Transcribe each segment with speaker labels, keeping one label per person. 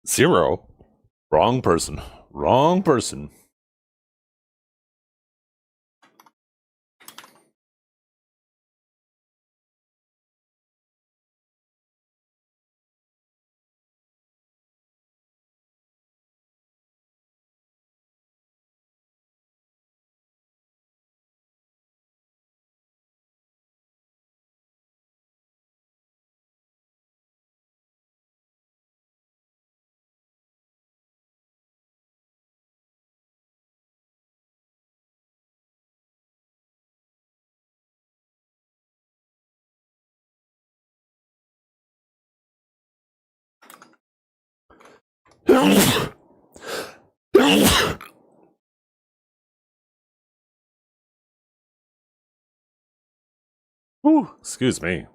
Speaker 1: Zero. Wrong person. Wrong person. Ooh, excuse me.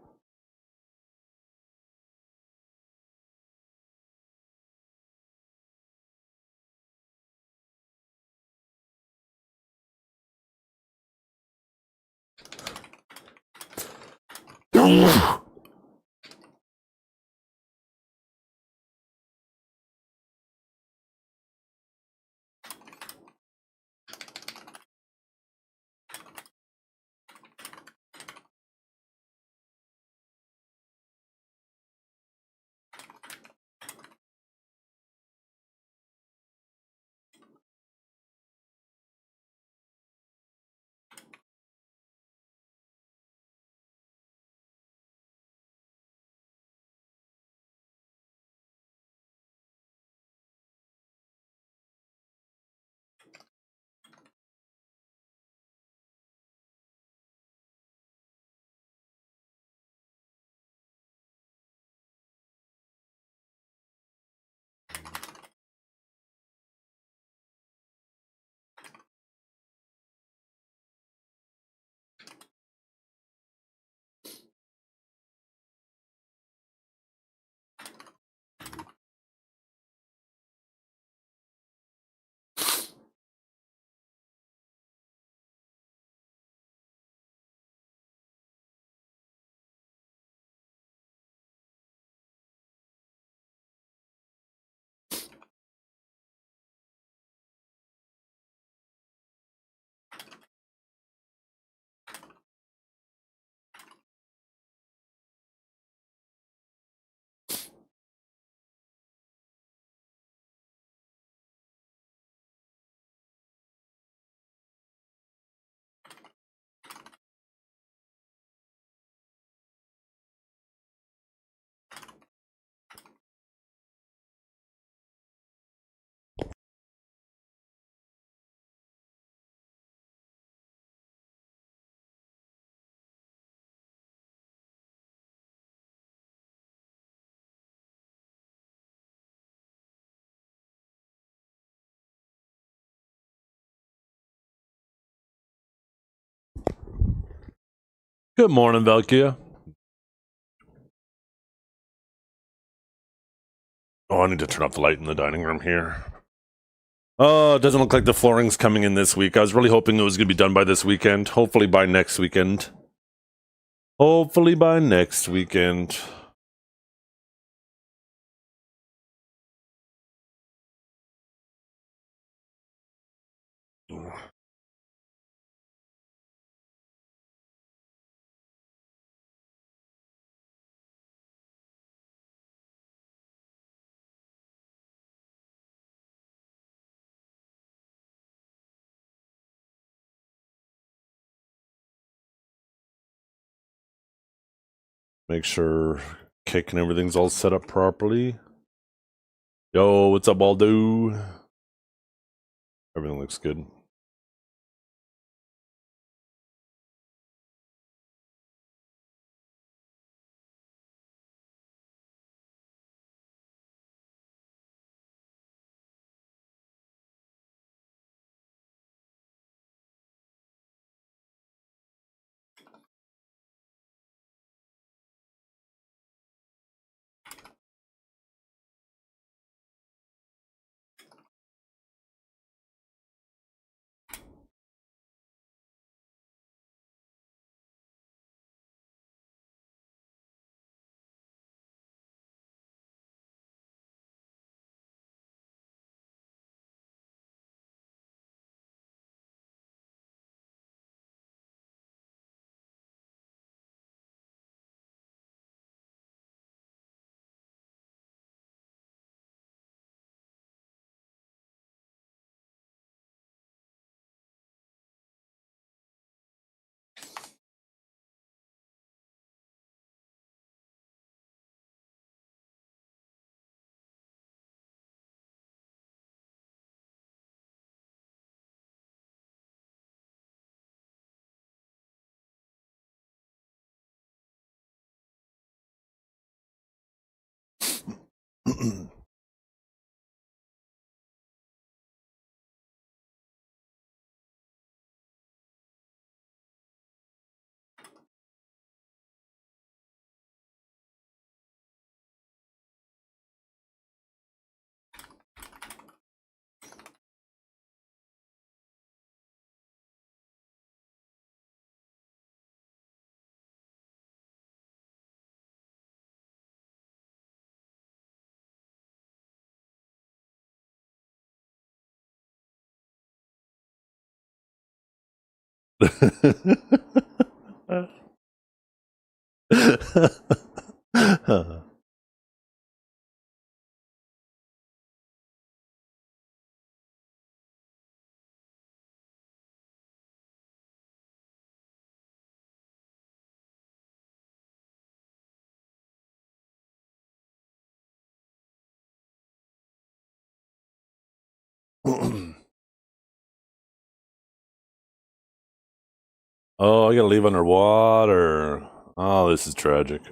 Speaker 1: Good morning, Valkia. Oh, I need to turn off the light in the dining room here. Oh, it doesn't look like the flooring's coming in this week. I was really hoping it was going to be done by this weekend. Hopefully by next weekend. Hopefully by next weekend. Make sure cake and everything's all set up properly. Yo, what's up, Baldo? Everything looks good. Oh, I gotta leave underwater. Oh, this is tragic.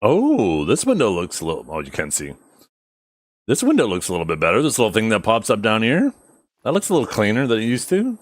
Speaker 1: Oh, this window looks a little. Oh, you can't see. This window looks a little bit better. This little thing that pops up down here. That looks a little cleaner than it used to.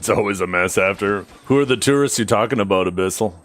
Speaker 1: It's always a mess after. Who are the tourists you talking about, Abyssal?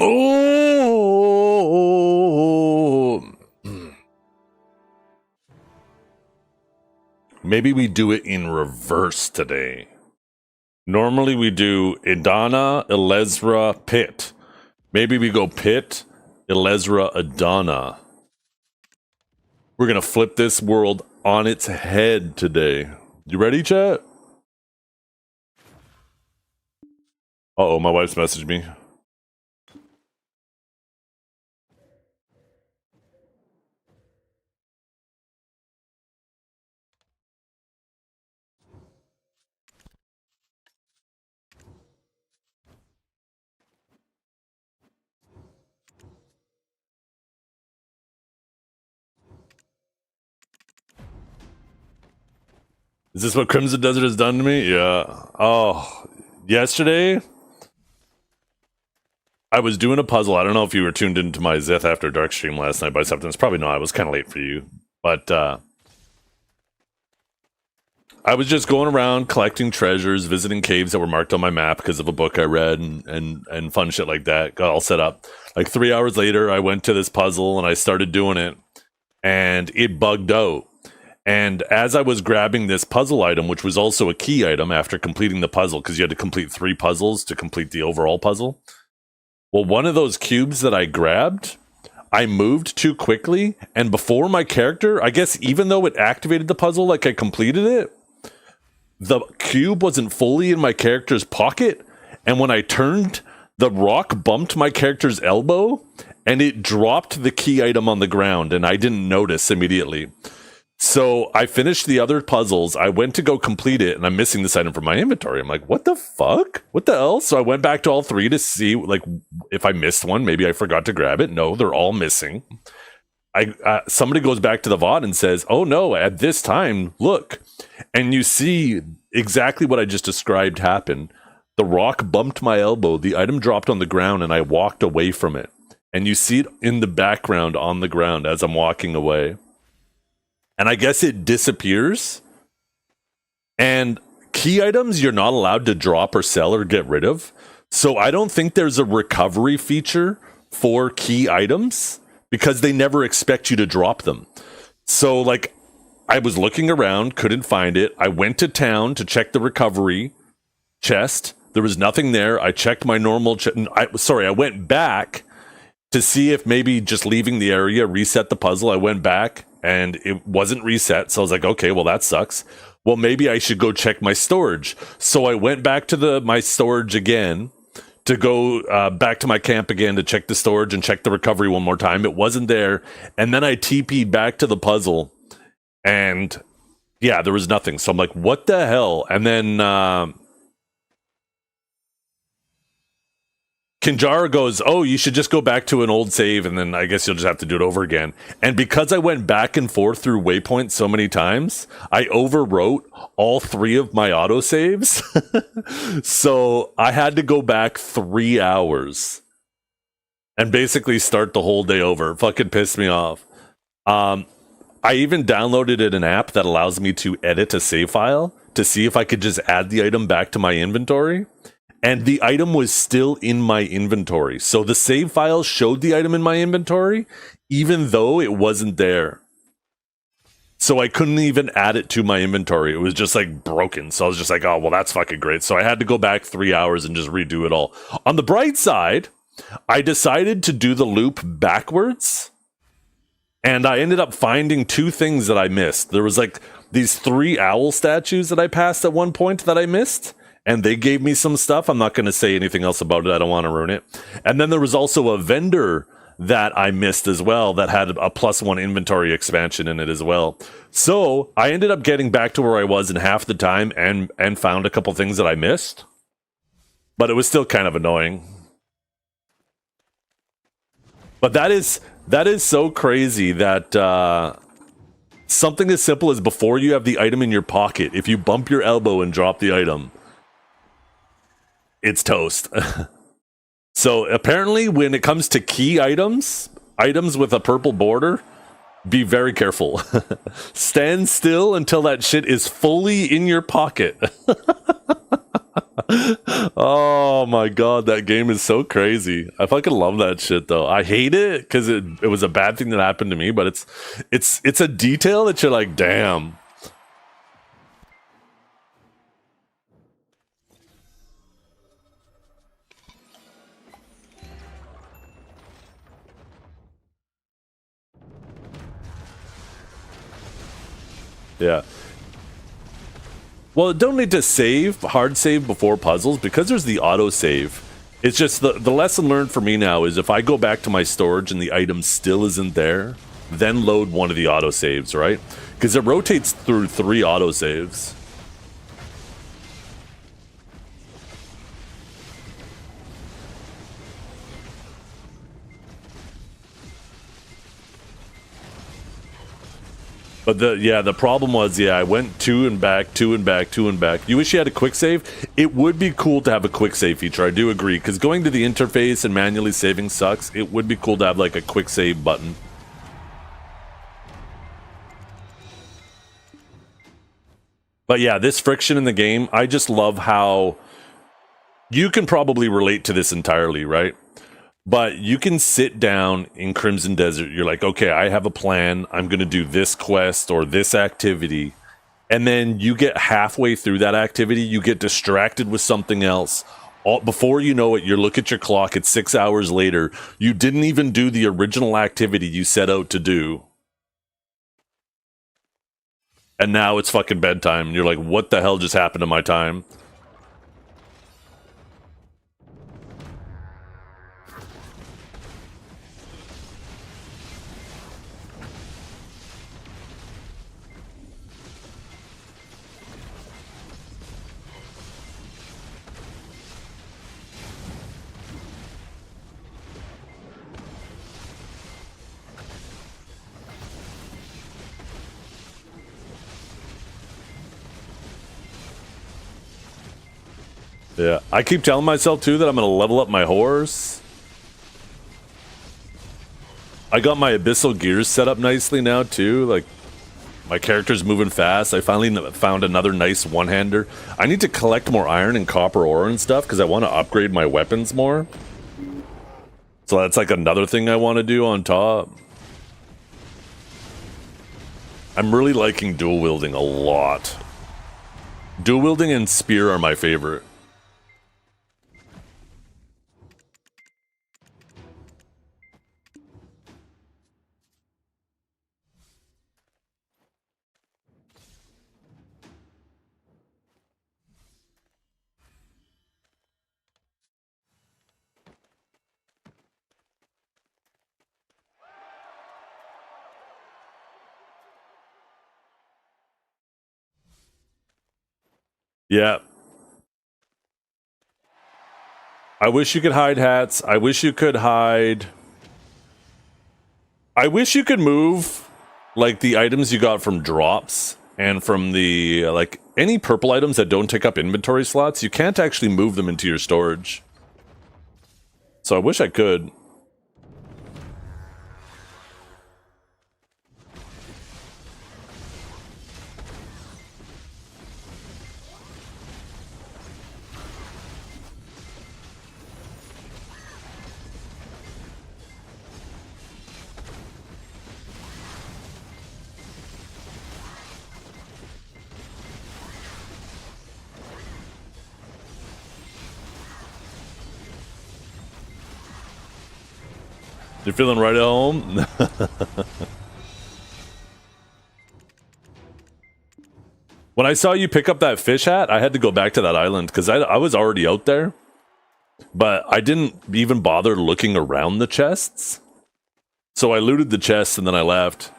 Speaker 1: Oh. Maybe we do it in reverse today. Normally we do Idana, Elezra, Pit. Maybe we go Pit, Elezra, Idana. We're gonna flip this world on its head today. You ready, chat? Uh-oh, my wife's messaged me. Is this what Crimson Desert has done to me? Yeah. Oh, yesterday I was doing a puzzle. I don't know if you were tuned into my Zeth After Dark stream last night by something. It's probably not. I was kind of late for you. But I was just going around collecting treasures, visiting caves that were marked on my map because of a book I read and fun shit like that. Got all set up. Like 3 hours later, I went to this puzzle and I started doing it. And it bugged out. And as I was grabbing this puzzle item, which was also a key item after completing the puzzle, because you had to complete 3 puzzles to complete the overall puzzle. Well, one of those cubes that I grabbed, I moved too quickly. And before my character, I guess even though it activated the puzzle like I completed it, the cube wasn't fully in my character's pocket. And when I turned, the rock bumped my character's elbow and it dropped the key item on the ground. And I didn't notice immediately. So I finished the other puzzles. I went to go complete it, and I'm missing this item from my inventory. I'm like, what the fuck? What the hell? So I went back to all 3 to see, like, if I missed one. Maybe I forgot to grab it. No, they're all missing. Somebody goes back to the VOD and says, oh no, at this time, look. And you see exactly what I just described happen. The rock bumped my elbow. The item dropped on the ground, and I walked away from it. And you see it in the background on the ground as I'm walking away. And I guess it disappears. And key items you're not allowed to drop or sell or get rid of. So I don't think there's a recovery feature for key items because they never expect you to drop them. So like I was looking around, couldn't find it. I went to town to check the recovery chest. There was nothing there. I checked my normal I went back to see if maybe just leaving the area reset the puzzle. I went back and it wasn't reset. So I was like, okay, well, that sucks. Well, maybe I should go check my storage. So I went back to my storage again to go back to my camp again to check the storage and check the recovery one more time. It wasn't there. And then I TP'd back to the puzzle and yeah, there was nothing. So I'm like, what the hell? And then Kinjara goes, oh, you should just go back to an old save, and then I guess you'll just have to do it over again. And because I went back and forth through waypoints so many times, I overwrote all 3 of my autosaves. So I had to go back 3 hours and basically start the whole day over. It fucking pissed me off. I even downloaded an app that allows me to edit a save file to see if I could just add the item back to my inventory. And the item was still in my inventory. So the save file showed the item in my inventory, even though it wasn't there. So I couldn't even add it to my inventory. It was just like broken. So I was just like, oh, well, that's fucking great. So I had to go back 3 hours and just redo it all. On the bright side, I decided to do the loop backwards. And I ended up finding 2 things that I missed. There was like these 3 owl statues that I passed at one point that I missed. And they gave me some stuff. I'm not going to say anything else about it. I don't want to ruin it. And then there was also a vendor that I missed as well that had a +1 inventory expansion in it as well. So I ended up getting back to where I was in half the time and found a couple things that I missed. But it was still kind of annoying. But that is so crazy that something as simple as before you have the item in your pocket, if you bump your elbow and drop the item, it's toast. So apparently when it comes to key items with a purple border, be very careful. Stand still until that shit is fully in your pocket. Oh my god, that game is so crazy. I fucking love that shit though. I hate it because it was a bad thing that happened to me, but it's a detail that you're like, damn. Yeah. Well, don't need to hard save before puzzles because there's the auto save. It's just the lesson learned for me now is if I go back to my storage and the item still isn't there, then load one of the auto saves, right? Because it rotates through 3 auto saves. But the problem was, I went 2 and back, 2 and back, 2 and back. You wish you had a quick save? It would be cool to have a quick save feature, I do agree, because going to the interface and manually saving sucks. It would be cool to have like a quick save button. But yeah, this friction in the game, I just love how you can probably relate to this entirely, right? But you can sit down in Crimson Desert. You're like, okay, I have a plan. I'm going to do this quest or this activity. And then you get halfway through that activity. You get distracted with something else. Before you know it, you look at your clock. It's 6 hours later. You didn't even do the original activity you set out to do. And now it's fucking bedtime. And you're like, what the hell just happened to my time? Yeah, I keep telling myself too that I'm gonna level up my horse. I got my abyssal gears set up nicely now too. Like my character's moving fast. I finally found another nice one-hander. I need to collect more iron and copper ore and stuff because I want to upgrade my weapons more. So that's like another thing I want to do on top. I'm really liking dual wielding a lot. Dual wielding and spear are my favorite. Yeah. I wish you could hide hats. I wish you could hide... I wish you could move, like, the items you got from drops and from the, like, any purple items that don't take up inventory slots. You can't actually move them into your storage. So I wish I could. You're feeling right at home? When I saw you pick up that fish hat, I had to go back to that island because I was already out there. But I didn't even bother looking around the chests So I looted the chest and then I left.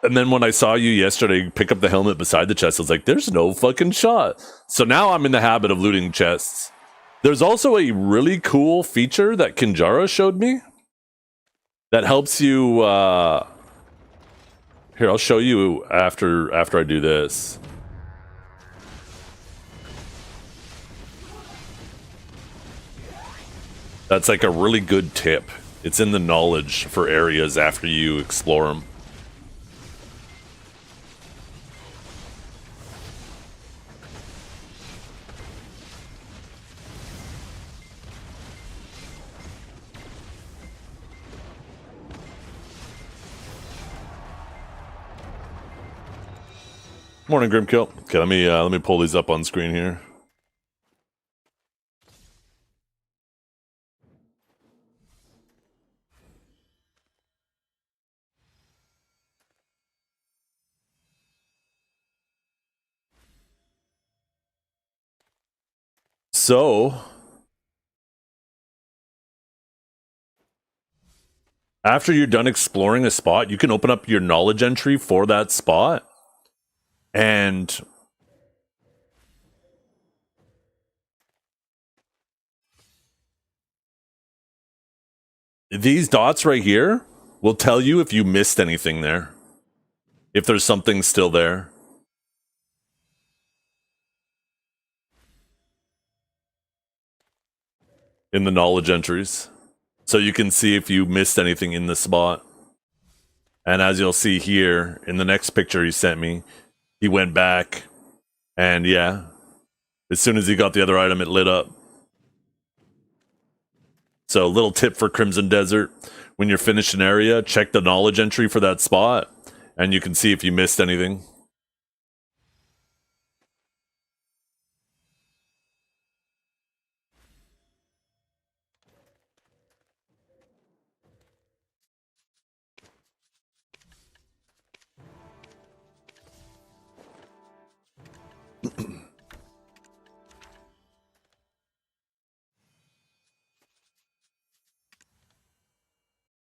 Speaker 1: And then when I saw you yesterday pick up the helmet beside the chest, I was like, there's no fucking shot. So now I'm in the habit of looting chests. There's also a really cool feature that Kinjara showed me that helps you... Here, I'll show you after I do this. That's like a really good tip. It's in the knowledge for areas after you explore them. Morning, Grimkill. Okay, let me pull these up on screen here. So, after you're done exploring a spot, you can open up your knowledge entry for that spot. And these dots right here will tell you if you missed anything there. If there's something still there. In the knowledge entries. So you can see if you missed anything in the spot. And as you'll see here, in the next picture he sent me, he went back, and yeah, as soon as he got the other item, it lit up. So, little tip for Crimson Desert, when you're finished an area, check the knowledge entry for that spot, and you can see if you missed anything.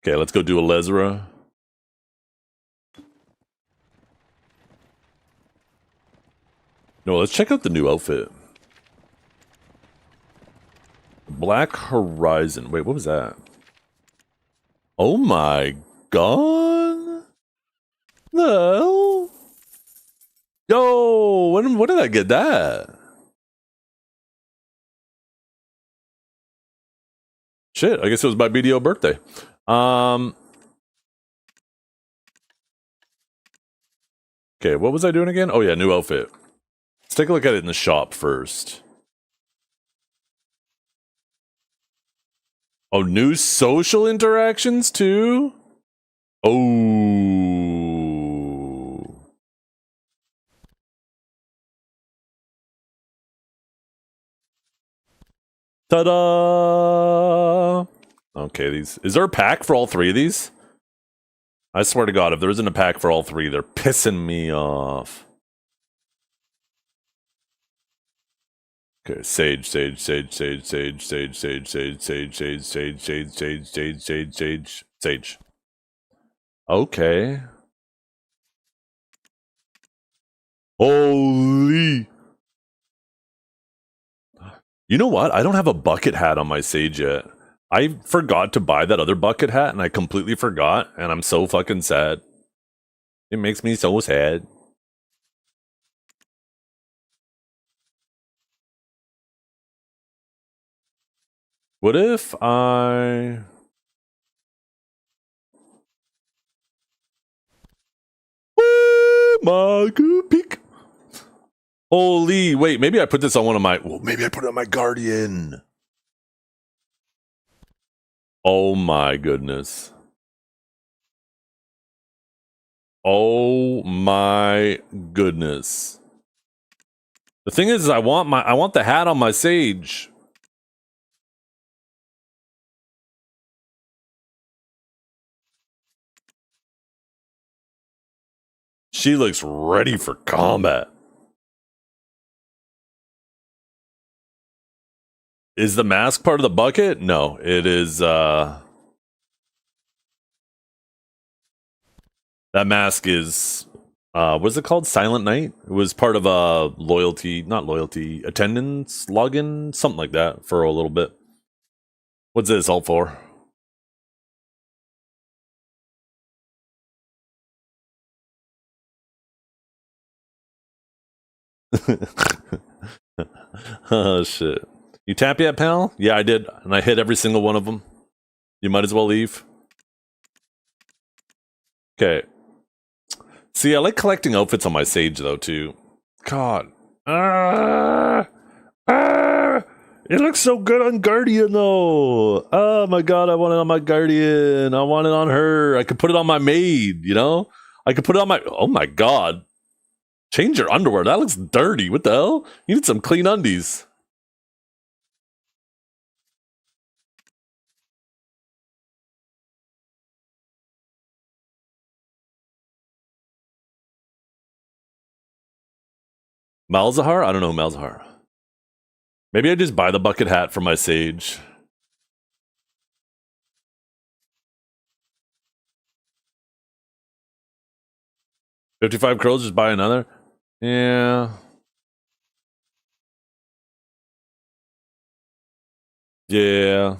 Speaker 1: Okay, let's go do a Lezra. No, let's check out the new outfit. Black Horizon. Wait, what was that? Oh my god. The hell? Yo, when did I get that? Shit, I guess it was my BDO birthday. Okay, what was I doing again? Oh yeah, new outfit. Let's take a look at it in the shop first. Oh, new social interactions too? Oh. Ta-da! Okay, these... Is there a pack for all three of these? I swear to God, if there isn't a pack for all three, they're pissing me off. Okay, sage. Okay. Holy. You know what? I don't have a bucket hat on my sage yet. I forgot to buy that other bucket hat, and I completely forgot, and I'm so fucking sad. It makes me so sad. What if I... Oh my good pick. Holy, wait, maybe I put this on one of my... Well, maybe I put it on my Guardian. Oh my goodness. Oh my goodness. The thing is I want the hat on my sage. She looks ready for combat. Is the mask part of the bucket? No, it is That mask is what's it called? Silent Night? It was part of a not loyalty, attendance login, something like that for a little bit. What's this all for? Oh shit. You tap yet, pal? Yeah, I did, and I hit every single one of them. You might as well leave. Okay. See, I like collecting outfits on my Sage, though, too. God. It looks so good on Guardian, though. Oh, my God, I want it on my Guardian. I want it on her. I could put it on my maid, you know? I could put it on my... Oh, my God. Change your underwear. That looks dirty. What the hell? You need some clean undies. Malzahar? I don't know Malzahar. Maybe I just buy the bucket hat for my Sage. $55 crowns, just buy another? Yeah. Yeah.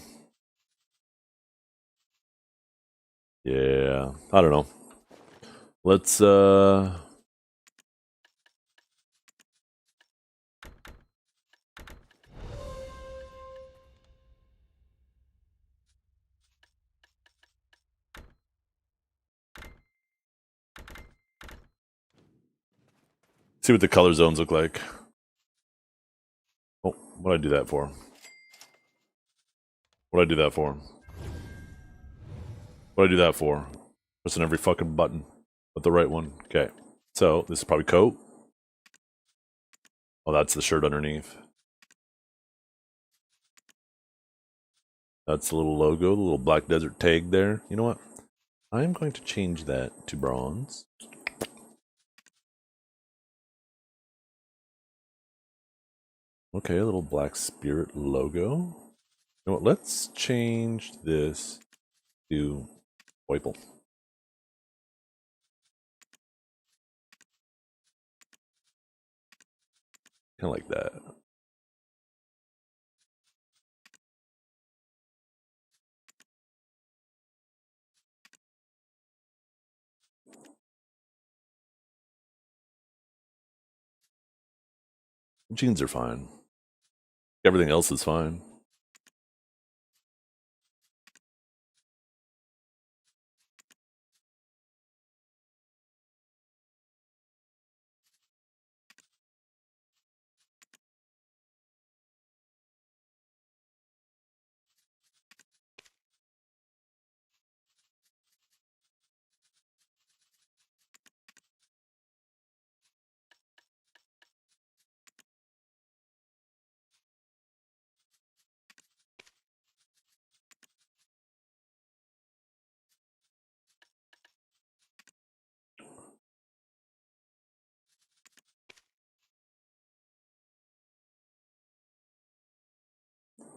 Speaker 1: Yeah. I don't know. Let's see what the color zones look like. Oh, what'd I do that for? What'd I do that for? What'd I do that for? Pressing every fucking button. But the right one. Okay. So, this is probably coat. Oh, that's the shirt underneath. That's the little logo, the little Black Desert tag there. You know what? I'm going to change that to bronze. Okay, a little Black Spirit logo. You know what? Let's change this to purple. Kind of like that. Jeans are fine. Everything else is fine.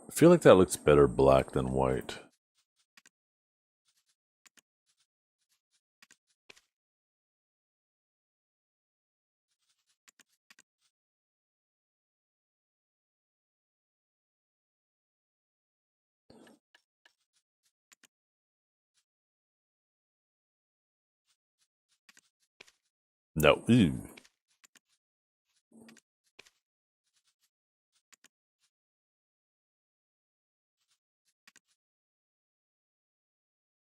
Speaker 1: I feel like that looks better black than white. No. Ew.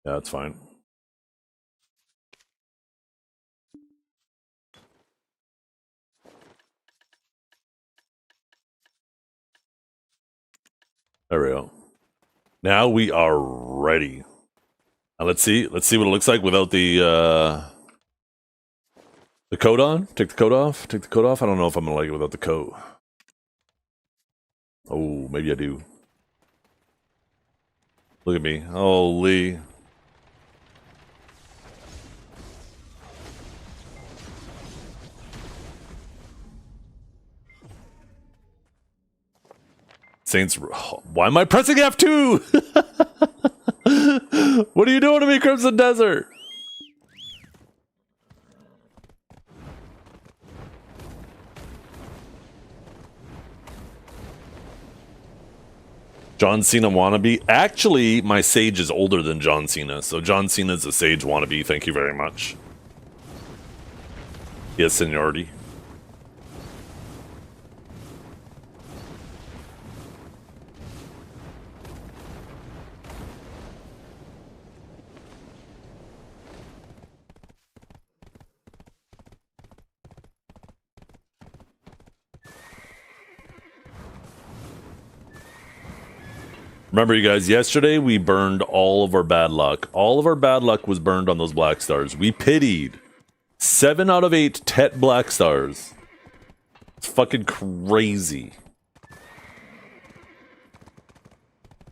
Speaker 1: Yeah, that's fine. There we go. Now we are ready. Now let's see what it looks like without the coat on. Take the coat off. Take the coat off. I don't know if I'm gonna like it without the coat. Oh, maybe I do. Look at me. Holy. Saints. Why am I pressing F2? What are you doing to me, Crimson Desert? John Cena wannabe. Actually, my Sage is older than John Cena, so John Cena's a Sage wannabe. Thank you very much. Yes, seniority. Remember, you guys, yesterday we burned all of our bad luck. All of our bad luck was burned on those black stars. We pitied 7 out of 8 Tet black stars. It's fucking crazy.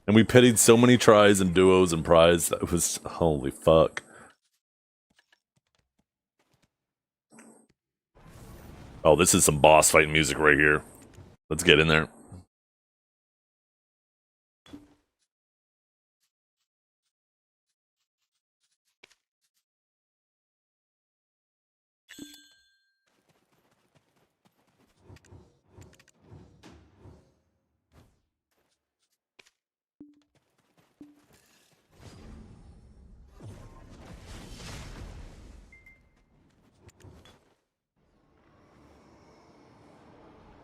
Speaker 1: And we pitied so many tries and duos and prize. That was, holy fuck. Oh, this is some boss fight music right here. Let's get in there.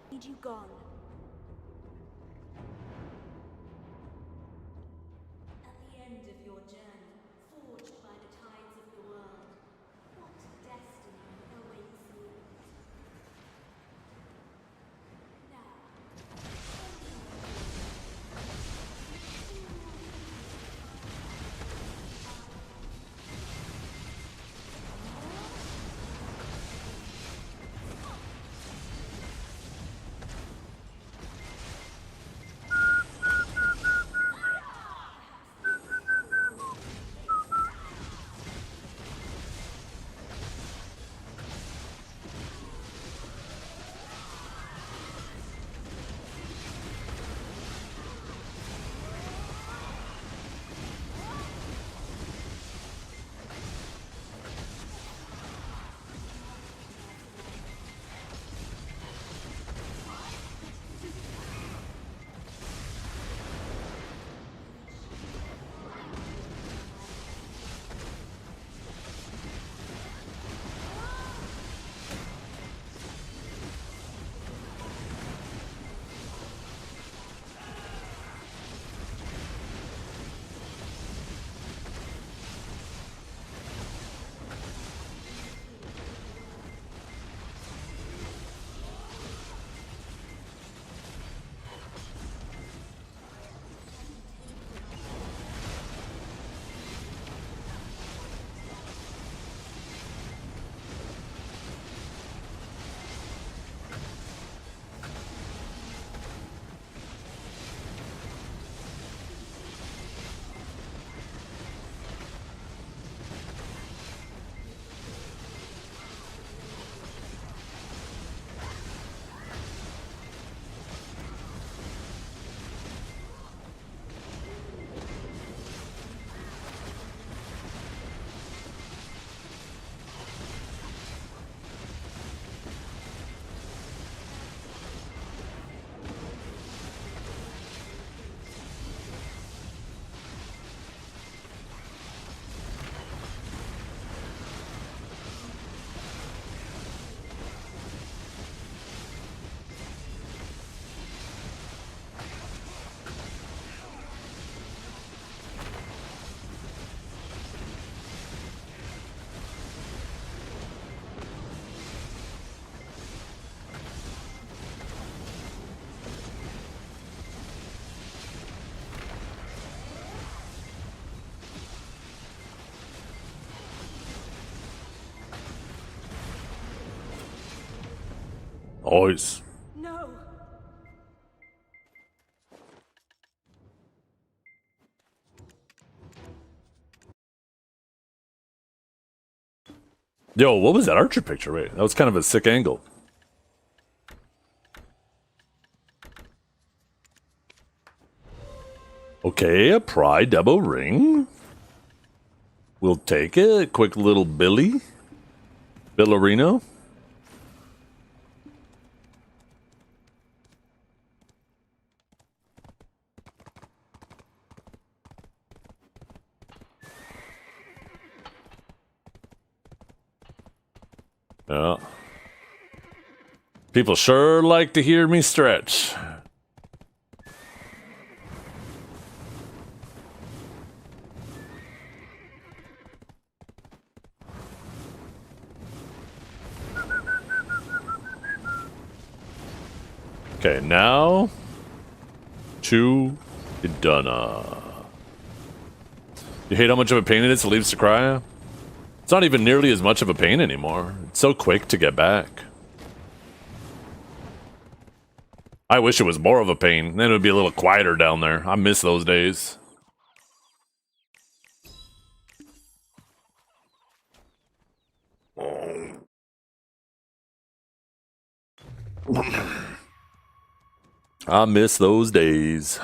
Speaker 2: Need you gone. At the end of your journey, forged by the tides of the world, what destiny awaits you?
Speaker 1: Always.
Speaker 2: No.
Speaker 1: Yo, what was that Archer picture? Wait, that was kind of a sick angle. Okay, a Pride Debo ring. We'll take it. Quick little Billy. Billerino. Yeah. People sure like to hear me stretch. Okay, now to Iduna. You hate how much of a pain it is to leave Sakraya? It's not even nearly as much of a pain anymore. It's so quick to get back. I wish it was more of a pain. Then it would be a little quieter down there. I miss those days. I miss those days.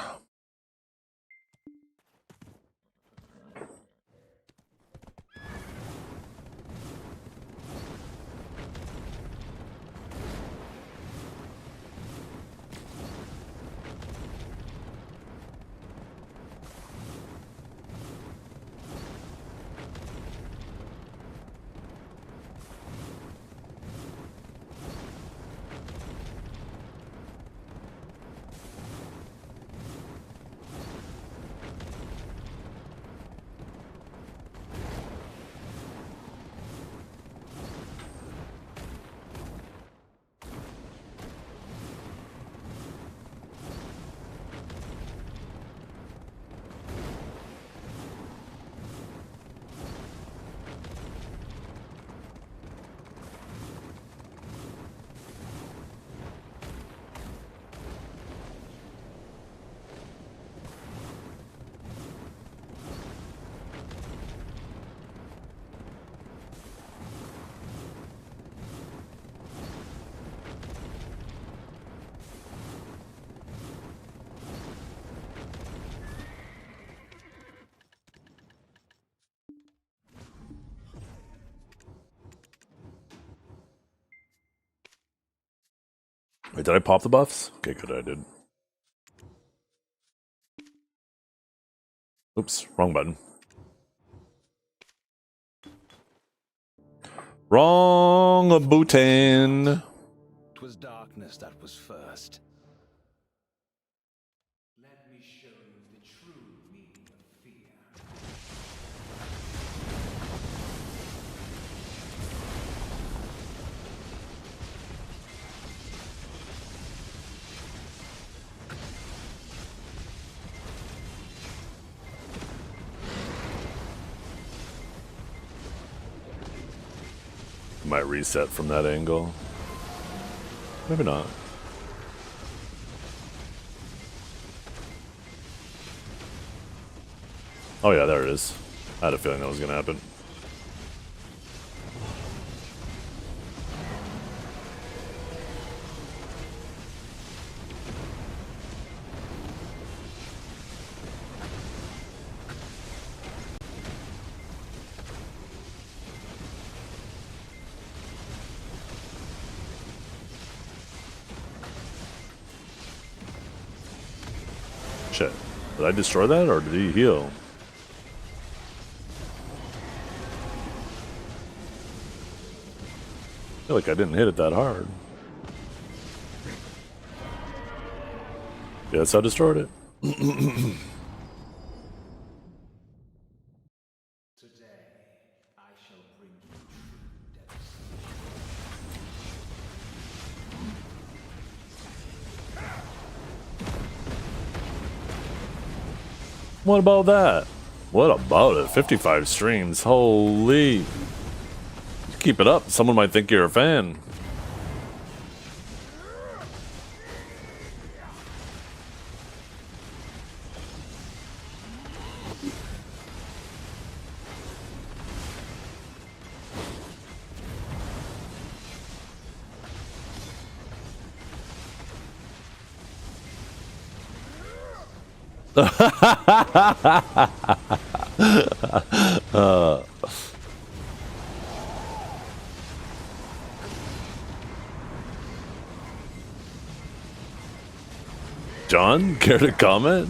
Speaker 1: Wait, did I pop the buffs? Okay, good, I did. Oops, wrong button. Wrong button.
Speaker 3: 'Twas darkness that was first. Let me show you the true meaning of fear.
Speaker 1: Might reset from that angle. Maybe not. Oh yeah, there it is. I had a feeling that was gonna happen. Shit. Did I destroy that or did he heal? I feel like I didn't hit it that hard. Yes, I destroyed it.
Speaker 3: Today, I shall bring you true devastation.
Speaker 1: What about that? What about it? 55 streams. Holy. Keep it up. Someone might think you're a fan. John, care to comment?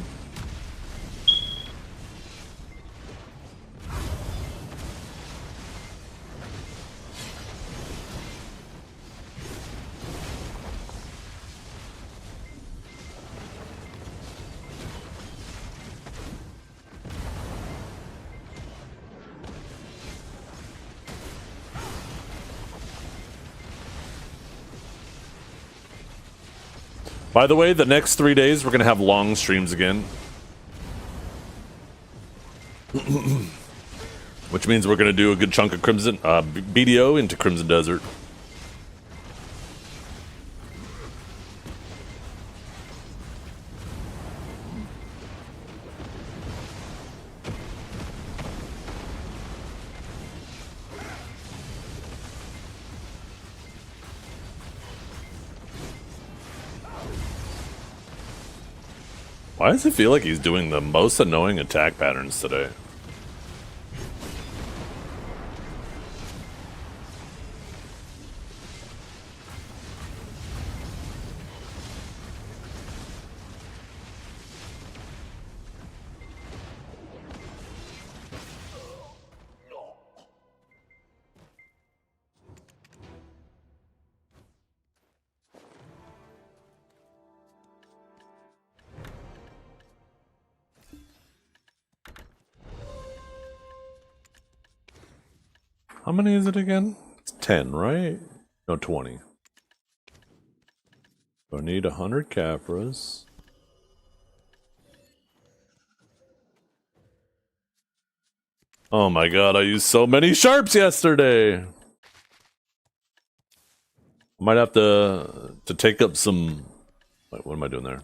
Speaker 1: By the way, the next 3 days we're gonna have long streams again. Which means we're gonna do a good chunk of Crimson BDO into Crimson Desert. Why does it feel like he's doing the most annoying attack patterns today? How many is it again? It's 10, right? No, 20. So I need 100 Caphras. Oh my god, I used so many sharps yesterday! Might have to take up some... Wait, what am I doing there?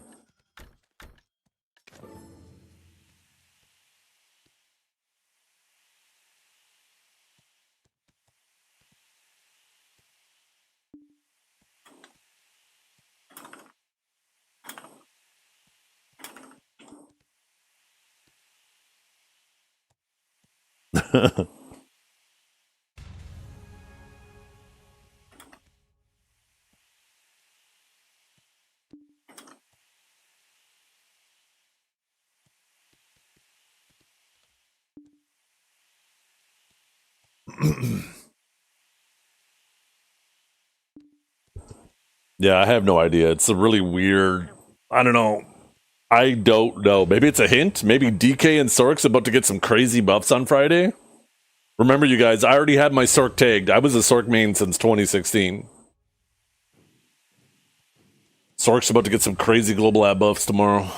Speaker 1: Yeah, I have no idea. It's a really weird... I don't know. I don't know. Maybe it's a hint? Maybe DK and Sork's about to get some crazy buffs on Friday? Remember, you guys, I already had my Sork tagged. I was a Sork main since 2016. Sork's about to get some crazy global ad buffs tomorrow.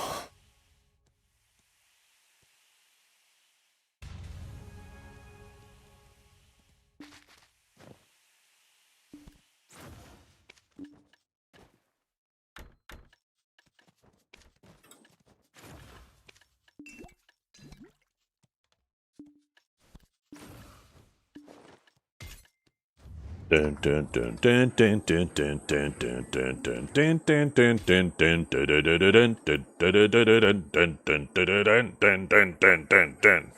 Speaker 1: Dun dun dun dun dun dun dun dun dun dun dun dun dun dun dun dun dun dun dun dun.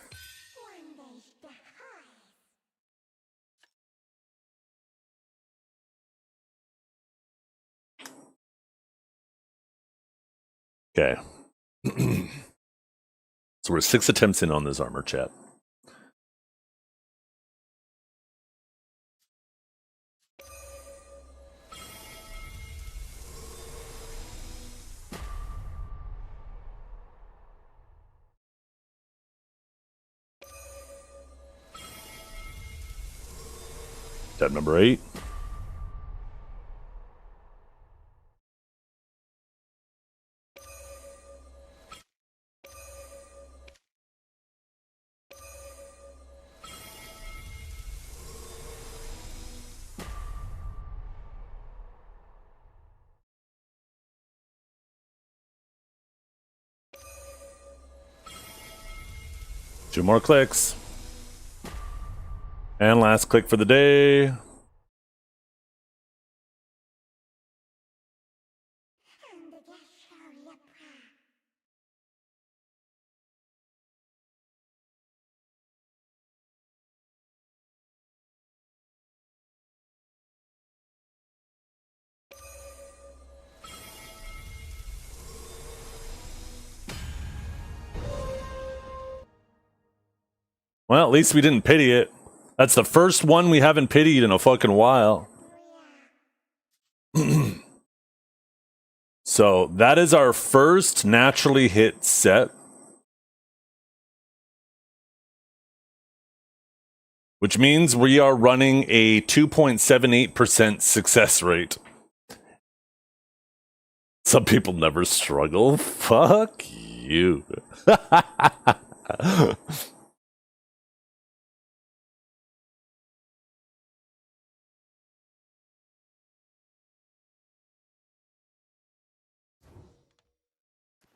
Speaker 1: Okay. So we're 6 attempts in on this armor, chat. Tab number 8. Two more clicks. And last click for the day. Well, at least we didn't pity it. That's the first one we haven't pitied in a fucking while. So that is our first naturally hit set. Which means we are running a 2.78% success rate. Some people never struggle. Fuck you.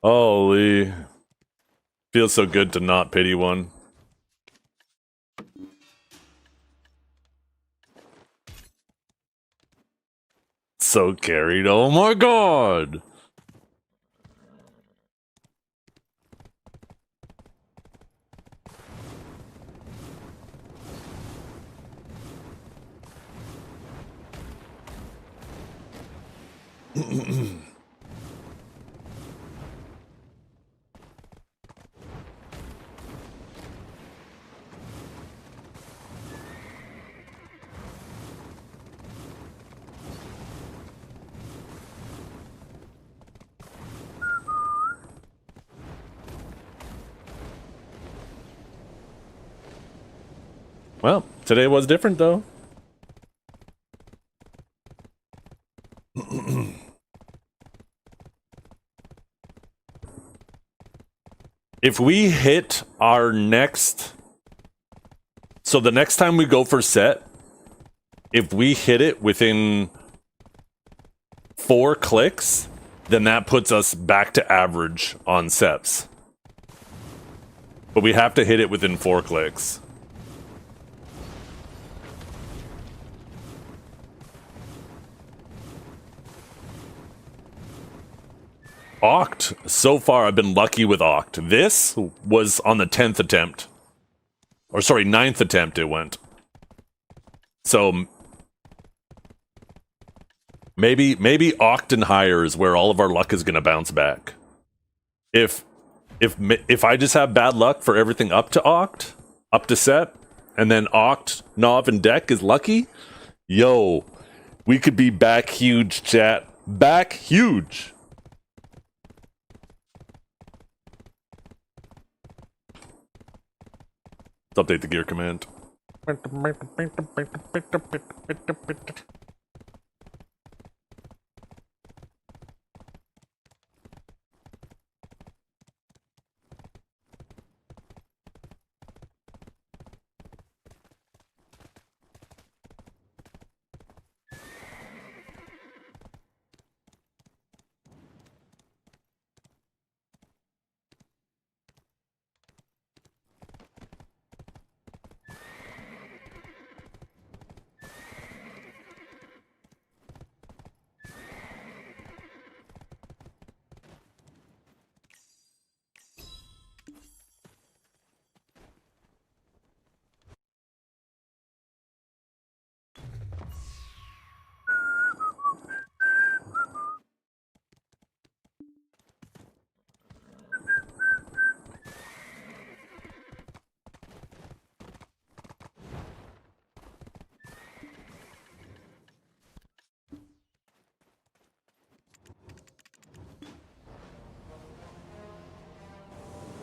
Speaker 1: Holy. Feels so good to not pity one. So carried. Oh my god. Well, today was different though. If we hit our next... So the next time we go for set, if we hit it within 4 clicks, then that puts us back to average on seps. But we have to hit it within 4 clicks. Oct, so far I've been lucky with Oct. This was on the 10th attempt. Or sorry, 9th attempt it went. So maybe Oct and higher is where all of our luck is going to bounce back. If I just have bad luck for everything up to Oct, up to set, and then Oct, Nov, and Deck is lucky, yo, we could be back huge, chat. Back huge. Let's update the gear command.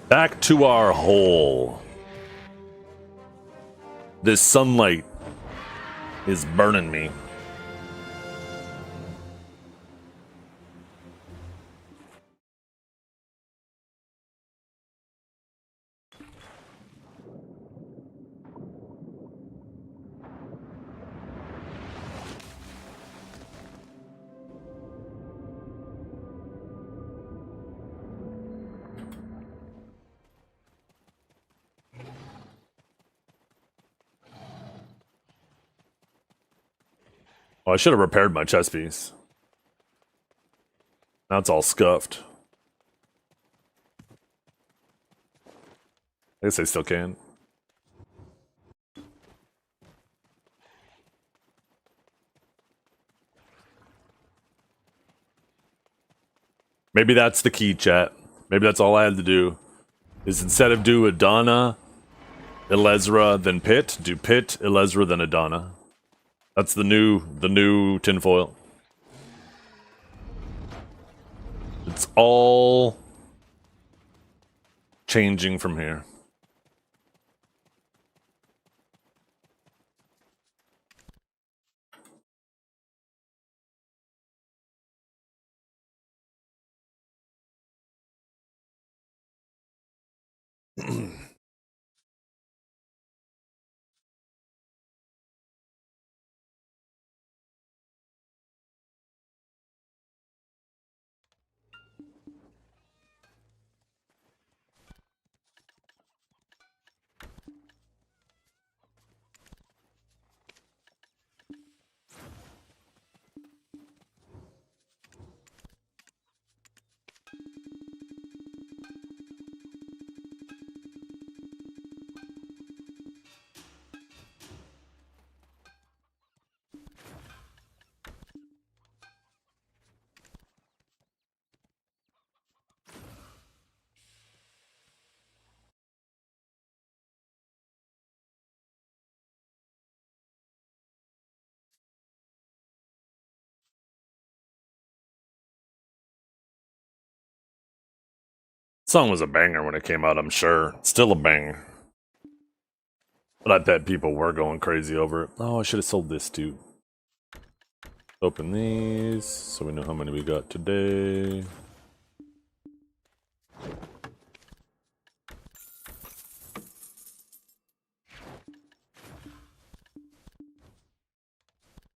Speaker 1: Back to our hole. This sunlight is burning me. Oh, I should have repaired my chest piece. Now it's all scuffed. I guess I still can. Maybe that's the key, chat. Maybe that's all I had to do. Is instead of do Adana, Elezra, then Pit, do Pit, Elezra, then Adana. That's the new tinfoil. It's all changing from here. Song was a banger when it came out, I'm sure. Still a banger. But I bet people were going crazy over it. Oh, I should have sold this too. Open these so we know how many we got today.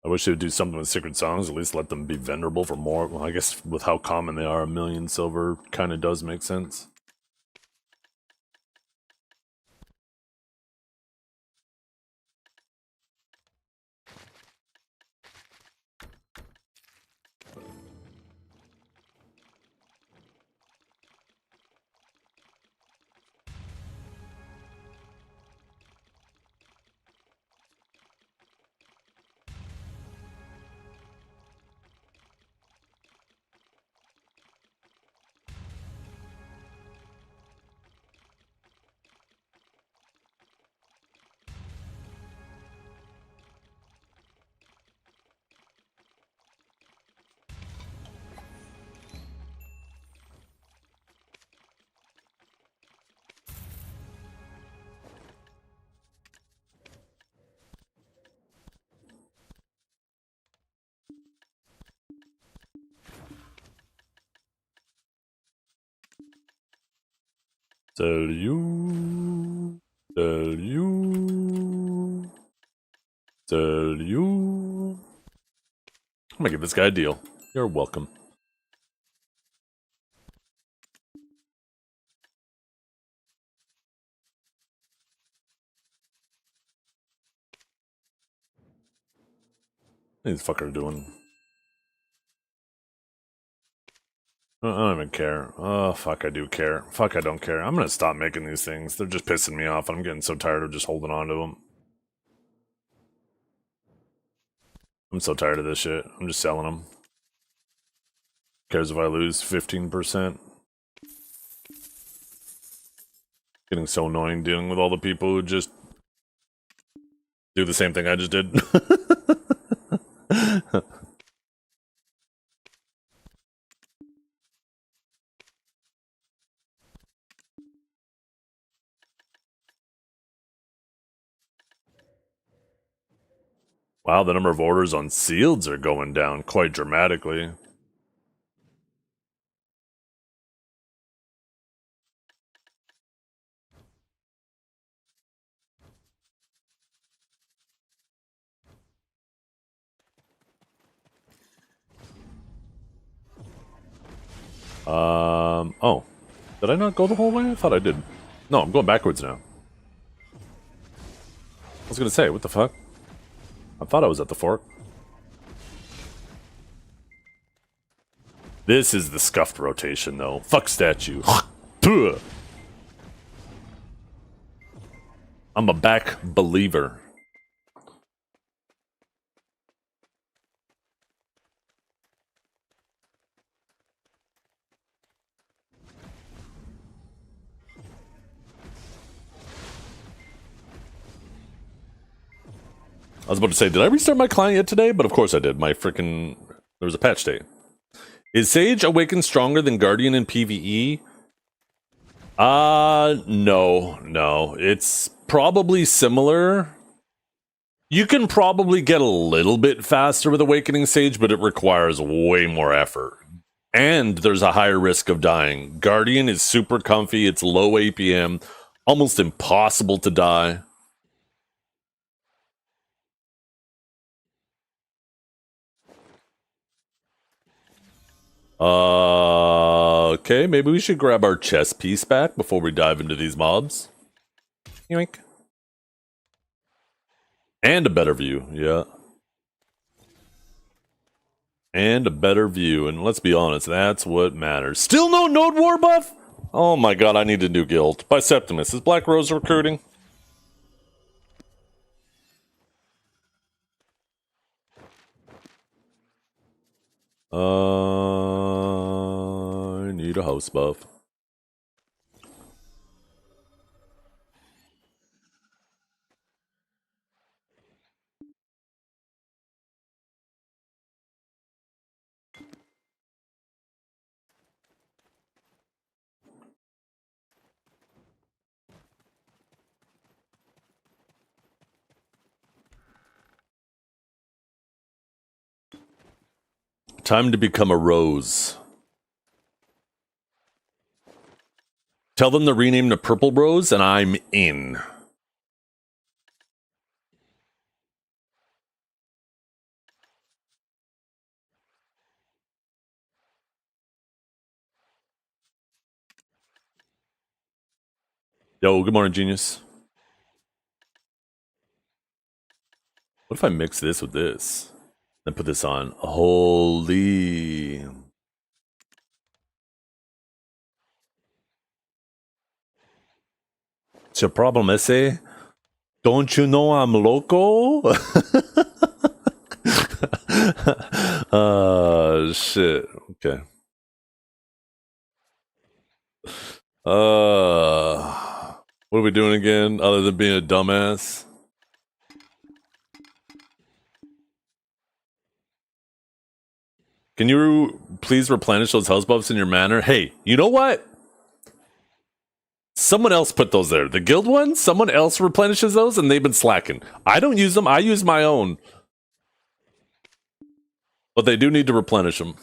Speaker 1: I wish they would do something with Sacred Songs, at least let them be venerable for more. Well, I guess with how common they are, 1,000,000 silver kind of does make sense. Tell you. I'm gonna give this guy a deal. You're welcome. What these fuckers doing? I don't even care. Oh, fuck, I do care. Fuck, I don't care. I'm gonna stop making these things. They're just pissing me off. I'm getting so tired of just holding on to them. I'm so tired of this shit. I'm just selling them. Cares if I lose 15%? Getting so annoying dealing with all the people who just do the same thing I just did. Wow, the number of orders on sealeds are going down quite dramatically. Oh. Did I not go the whole way? I thought I did. No, I'm going backwards now. I was gonna say, what the fuck? I thought I was at the fork. This is the scuffed rotation, though. Fuck statue. I'm a back believer. I was about to say, did I restart my client yet today? But of course I did. My freaking... There was a patch date. Is Sage Awakened stronger than Guardian in PvE? No. It's probably similar. You can probably get a little bit faster with Awakening Sage, but it requires way more effort. And there's a higher risk of dying. Guardian is super comfy, it's low APM. Almost impossible to die. Okay, maybe we should grab our chess piece back before we dive into these mobs. Yoink. And a better view, yeah. And a better view, and let's be honest, that's what matters. Still no Node War buff? Oh my god, I need a new guild. By Septimus, is Black Rose recruiting? I need a house buff. Time to become a rose. Tell them to rename to Purple Rose, and I'm in. Yo, good morning, genius. What if I mix this with this? Then put this on. Holy. It's your problem, ese? Don't you know I'm loco? Shit. Okay. What are we doing again, other than being a dumbass? Can you please replenish those house buffs in your manor? Hey, you know what? Someone else put those there. The guild ones, someone else replenishes those, and they've been slacking. I don't use them. I use my own. But they do need to replenish them.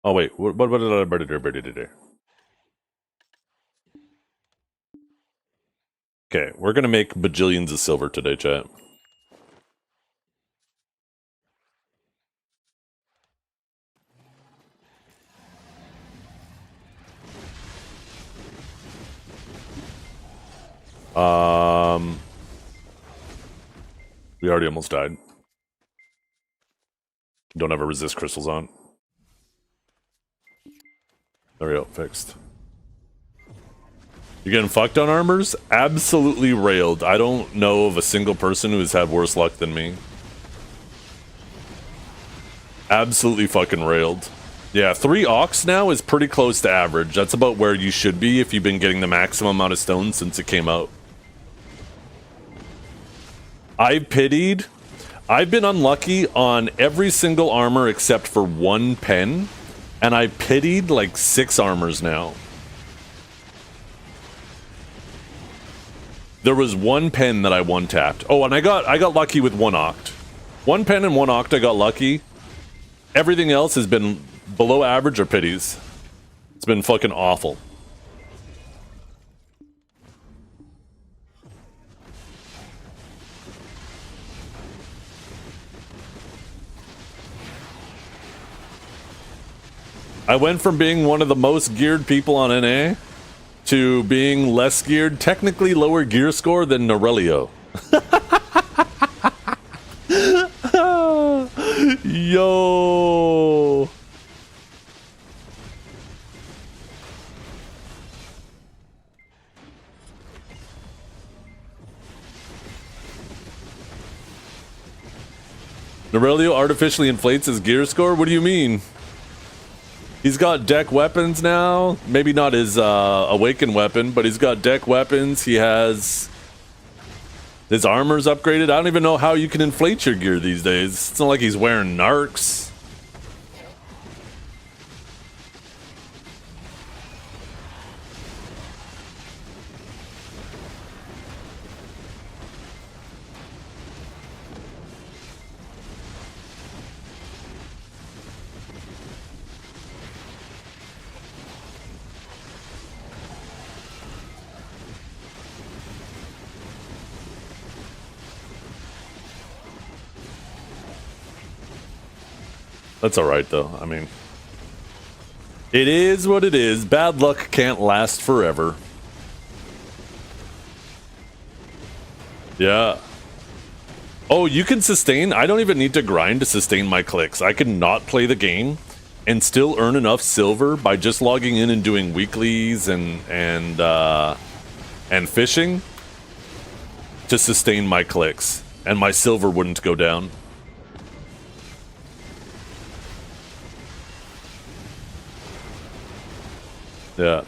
Speaker 1: Oh, wait. What did I do? Okay, we're gonna make bajillions of silver today, chat. We already almost died. Don't ever resist crystals on. There we go, fixed. You're getting fucked on armors? Absolutely railed. I don't know of a single person who has had worse luck than me. Absolutely fucking railed. Yeah, 3 Ox now is pretty close to average. That's about where you should be if you've been getting the maximum amount of stones since it came out. I've been unlucky on every single armor except for 1 pen, and I pitied like 6 armors now. There was 1 pen that I one-tapped. Oh, and I got lucky with 1 Oct. 1 pen and 1 Oct I got lucky. Everything else has been below average or pities. It's been fucking awful. I went from being one of the most geared people on NA to being less geared, technically lower gear score than Norelio. Yo. Norelio artificially inflates his gear score? What do you mean? He's got deck weapons now. Maybe not his awakened weapon, but he's got deck weapons. He has... his armor's upgraded. I don't even know how you can inflate your gear these days. It's not like he's wearing narcs. That's all right though. I mean, it is what it is. Bad luck can't last forever. Yeah. Oh, you can sustain. I don't even need to grind to sustain my clicks. I can not play the game and still earn enough silver by just logging in and doing weeklies and fishing to sustain my clicks, and my silver wouldn't go down. Yeah.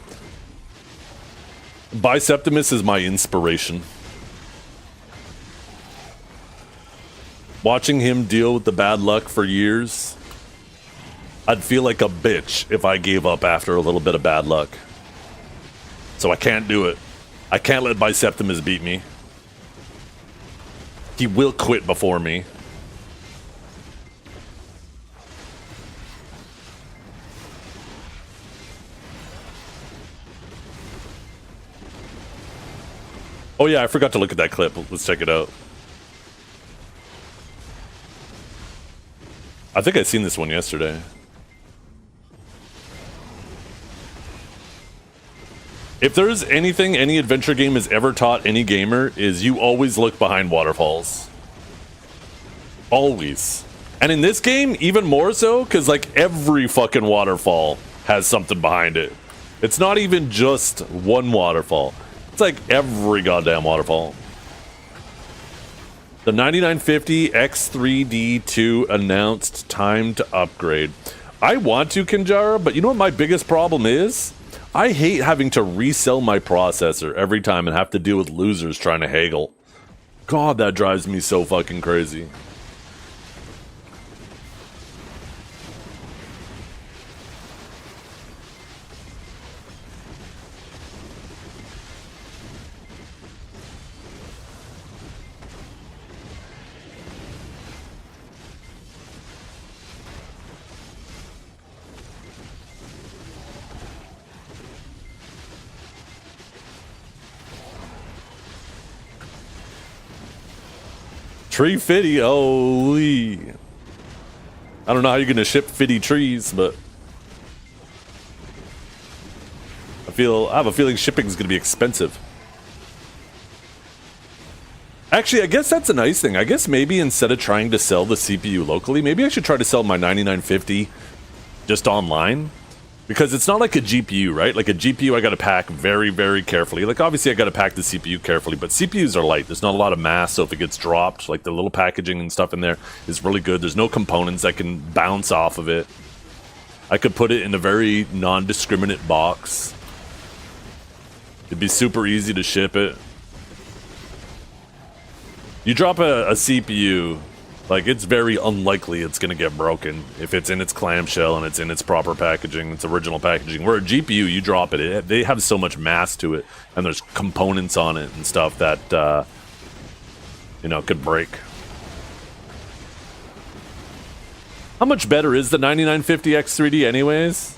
Speaker 1: Biceptimus is my inspiration. Watching him deal with the bad luck for years, I'd feel like a bitch if I gave up after a little bit of bad luck. So I can't do it. I can't let Biceptimus beat me. He will quit before me. Oh yeah, I forgot to look at that clip. Let's check it out. I think I seen this one yesterday. If there's anything any adventure game has ever taught any gamer, is you always look behind waterfalls. Always. And in this game, even more so, because like every fucking waterfall has something behind it. It's not even just one waterfall. It's like every goddamn waterfall. The 9950 X3D2 announced time to upgrade. I want to, Kinjara, but you know what my biggest problem is? I hate having to resell my processor every time and have to deal with losers trying to haggle. God, that drives me so fucking crazy. Tree fitty, holy. I don't know how you're gonna ship fitty trees, but I have a feeling shipping is gonna be expensive. Actually, I guess that's a nice thing. I guess maybe instead of trying to sell the CPU locally, maybe I should try to sell my 9950 just online. Because it's not like a GPU, right? Like a GPU I gotta pack very, very carefully. Like obviously I gotta pack the CPU carefully, but CPUs are light. There's not a lot of mass, so if it gets dropped, like the little packaging and stuff in there is really good. There's no components that can bounce off of it. I could put it in a very non-discriminate box. It'd be super easy to ship it. You drop a CPU, like it's very unlikely it's gonna get broken if it's in its clamshell and it's in its proper packaging, its original packaging. Where a GPU, you drop it, they have so much mass to it, and there's components on it and stuff that, you know, could break. How much better is the 9950 X3D anyways?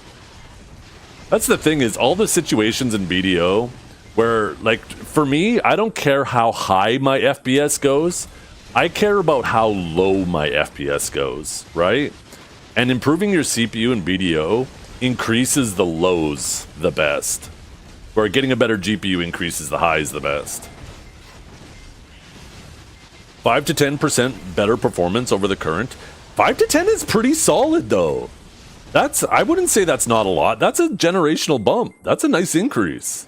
Speaker 1: That's the thing, is all the situations in BDO where, like, for me, I don't care how high my FPS goes. I care about how low my FPS goes, right? And improving your CPU in BDO increases the lows the best. Where getting a better GPU increases the highs the best. 5 to 10% better performance over the current. 5 to 10 is pretty solid though. I wouldn't say that's not a lot. That's a generational bump. That's a nice increase.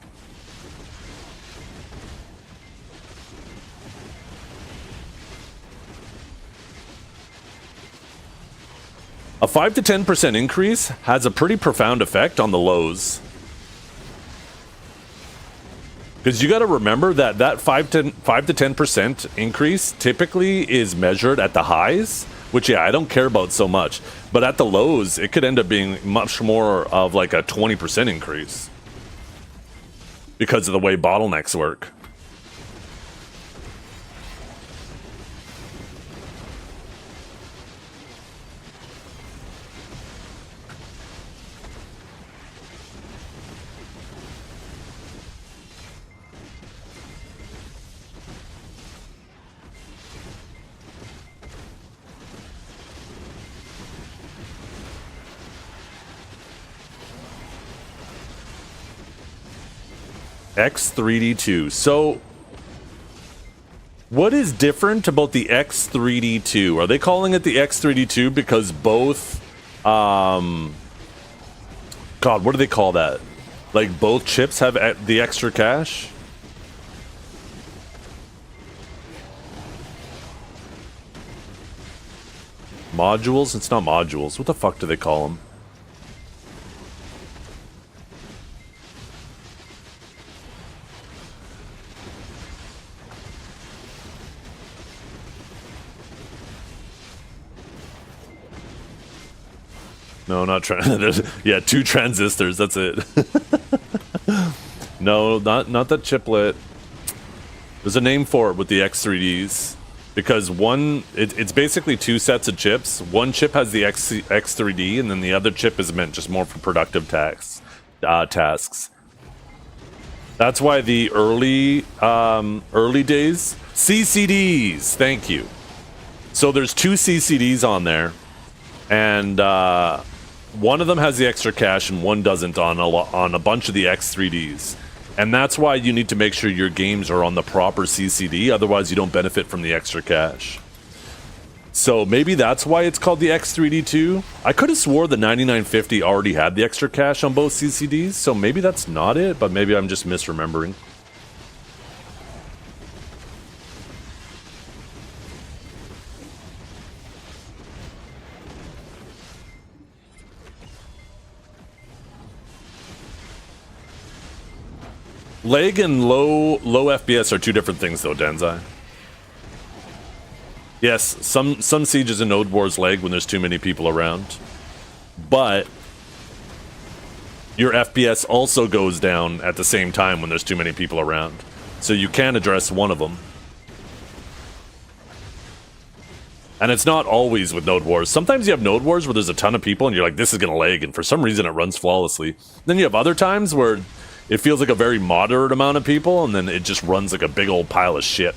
Speaker 1: A 5 to 10% increase has a pretty profound effect on the lows. Because you got to remember that 5 to 10% increase typically is measured at the highs, which, yeah, I don't care about so much. But at the lows, it could end up being much more of like a 20% increase. Because of the way bottlenecks work. X3D2. So, what is different about the X3D2? Are they calling it the X3D2 because both, God, what do they call that? Like both chips have the extra cache? Modules? It's not modules. What the fuck do they call them? No, not yeah, 2 transistors. That's it. No, not the chiplet. There's a name for it with the X3Ds because it's basically 2 sets of chips. One chip has the X3D, and then the other chip is meant just more for productive tasks. That's why the early days CCDs. Thank you. So there's 2 CCDs on there, and one of them has the extra cache and one doesn't on a bunch of the X3Ds. And that's why you need to make sure your games are on the proper CCD, otherwise you don't benefit from the extra cache. So maybe that's why it's called the X3D2. I could have swore the 9950 already had the extra cache on both CCDs, so maybe that's not it, but maybe I'm just misremembering. Lag and low FPS are 2 different things, though, Denzai. Yes, some Sieges and Node Wars lag when there's too many people around, but your FPS also goes down at the same time when there's too many people around. So you can address one of them. And it's not always with Node Wars. Sometimes you have Node Wars where there's a ton of people and you're like, this is gonna lag, and for some reason it runs flawlessly. Then you have other times where it feels like a very moderate amount of people, and then it just runs like a big old pile of shit.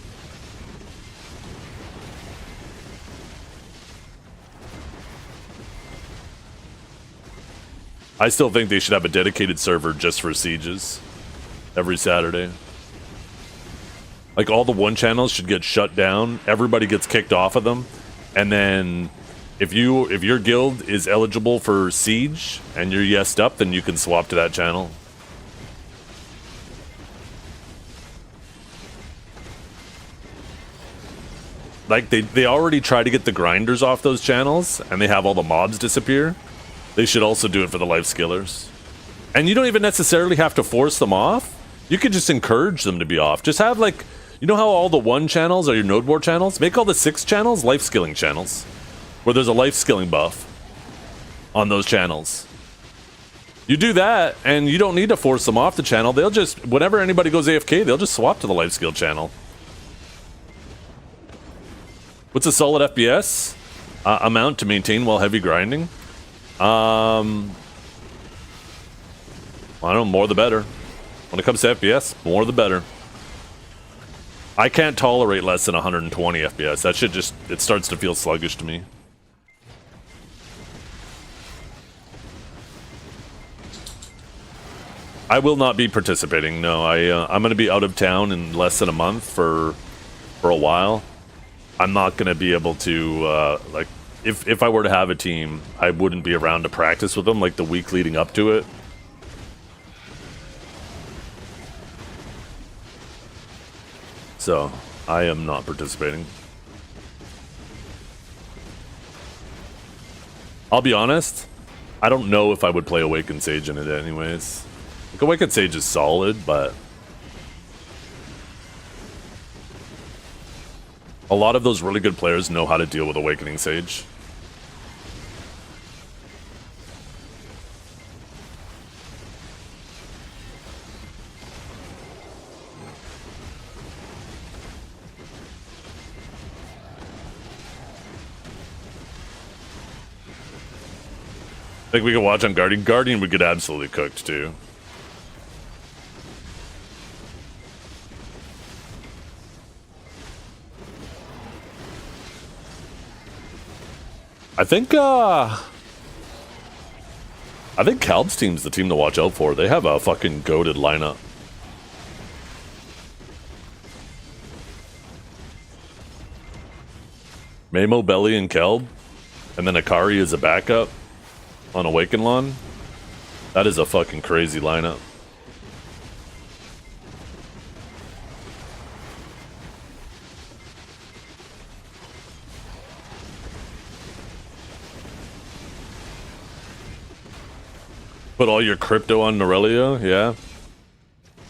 Speaker 1: I still think they should have a dedicated server just for Sieges every Saturday. Like, all the 1 channels should get shut down, everybody gets kicked off of them, and then if your guild is eligible for Siege and you're yesed up, then you can swap to that channel. Like, they already try to get the grinders off those channels, and they have all the mobs disappear. They should also do it for the life skillers. And you don't even necessarily have to force them off. You could just encourage them to be off. Just have, like, you know how all the 1 channels are your Node War channels? Make all the 6 channels life skilling channels, where there's a life skilling buff on those channels. You do that, and you don't need to force them off the channel. They'll just, whenever anybody goes AFK, they'll just swap to the life skill channel. What's a solid FPS amount to maintain while heavy grinding? I don't know, more the better. When it comes to FPS, more the better. I can't tolerate less than 120 FPS. That shit just, it starts to feel sluggish to me. I will not be participating, no. I'm going to be out of town in less than a month for a while. I'm not going to be able to, like, if I were to have a team, I wouldn't be around to practice with them, like, the week leading up to it. So, I am not participating. I'll be honest, I don't know if I would play Awakened Sage in it anyways. Like, Awakened Sage is solid, but a lot of those really good players know how to deal with Awakening Sage. I think we could watch on Guardian. Guardian would get absolutely cooked too. I think Calb's team's the team to watch out for. They have a fucking goated lineup. Mamo, Belly, and Kelb, and then Akari as a backup on Awakenlon. That is a fucking crazy lineup. Put all your crypto on Norelia, yeah.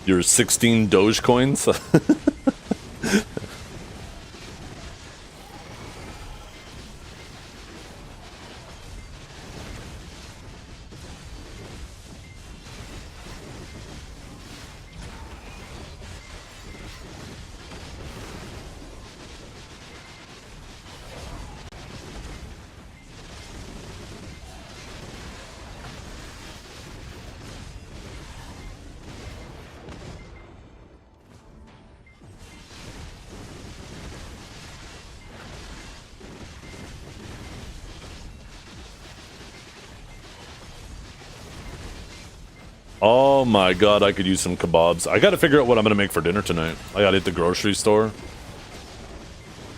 Speaker 1: Your 16 Dogecoins. Oh my god, I could use some kebabs. I gotta figure out what I'm gonna make for dinner tonight. I gotta hit the grocery store.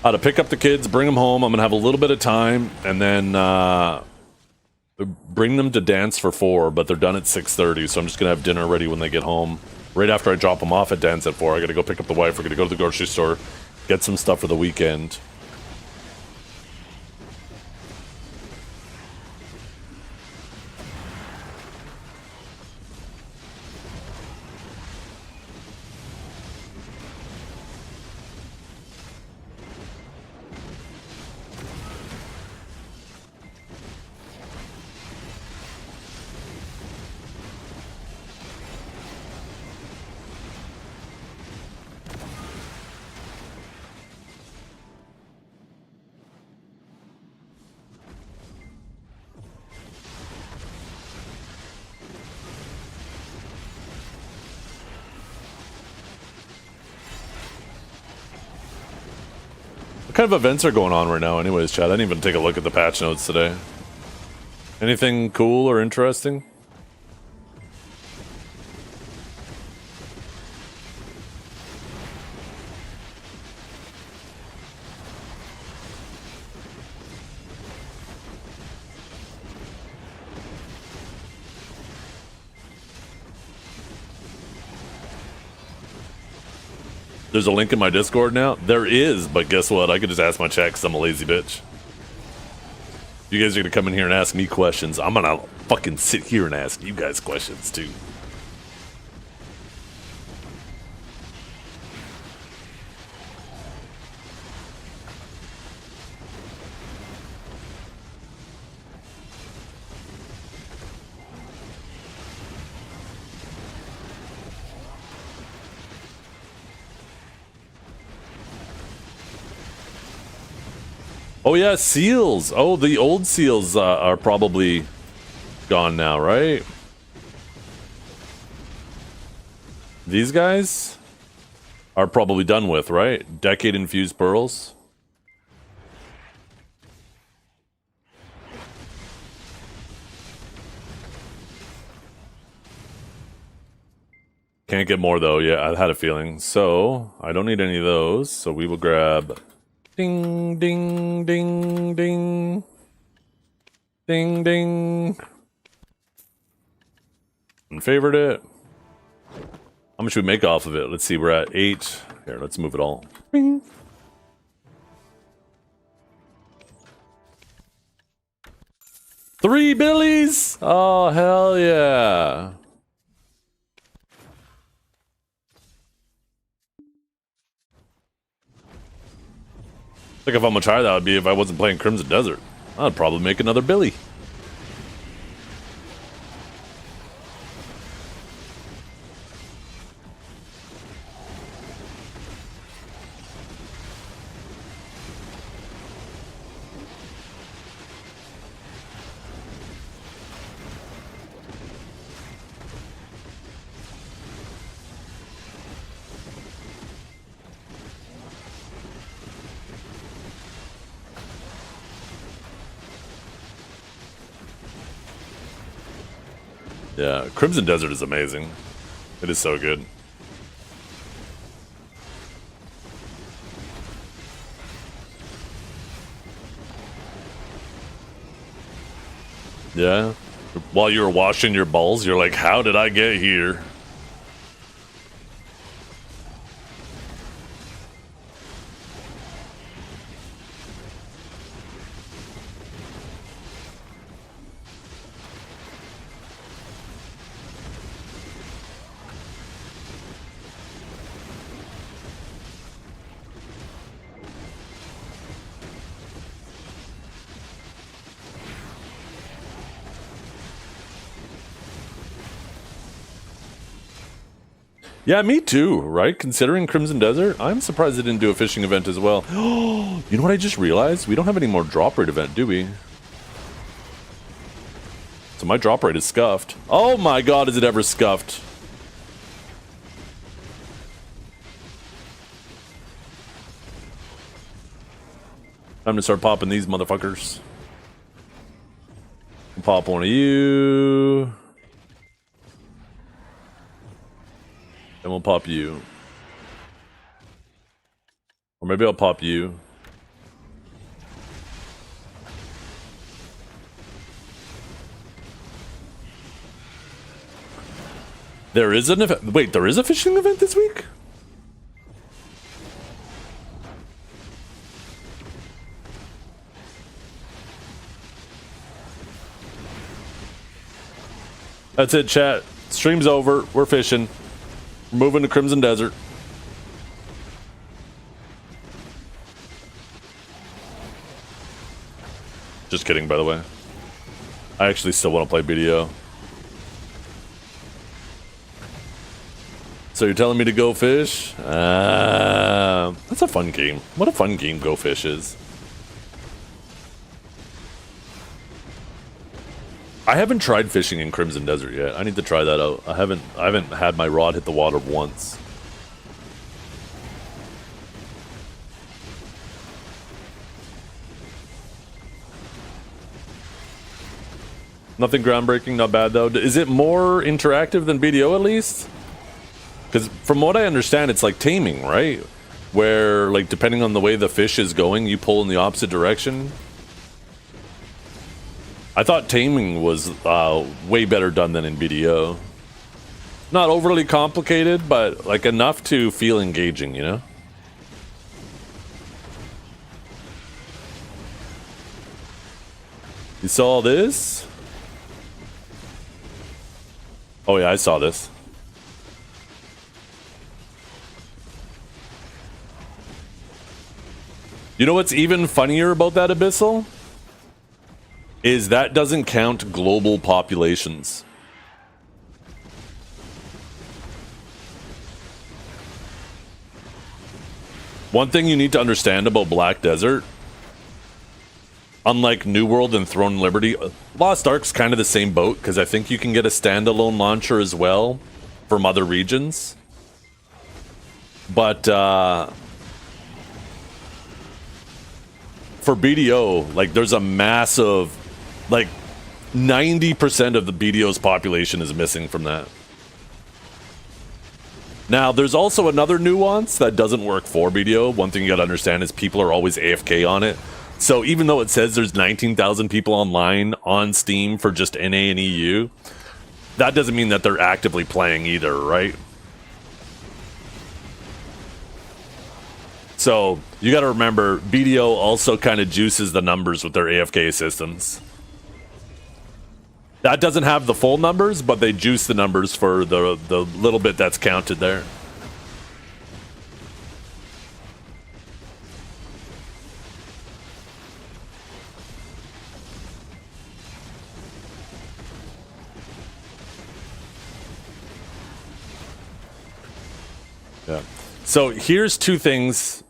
Speaker 1: I gotta pick up the kids, bring them home. I'm gonna have a little bit of time, and then bring them to dance for 4, but they're done at 6:30, so I'm just gonna have dinner ready when they get home. Right after I drop them off at dance at 4, I gotta go pick up the wife. We're gonna go to the grocery store, get some stuff for the weekend. What kind of events are going on right now anyways, Chad? I didn't even take a look at the patch notes today. Anything cool or interesting? There's a link in my Discord now? There is, but guess what? I could just ask my chat because I'm a lazy bitch. You guys are gonna come in here and ask me questions. I'm gonna fucking sit here and ask you guys questions too. Oh yeah, seals. Oh, the old seals are probably gone now, right? These guys are probably done with, right? Decade infused pearls. Can't get more though. Yeah, I had a feeling. So I don't need any of those. So we will grab. Ding, ding, ding, ding. Ding, ding. Unfavored it. How much should we make off of it? Let's see, we're at 8. Here, let's move it all. Bing. $3 billies! Oh, hell yeah. Think of how much higher that would be if I wasn't playing Crimson Desert. I'd probably make another Billy. Yeah, Crimson Desert is amazing. It is so good. Yeah. While you were washing your balls, you're like, how did I get here? Yeah, me too, right? Considering Crimson Desert, I'm surprised they didn't do a fishing event as well. You know what I just realized? We don't have any more drop rate event, do we? So my drop rate is scuffed. Oh my god, is it ever scuffed? Time to start popping these motherfuckers. Pop one of you. And we'll pop you. Or maybe I'll pop you. There is an event. Wait, there is a fishing event this week? That's it, chat. Stream's over. We're fishing. We're moving to Crimson Desert. Just kidding, by the way. I actually still want to play BDO. So you're telling me to go fish? That's a fun game. What a fun game Go Fish is. I haven't tried fishing in Crimson Desert yet. I need to try that out. I haven't had my rod hit the water once. Nothing groundbreaking, not bad though. Is it more interactive than BDO at least? Because from what I understand, it's like taming, right? Where, like, depending on the way the fish is going, you pull in the opposite direction. I thought taming was way better done than in BDO. Not overly complicated, but like enough to feel engaging, you know? You saw this? Oh yeah, I saw this. You know what's even funnier about that, Abyssal? Is that doesn't count global populations. One thing you need to understand about Black Desert, unlike New World and Throne Liberty, Lost Ark's kind of the same boat, because I think you can get a standalone launcher as well from other regions. But for BDO, like, there's a massive, like, 90% of the BDO's population is missing from that. Now, there's also another nuance that doesn't work for BDO. One thing you gotta understand is people are always AFK on it. So even though it says there's 19,000 people online on Steam for just NA and EU, that doesn't mean that they're actively playing either, right? So you got to remember, BDO also kind of juices the numbers with their AFK systems. That doesn't have the full numbers, but they juice the numbers for the little bit that's counted there. Yeah. So here's two things.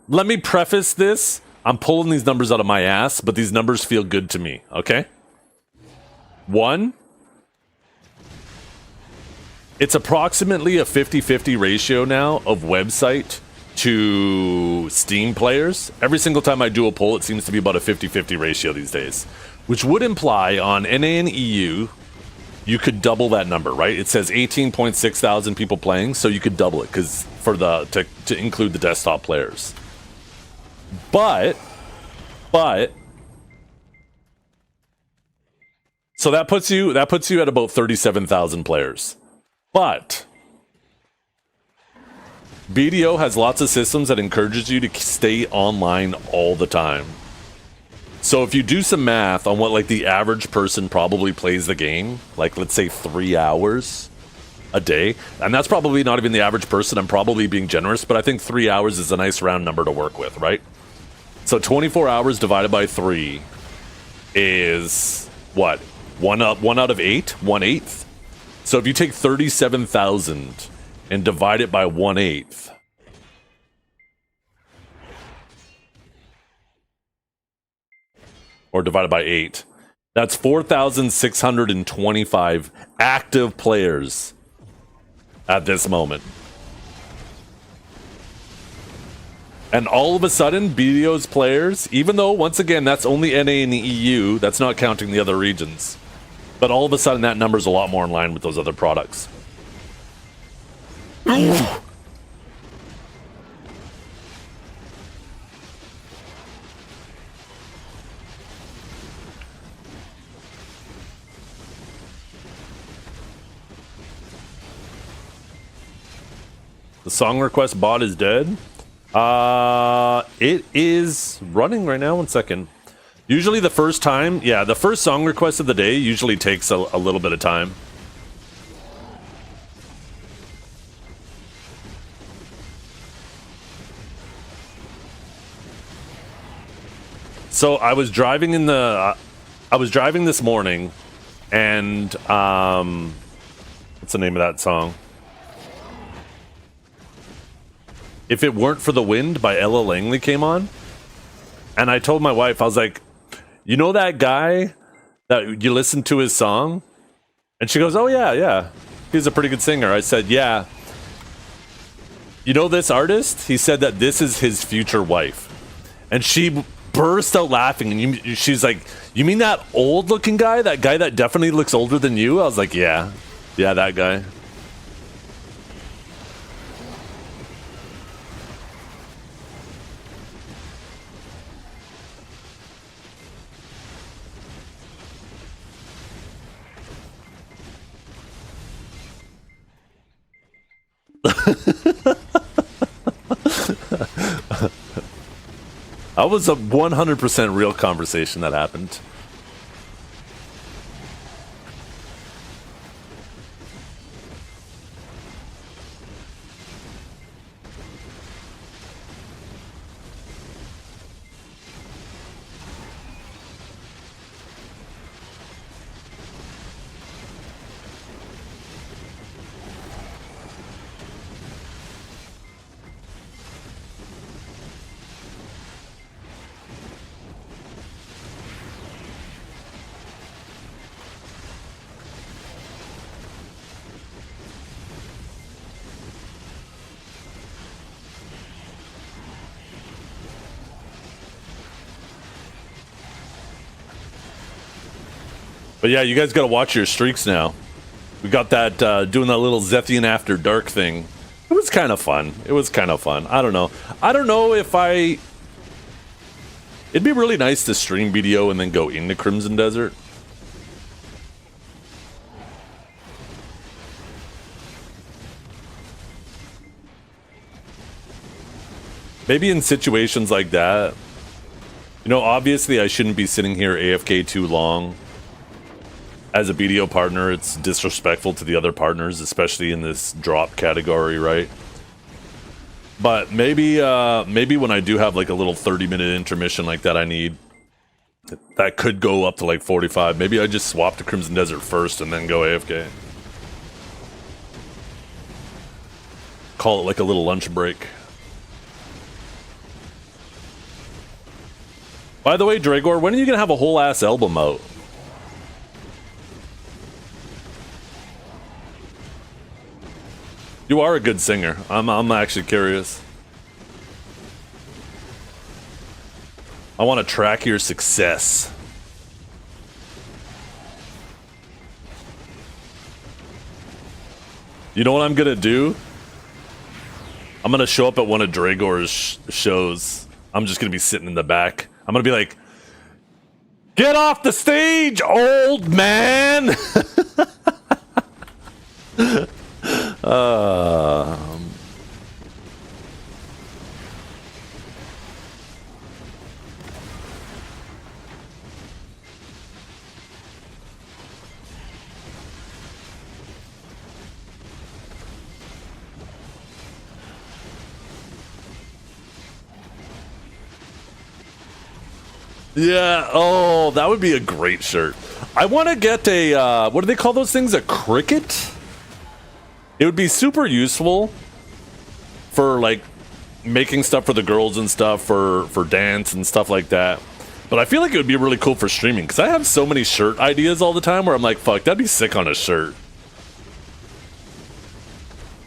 Speaker 1: Let me preface this. I'm pulling these numbers out of my ass, but these numbers feel good to me, okay? One, it's approximately a 50-50 ratio now of website to Steam players. Every single time I do a poll, it seems to be about a 50-50 ratio these days, which would imply on NA and EU, you could double that number, right? It says 18.6 thousand people playing, so you could double it because for the to include the desktop players. But So that puts you at about 37,000 players. But BDO has lots of systems that encourages you to stay online all the time. So if you do some math on what like the average person probably plays the game, like let's say 3 hours a day, and that's probably not even the average person, I'm probably being generous, but I think 3 hours is a nice round number to work with, right? So 24 hours divided by 3 is what? 1 out of 8? 1/8? So if you take 37,000 and divide it by 1/8, or divided by 8, that's 4,625 active players at this moment. And all of a sudden, BDO's players, even though, once again, that's only NA and the EU, that's not counting the other regions. But all of a sudden, that number's a lot more in line with those other products. The song request bot is dead. It is running right now. 1 second. Usually the first time, yeah, the first song request of the day usually takes a little bit of time. So I was driving this morning, and what's the name of that song? If It Weren't for the Wind by Ella Langley came on, and I told my wife, I was like, you know that guy that you listened to his song? And she goes, oh yeah, he's a pretty good singer. I said, yeah. You know this artist? He said that this is his future wife. And she burst out laughing, and she's like, you mean that old looking guy? That guy that definitely looks older than you? I was like, yeah, that guy. That was a 100% real conversation that happened. But yeah, you guys got to watch your streaks now. We got that, doing that little Zethian After Dark thing. It was kind of fun. I don't know. I don't know if I... It'd be really nice to stream BDO and then go into Crimson Desert. Maybe in situations like that. You know, obviously I shouldn't be sitting here AFK too long. As a BDO partner, it's disrespectful to the other partners, especially in this drop category, right? But maybe when I do have like a little 30-minute intermission like that I need, that could go up to like 45. Maybe I just swap to Crimson Desert first and then go AFK. Call it like a little lunch break. By the way, Dragor, when are you gonna have a whole ass album out? You are a good singer. I'm actually curious. I want to track your success. You know what I'm gonna do? I'm gonna show up at one of Dragor's shows. I'm just gonna be sitting in the back. I'm gonna be like, Get off the stage, old man! Yeah, oh, that would be a great shirt. I want to get a, what do they call those things? A cricket? It would be super useful for, like, making stuff for the girls and stuff, for dance and stuff like that. But I feel like it would be really cool for streaming, because I have so many shirt ideas all the time where I'm like, fuck, that'd be sick on a shirt.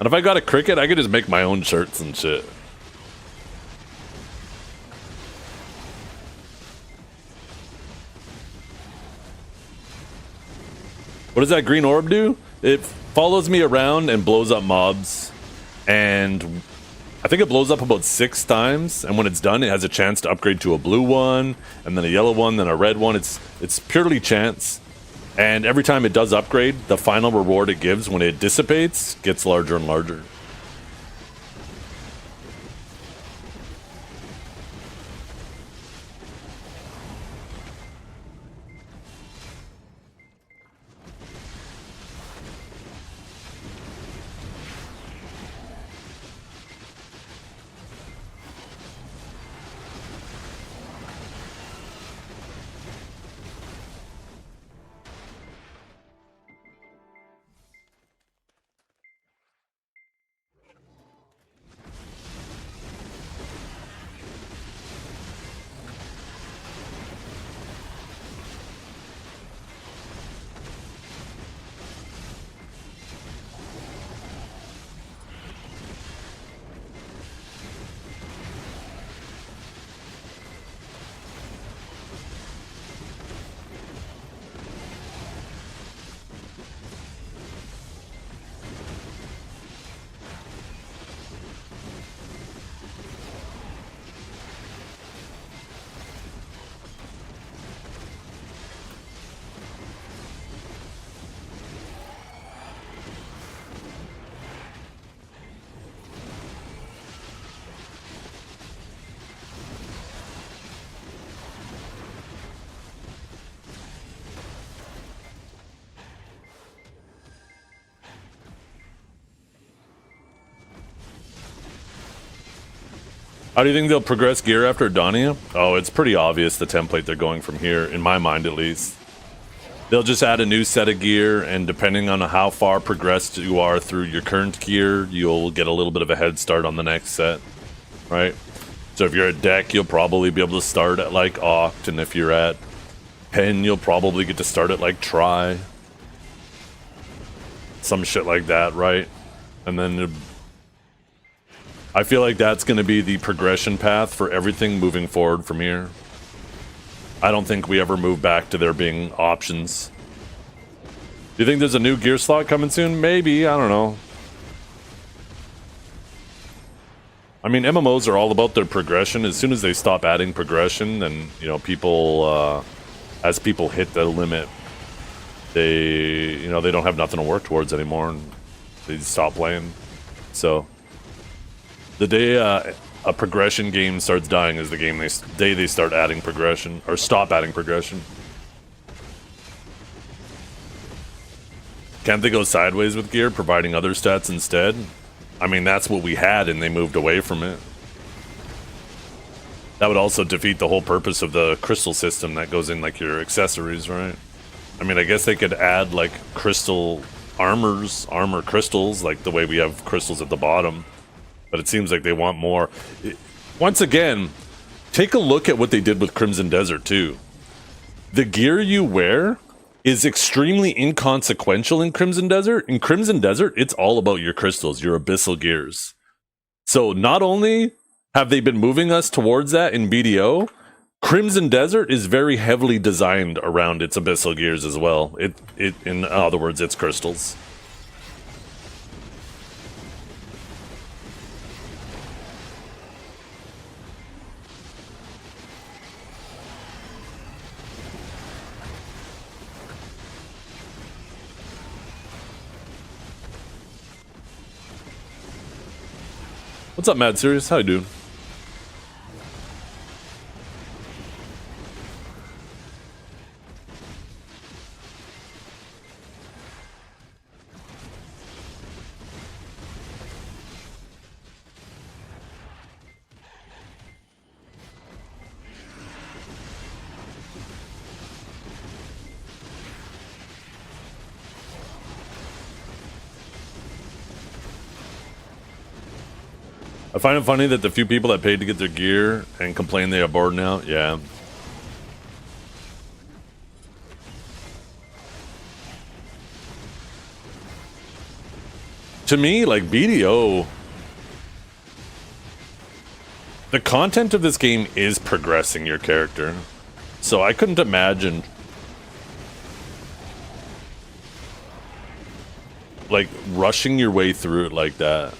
Speaker 1: And if I got a cricket, I could just make my own shirts and shit. What does that green orb do? It follows me around and blows up mobs. And I think it blows up about 6 times. And when it's done, it has a chance to upgrade to a blue one, and then a yellow one, then a red one. It's purely chance. And every time it does upgrade, the final reward it gives when it dissipates gets larger and larger. How do you think they'll progress gear after Dania? Oh, it's pretty obvious the template they're going from here, in my mind at least. They'll just add a new set of gear, and depending on how far progressed you are through your current gear, you'll get a little bit of a head start on the next set, right? So if you're at Deck, you'll probably be able to start at like Oct, and if you're at Pen, you'll probably get to start at like Try. Some shit like that, right? And then I feel like that's going to be the progression path for everything moving forward from here. I don't think we ever move back to there being options. Do you think there's a new gear slot coming soon? Maybe, I don't know. I mean, MMOs are all about their progression. As soon as they stop adding progression, then, you know, people, as people hit the limit, they don't have nothing to work towards anymore, and they stop playing. So the day a progression game starts dying is the day they start adding progression, or stop adding progression. Can't they go sideways with gear, providing other stats instead? I mean, that's what we had, and they moved away from it. That would also defeat the whole purpose of the crystal system that goes in, like, your accessories, right? I mean, I guess they could add, like, crystal armor crystals, like the way we have crystals at the bottom. But it seems like they want more. Once again, take a look at what they did with Crimson Desert, too. The gear you wear is extremely inconsequential in Crimson Desert. In Crimson Desert, it's all about your crystals, your abyssal gears. So not only have they been moving us towards that in BDO, Crimson Desert is very heavily designed around its abyssal gears as well. In other words, its crystals. What's up, Mad Serious? How you doing? I find it funny that the few people that paid to get their gear and complain they are bored now. Yeah. To me, like BDO, the content of this game is progressing your character. So I couldn't imagine like rushing your way through it like that.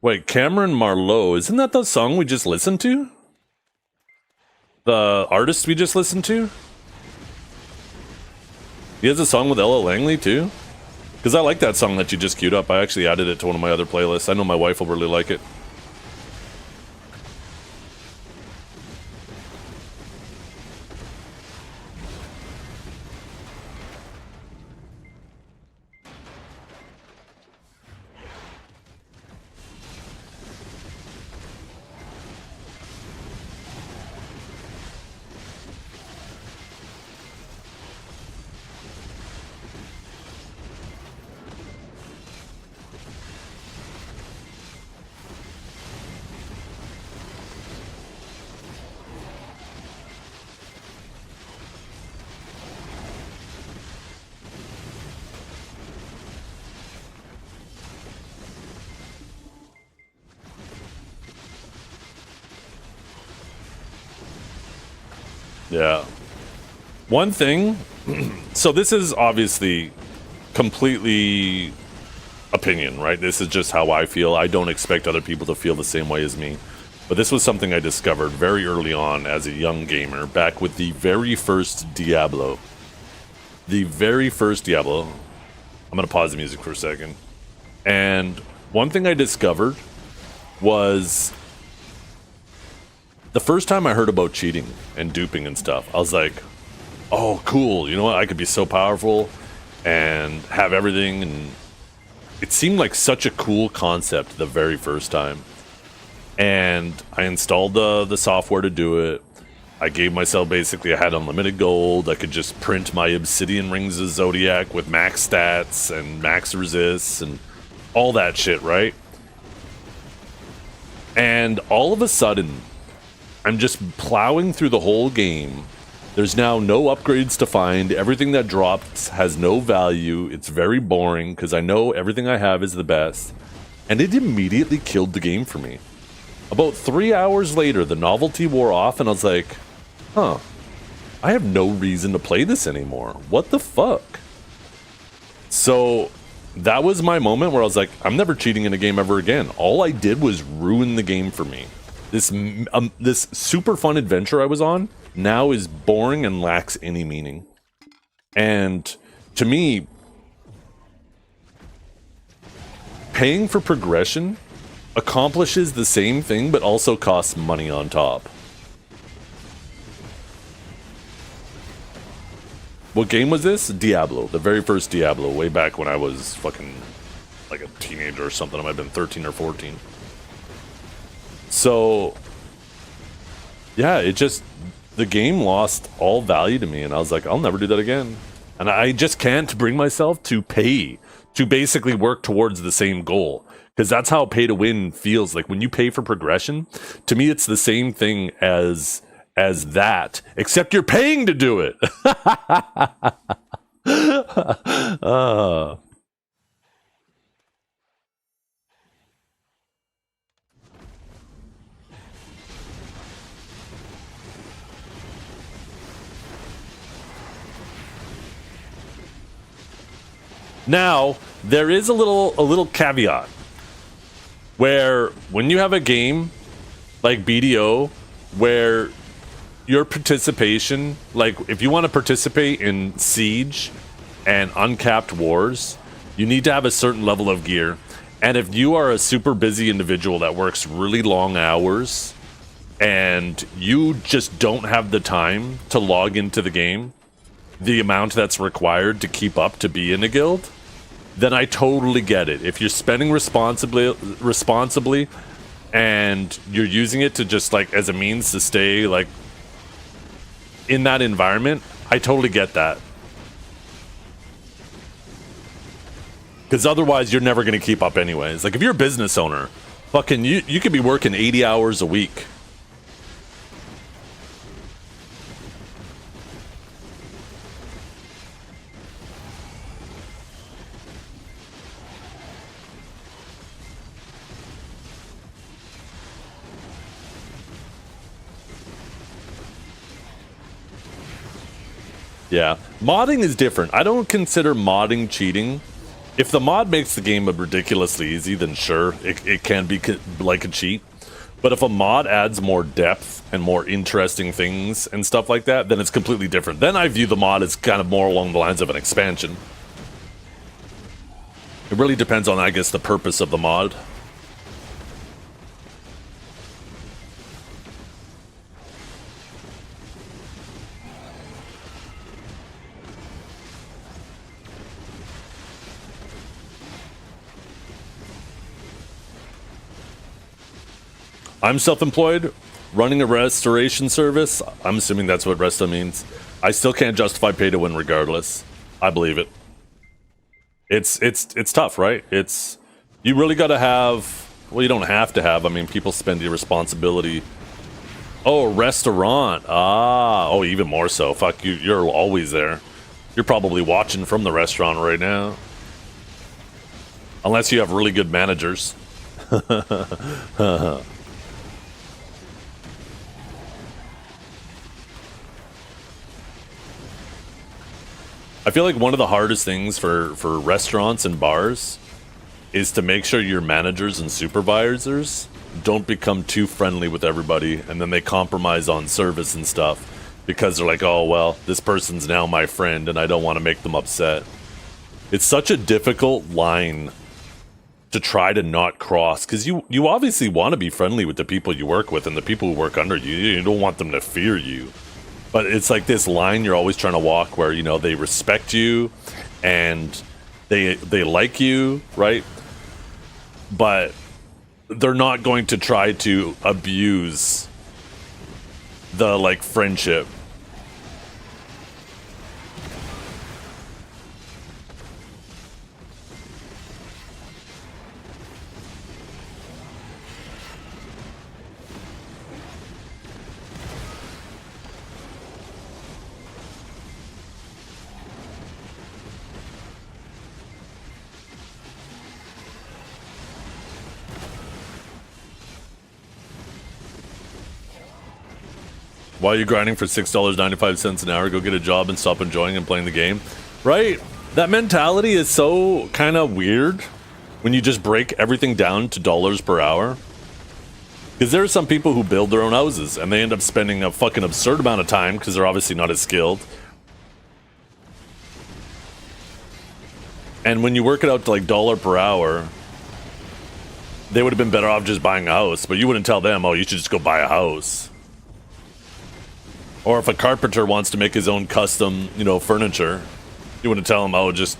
Speaker 1: Wait, Cameron Marlowe, isn't that the song we just listened to? The artist we just listened to? He has a song with Ella Langley too? Because I like that song that you just queued up. I actually added it to one of my other playlists. I know my wife will really like it. Yeah. One thing, so this is obviously completely opinion, right? This is just how I feel. I don't expect other people to feel the same way as me. But this was something I discovered very early on as a young gamer, back with the very first Diablo. The very first Diablo. I'm going to pause the music for a second. And one thing I discovered was the first time I heard about cheating and duping and stuff, I was like, oh, cool. You know what? I could be so powerful and have everything. And it seemed like such a cool concept the very first time. And I installed the software to do it. I gave myself basically, I had unlimited gold. I could just print my Obsidian Rings of Zodiac with max stats and max resists and all that shit, right? And all of a sudden, I'm just plowing through the whole game. There's now no upgrades to find. Everything that drops has no value. It's very boring because I know everything I have is the best. And it immediately killed the game for me. About 3 hours later, the novelty wore off and I was like, huh, I have no reason to play this anymore. What the fuck? So that was my moment where I was like, I'm never cheating in a game ever again. All I did was ruin the game for me. This super fun adventure I was on now is boring and lacks any meaning. And to me, paying for progression accomplishes the same thing but also costs money on top. What game was this? Diablo, the very first Diablo, way back when I was fucking like a teenager or something. I might have been 13 or 14. So, yeah, it just, the game lost all value to me, and I was like, I'll never do that again. And I just can't bring myself to pay, to basically work towards the same goal. Because that's how pay to win feels. Like when you pay for progression, to me it's the same thing as that, except you're paying to do it. Now, there is a little caveat where when you have a game like BDO where your participation, like if you want to participate in Siege and uncapped wars, you need to have a certain level of gear. And if you are a super busy individual that works really long hours and you just don't have the time to log into the game, the amount that's required to keep up to be in a guild, then I totally get it. If you're spending responsibly and you're using it to just like as a means to stay like in that environment, I totally get that. Because otherwise you're never going to keep up anyways. Like if you're a business owner, fucking you could be working 80 hours a week. Yeah, modding is different. I don't consider modding cheating. If the mod makes the game ridiculously easy, then sure, it can be like a cheat. But if a mod adds more depth and more interesting things and stuff like that, then it's completely different. Then I view the mod as kind of more along the lines of an expansion. It really depends on, I guess, the purpose of the mod. I'm self-employed, running a restoration service. I'm assuming that's what Resta means. I still can't justify pay to win regardless. I believe it. It's tough, right? You really got to have. Well, you don't have to have. I mean, people spend your responsibility. Oh, a restaurant. Ah, oh, even more so. Fuck you. You're always there. You're probably watching from the restaurant right now, unless you have really good managers. I feel like one of the hardest things for restaurants and bars is to make sure your managers and supervisors don't become too friendly with everybody and then they compromise on service and stuff because they're like, oh, well, this person's now my friend and I don't want to make them upset. It's such a difficult line to try to not cross because you obviously want to be friendly with the people you work with and the people who work under you. You don't want them to fear you. But it's like this line you're always trying to walk where, you know, they respect you and they like you, right? But they're not going to try to abuse the, like, friendship. Why are you grinding for $6.95 an hour? Go get a job and stop enjoying and playing the game. Right? That mentality is so kind of weird when you just break everything down to dollars per hour. Because there are some people who build their own houses and they end up spending a fucking absurd amount of time because they're obviously not as skilled. And when you work it out to like dollar per hour, they would have been better off just buying a house. But you wouldn't tell them, oh, you should just go buy a house. Or if a carpenter wants to make his own custom, you know, furniture, you wouldn't tell him, oh, just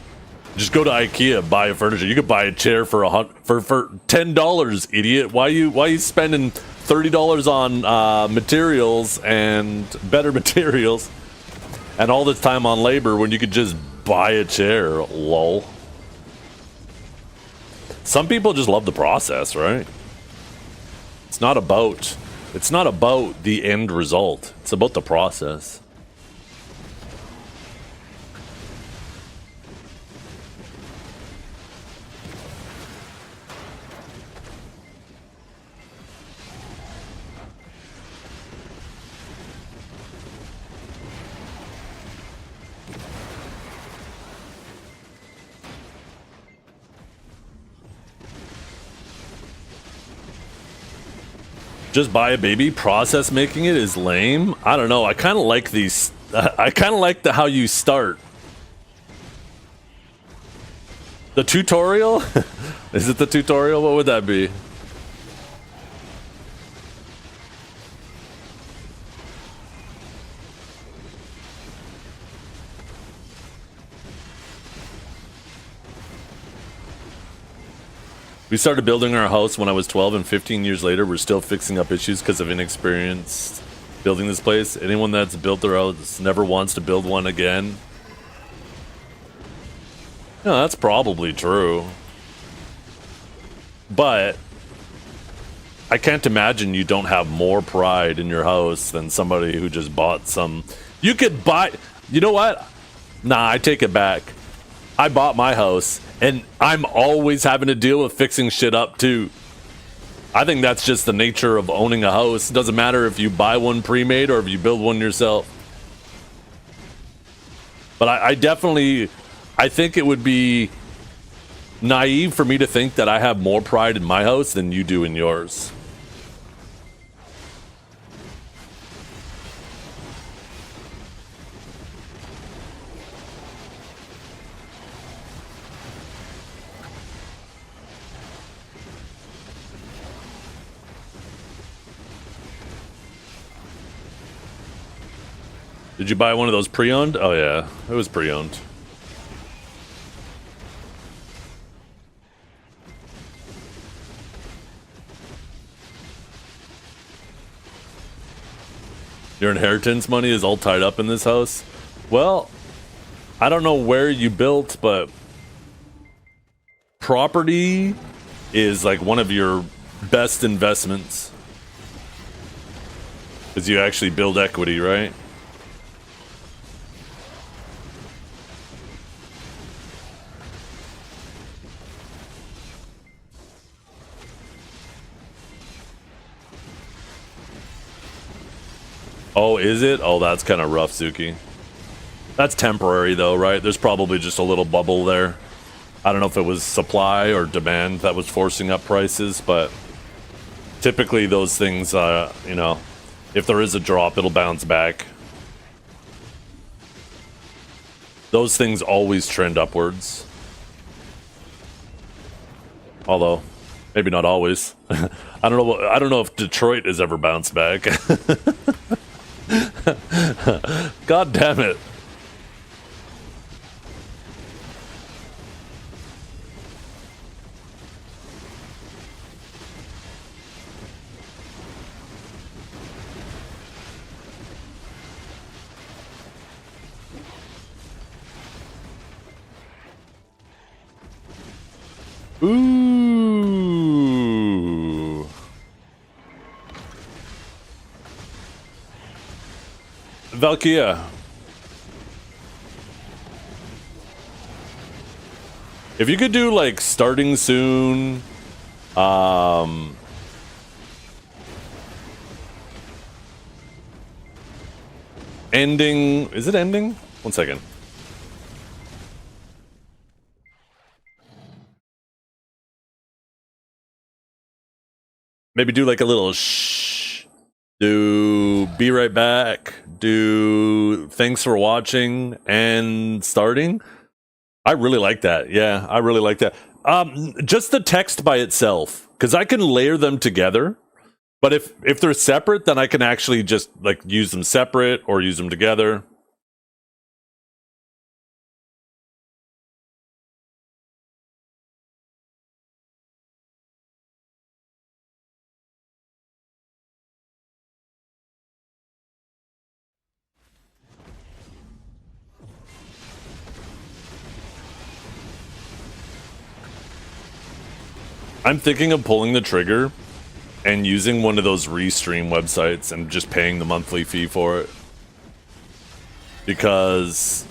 Speaker 1: go to IKEA, buy a furniture. You could buy a chair for $10, idiot. Why you spending $30 on materials and better materials and all this time on labor when you could just buy a chair? Lol. Some people just love the process, right? It's not about the end result. It's about the process. Just buy a baby. Process making it is lame. I don't know. I kind of like these. I kind of like how you start. The tutorial? Is it the tutorial? What would that be? We started building our house when I was 12, and 15 years later, we're still fixing up issues because of inexperience building this place. Anyone that's built their house never wants to build one again. No, that's probably true. But I can't imagine you don't have more pride in your house than somebody who just bought some. You could buy. You know what? Nah, I take it back. I bought my house, and I'm always having to deal with fixing shit up too. I think that's just the nature of owning a house. It doesn't matter if you buy one pre-made or if you build one yourself. But I think it would be naive for me to think that I have more pride in my house than you do in yours. Did you buy one of those pre-owned? Oh yeah, it was pre-owned. Your inheritance money is all tied up in this house? Well, I don't know where you built, but property is like one of your best investments. Because you actually build equity, right? Oh, is it? Oh, that's kind of rough, Suki. That's temporary, though, right? There's probably just a little bubble there. I don't know if it was supply or demand that was forcing up prices, but typically those things, you know, if there is a drop, it'll bounce back. Those things always trend upwards. Although, maybe not always. I don't know if Detroit has ever bounced back. God damn it. Ooh. Valkyria. If you could do like starting soon, ending, is it ending? 1 second. Maybe do like a little shh. Do be right back. Do thanks for watching and starting. I really like that. Yeah, I really like that. Just the text by itself, because I can layer them together. But if they're separate, then I can actually just like use them separate or use them together. I'm thinking of pulling the trigger and using one of those Restream websites and just paying the monthly fee for it. Because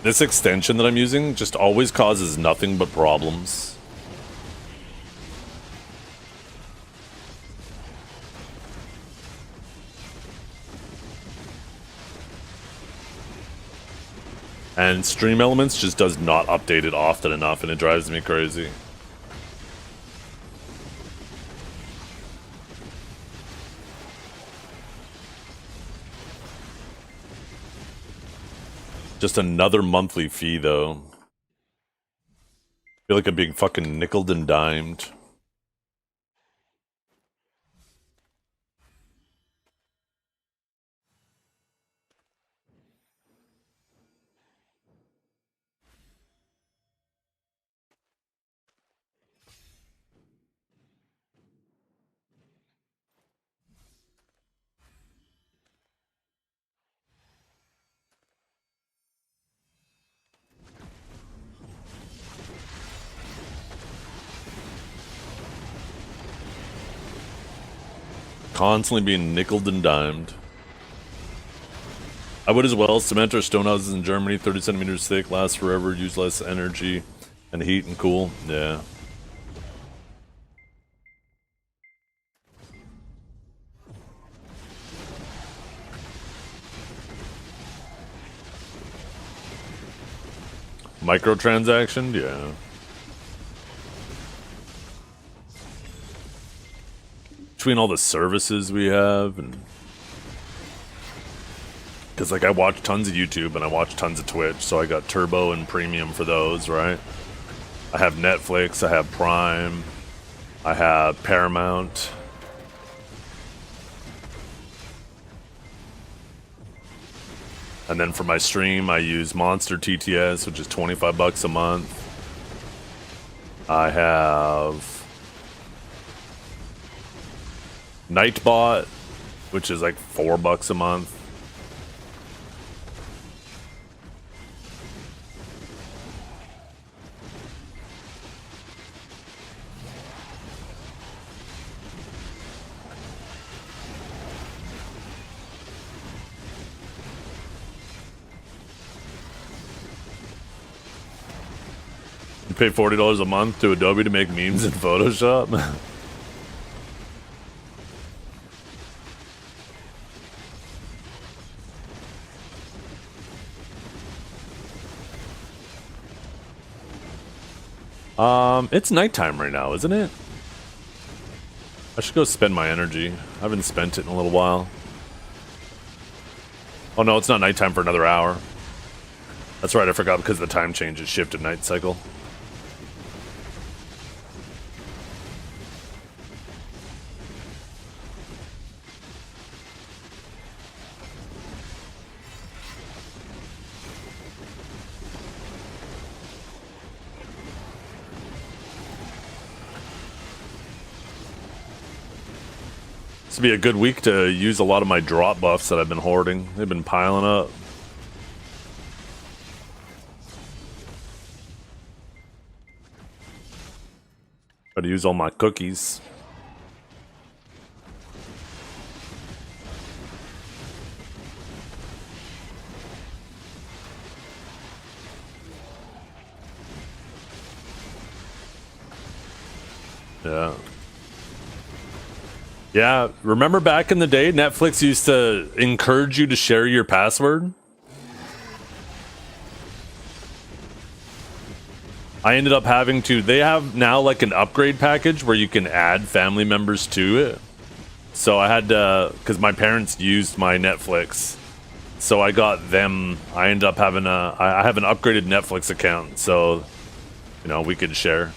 Speaker 1: this extension that I'm using just always causes nothing but problems. And Stream Elements just does not update it often enough, and it drives me crazy. Just another monthly fee, though. Feel like I'm being fucking nickeled and dimed. Constantly being nickeled and dimed. I would as well. Cement or stone houses in Germany, 30 centimeters thick, last forever, use less energy and heat and cool. Yeah. Microtransaction? Yeah. Between all the services we have, and because like I watch tons of YouTube and I watch tons of Twitch, so I got Turbo and Premium for those, right? I have Netflix, I have Prime, I have Paramount. And then for my stream, I use Monster TTS, which is 25 bucks a month. I have Nightbot, which is like $4 a month. You pay $40 a month to Adobe to make memes in Photoshop? It's nighttime right now, isn't it? I should go spend my energy. I haven't spent it in a little while. Oh no, it's not nighttime for another hour. That's right, I forgot because the time change is shifted night cycle. This would be a good week to use a lot of my drop buffs that I've been hoarding. They've been piling up. Try to use all my cookies. Yeah. Yeah, remember back in the day, Netflix used to encourage you to share your password? I ended up having to, they have now like an upgrade package where you can add family members to it. So I had to, because my parents used my Netflix. So I got them, I ended up having I have an upgraded Netflix account. So, you know, we could share.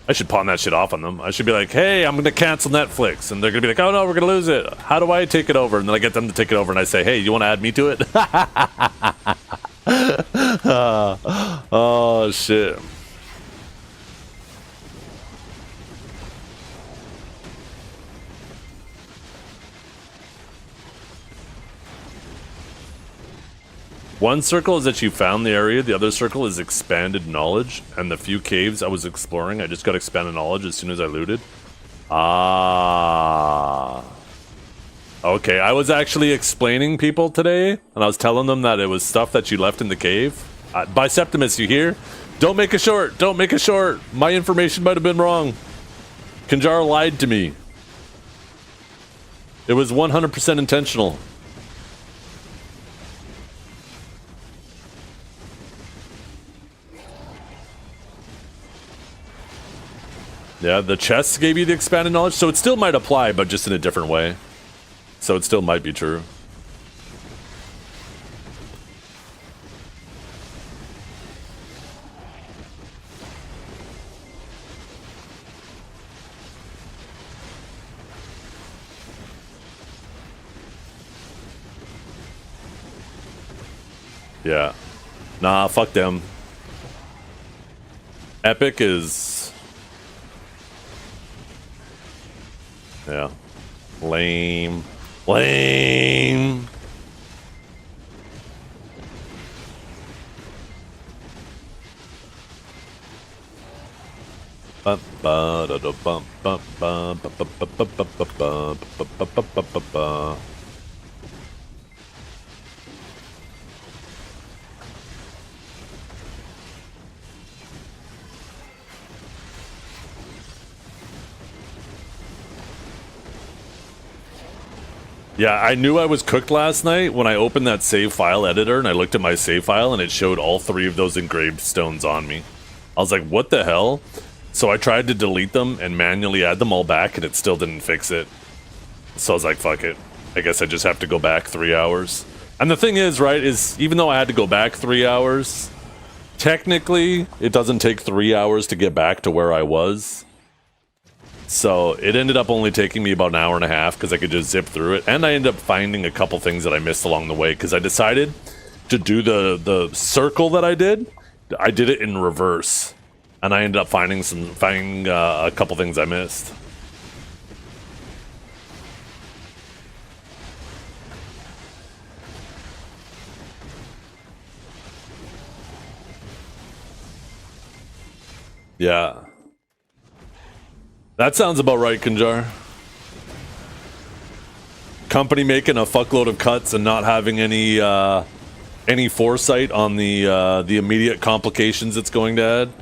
Speaker 1: I should pawn that shit off on them. I should be like, hey, I'm going to cancel Netflix. And they're going to be like, oh no, we're going to lose it. How do I take it over? And then I get them to take it over and I say, hey, you want to add me to it? Oh, shit. One circle is that you found the area, the other circle is expanded knowledge, and the few caves I was exploring, I just got expanded knowledge as soon as I looted. Ah. Okay, I was actually explaining people today, and I was telling them that it was stuff that you left in the cave. Biseptimus, you hear? Don't make a short, don't make a short. My information might have been wrong. Kanjar lied to me. It was 100% intentional. Yeah, the chests gave you the expanded knowledge, so it still might apply, but just in a different way. So it still might be true. Yeah. Nah, fuck them. Epic is... Yeah. Lame. Lame! Ba ba da da bum ba ba ba ba ba ba ba ba ba ba ba ba ba ba. Yeah, I knew I was cooked last night when I opened that save file editor and I looked at my save file and it showed all 3 of those engraved stones on me. I was like, what the hell? So I tried to delete them and manually add them all back and it still didn't fix it. So I was like, fuck it. I guess I just have to go back 3 hours. And the thing is, right, is even though I had to go back 3 hours, technically it doesn't take 3 hours to get back to where I was. So it ended up only taking me about an hour and a half because I could just zip through it. And I ended up finding a couple things that I missed along the way because I decided to do the circle that I did it in reverse. And I ended up finding a couple things I missed. Yeah. That sounds about right, Kanjar. Company making a fuckload of cuts and not having any foresight on the immediate complications it's going to add.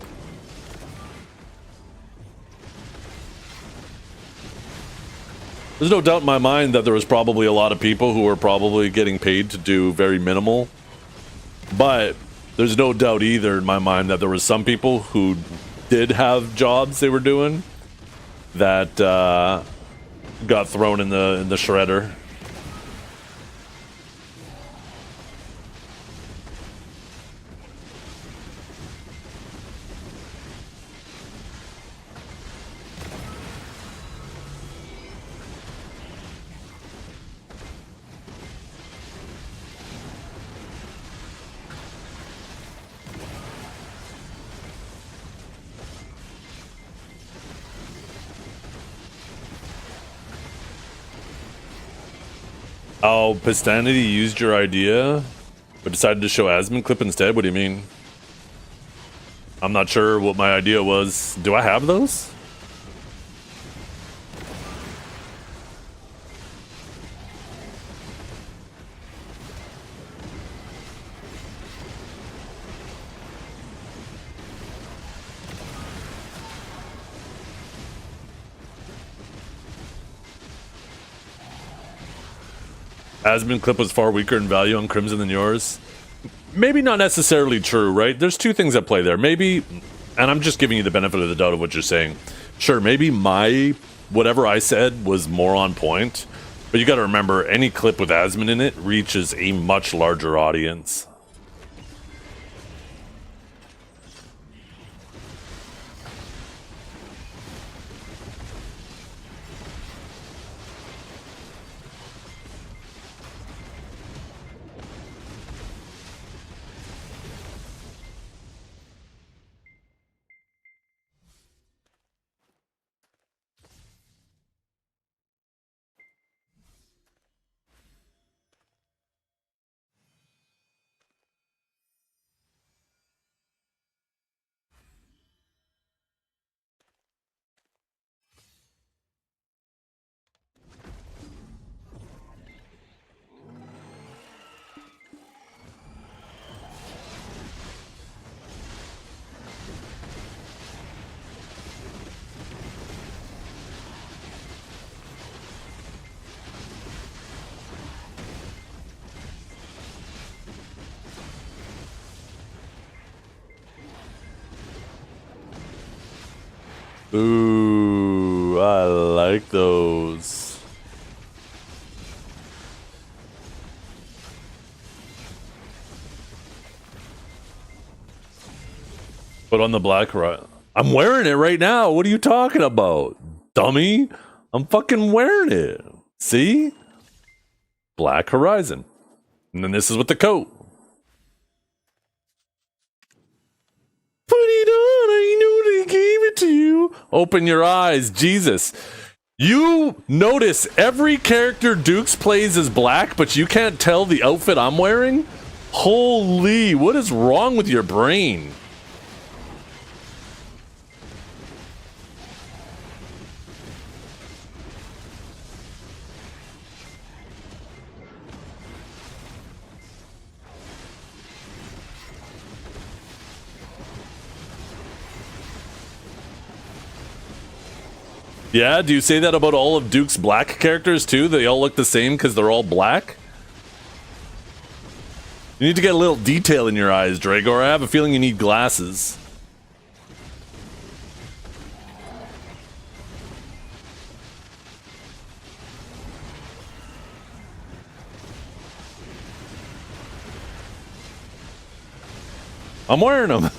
Speaker 1: There's no doubt in my mind that there was probably a lot of people who were probably getting paid to do very minimal. But there's no doubt either in my mind that there was some people who did have jobs they were doing that got thrown in the shredder. Oh, Pistanity used your idea, but decided to show Asmon clip instead? What do you mean? I'm not sure what my idea was. Do I have those? Asmon clip was far weaker in value on Crimson than yours. Maybe not necessarily true, right? There's two things at play there. Maybe, and I'm just giving you the benefit of the doubt of what you're saying. Sure, maybe whatever I said was more on point, but you gotta remember, any clip with Asmon in it reaches a much larger audience. Ooh, I like those. Put on the black right. I'm wearing it right now. What are you talking about, dummy? I'm fucking wearing it. See? Black Horizon. And then this is with the coat. to you? Open your eyes, Jesus. You notice every character Dukes plays is black, but you can't tell the outfit I'm wearing? Holy, what is wrong with your brain? Yeah, do you say that about all of Duke's black characters too? They all look the same because they're all black? You need to get a little detail in your eyes, Dragor. I have a feeling you need glasses. I'm wearing them.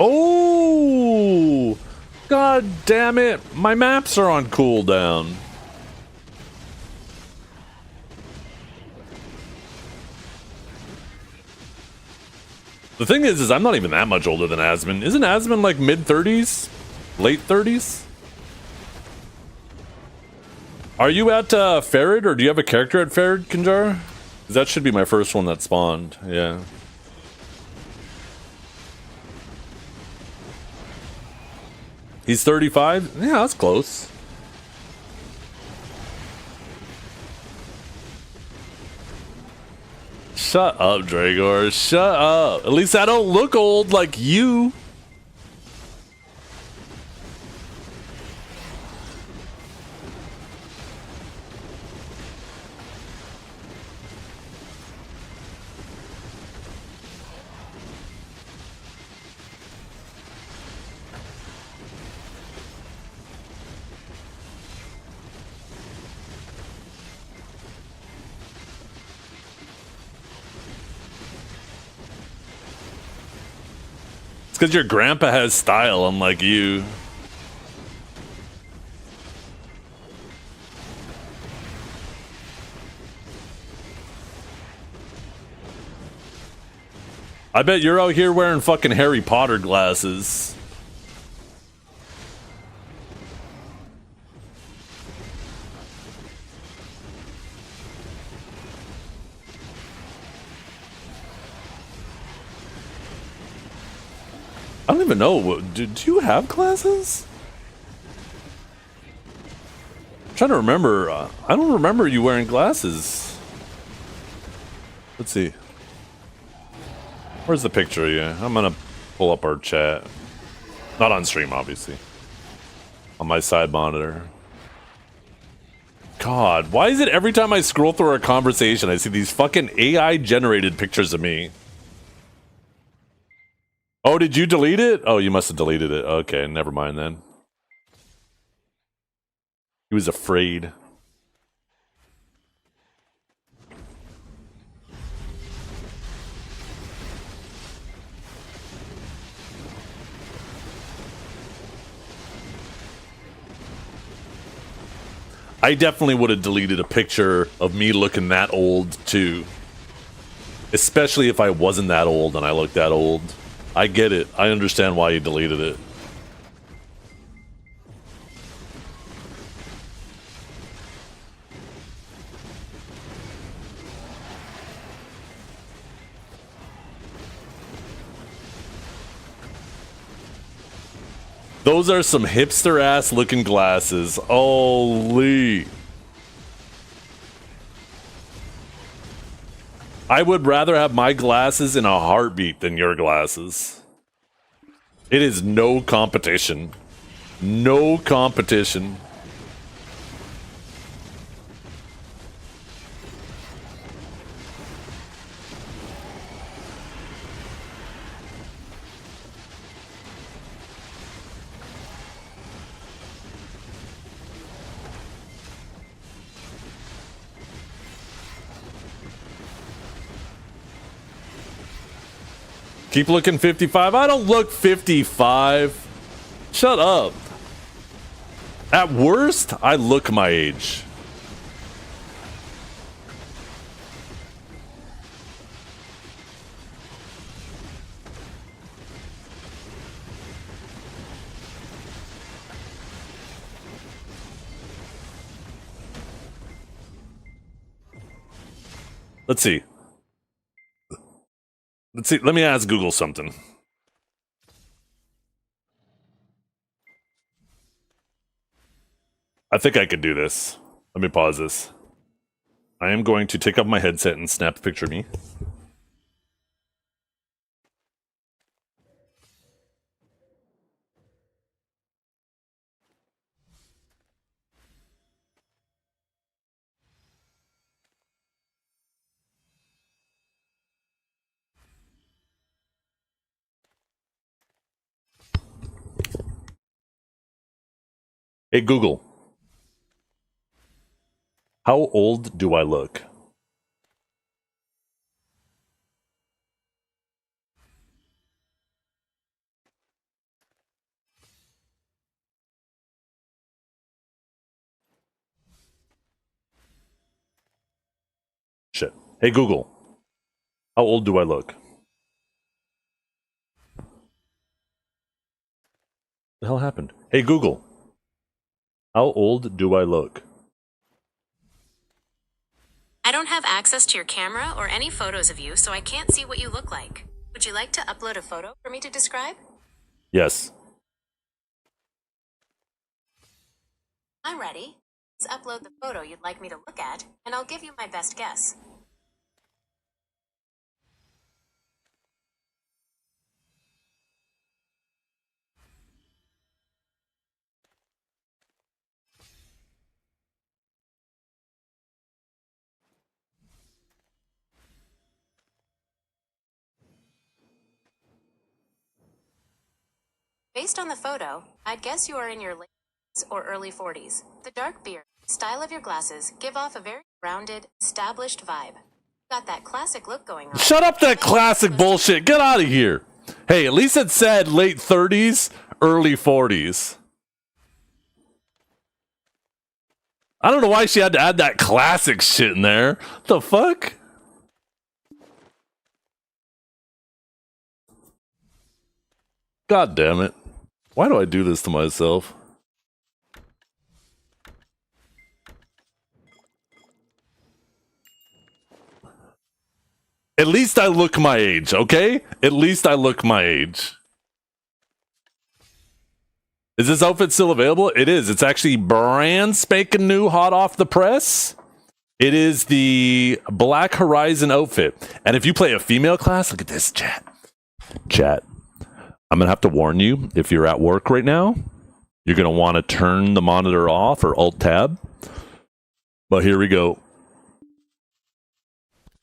Speaker 1: Oh, god damn it. My maps are on cooldown. The thing is I'm not even that much older than Asmon. Isn't Asmon like mid-30s? Late 30s? Are you at Farid, or do you have a character at Farid, Kinjara? 'Cause that should be my first one that spawned, yeah. He's 35? Yeah, that's close. Shut up, Dragor. Shut up. At least I don't look old like you. Because your grandpa has style, unlike you. I bet you're out here wearing fucking Harry Potter glasses. I don't even know. Do you have glasses? I'm trying to remember. I don't remember you wearing glasses. Let's see. Where's the picture of you? I'm gonna pull up our chat. Not on stream, obviously. On my side monitor. God, why is it every time I scroll through our conversation, I see these fucking AI-generated pictures of me? Oh, did you delete it? Oh, you must have deleted it. Okay, never mind then. He was afraid. I definitely would have deleted a picture of me looking that old too. Especially if I wasn't that old and I looked that old. I get it. I understand why you deleted it. Those are some hipster ass looking glasses. Holy. I would rather have my glasses in a heartbeat than your glasses. It is no competition. No competition. Keep looking 55. I don't look 55. Shut up. At worst, I look my age. Let's see. Let's see. Let me ask Google something. I think I could do this. Let me pause this. I am going to take off my headset and snap a picture of me. Hey, Google. How old do I look? Shit. Hey, Google. How old do I look? The hell happened? Hey, Google. How old do I look?
Speaker 4: I don't have access to your camera or any photos of you, so I can't see what you look like. Would you like to upload a photo for me to describe?
Speaker 1: Yes.
Speaker 4: I'm ready. Let's upload the photo you'd like me to look at, and I'll give you my best guess. Based on the photo, I'd guess you are in your late 30s or early 40s. The dark beard, style of your glasses give off a very rounded, established vibe. Got that classic look going on.
Speaker 1: Shut up that classic bullshit. Get out of here. Hey, at least it said late 30s, early 40s. I don't know why she had to add that classic shit in there. The fuck? God damn it. Why do I do this to myself? At least I look my age, okay? At least I look my age. Is this outfit still available? It is. It's actually brand spanking new, hot off the press. It is the Black Horizon outfit. And if you play a female class, look at this, chat. Chat. I'm going to have to warn you, if you're at work right now, you're going to want to turn the monitor off or Alt-Tab. But here we go.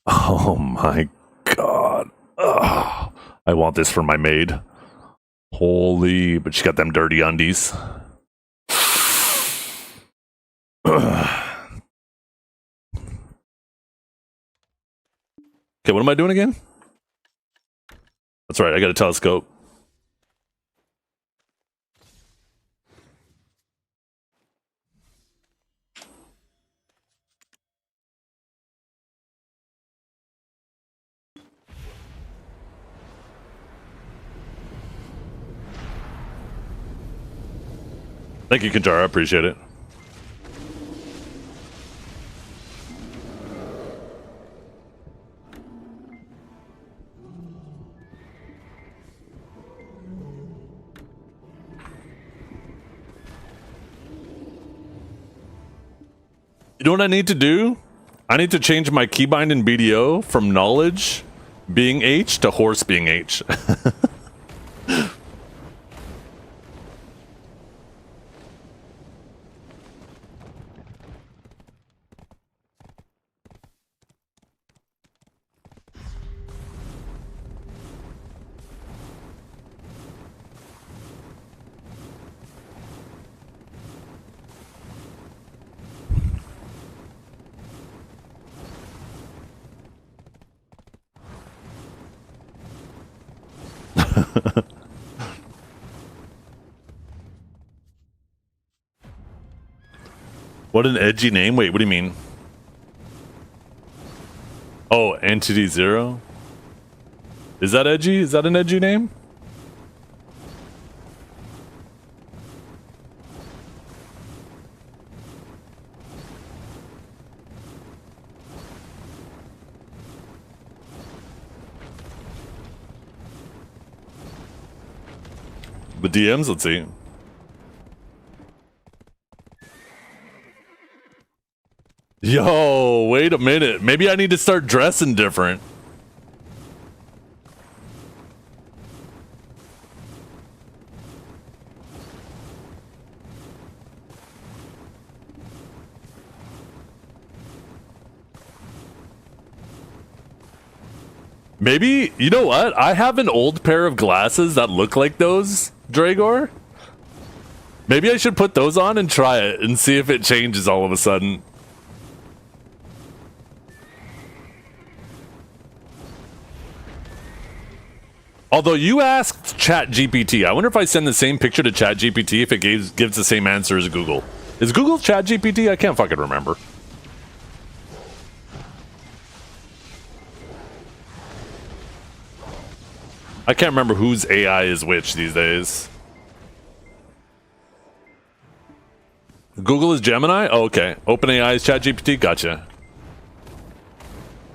Speaker 1: Oh my god. Ugh. I want this for my maid. Holy, but she got them dirty undies. Okay, what am I doing again? That's right, I got a telescope. Thank you, Kanjara. I appreciate it. You know what I need to do? I need to change my keybind in BDO from knowledge being H to horse being H. What an edgy name. Wait, what do you mean? Oh, Entity Zero? Is that edgy? Is that an edgy name? The DMs, let's see. Yo, wait a minute. Maybe I need to start dressing different. Maybe, you know what? I have an old pair of glasses that look like those, Dragor. Maybe I should put those on and try it and see if it changes all of a sudden. Although you asked ChatGPT, I wonder if I send the same picture to ChatGPT if it gives the same answer as Google. Is Google ChatGPT? I can't fucking remember. I can't remember whose AI is which these days. Google is Gemini? Oh, okay. OpenAI is ChatGPT? Gotcha.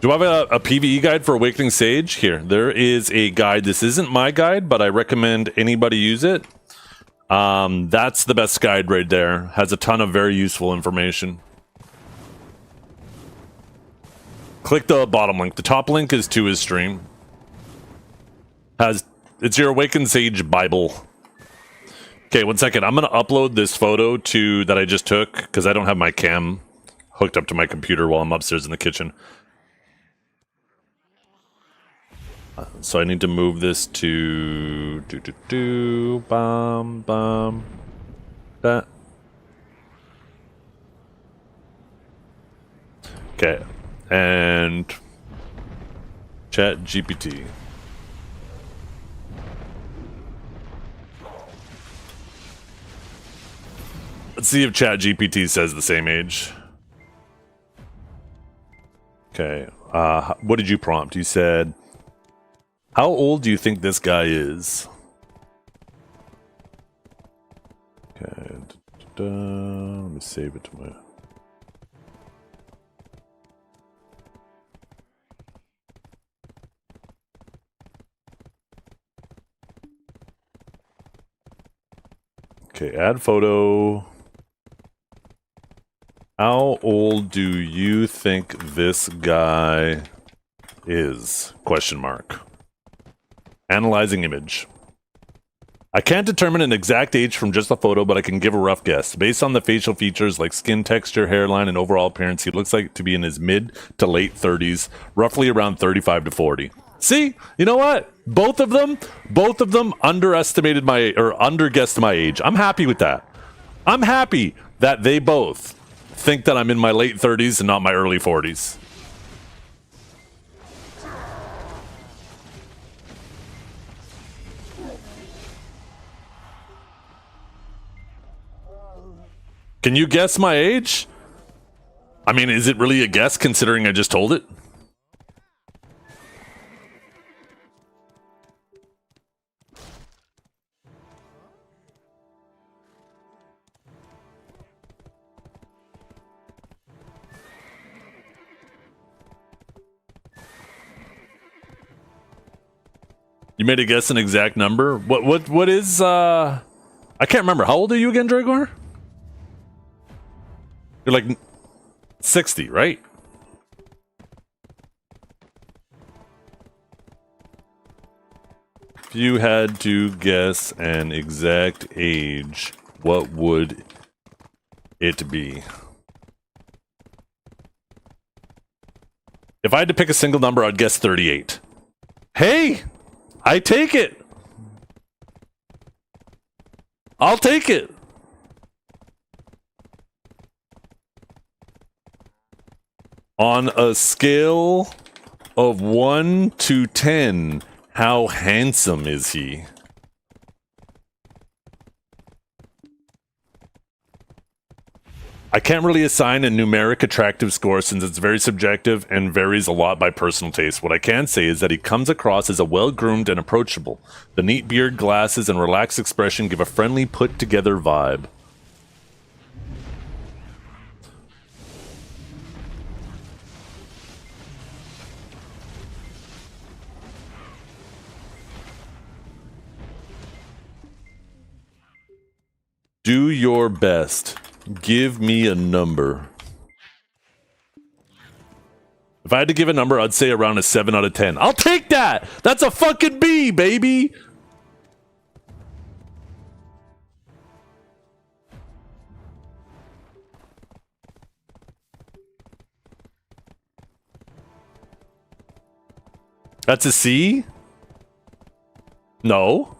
Speaker 1: Do I have a PvE guide for Awakening Sage? Here, there is a guide. This isn't my guide, but I recommend anybody use it. That's the best guide right there. Has a ton of very useful information. Click the bottom link. The top link is to his stream. It's your Awakened Sage Bible. Okay, 1 second. I'm gonna upload this photo that I just took because I don't have my cam hooked up to my computer while I'm upstairs in the kitchen. So I need to move this to that. Okay, and ChatGPT. Let's see if ChatGPT says the same age. Okay, what did you prompt? You said, how old do you think this guy is? Okay, let me save it to my... Okay, add photo. How old do you think this guy is? Question mark. Analyzing image. I can't determine an exact age from just a photo, but I can give a rough guess. Based on the facial features like skin texture, hairline, and overall appearance, he looks like to be in his mid to late 30s, roughly around 35 to 40. See? You know what? Both of them underestimated underguessed my age. I'm happy with that. I'm happy that they both think that I'm in my late 30s and not my early 40s. Can you guess my age? I mean, is it really a guess considering I just told it? You made a guess an exact number? What is I can't remember. How old are you again, Dragor? You're like 60, right? If you had to guess an exact age, what would it be? If I had to pick a single number, I'd guess 38. Hey! I take it! I'll take it! On a scale of 1 to 10, how handsome is he? I can't really assign a numeric attractive score since it's very subjective and varies a lot by personal taste. What I can say is that he comes across as a well-groomed and approachable. The neat beard, glasses, and relaxed expression give a friendly, put-together vibe. Do your best. Give me a number. If I had to give a number, I'd say around a 7 out of 10. I'll take that! That's a fucking B, baby! That's a C? No.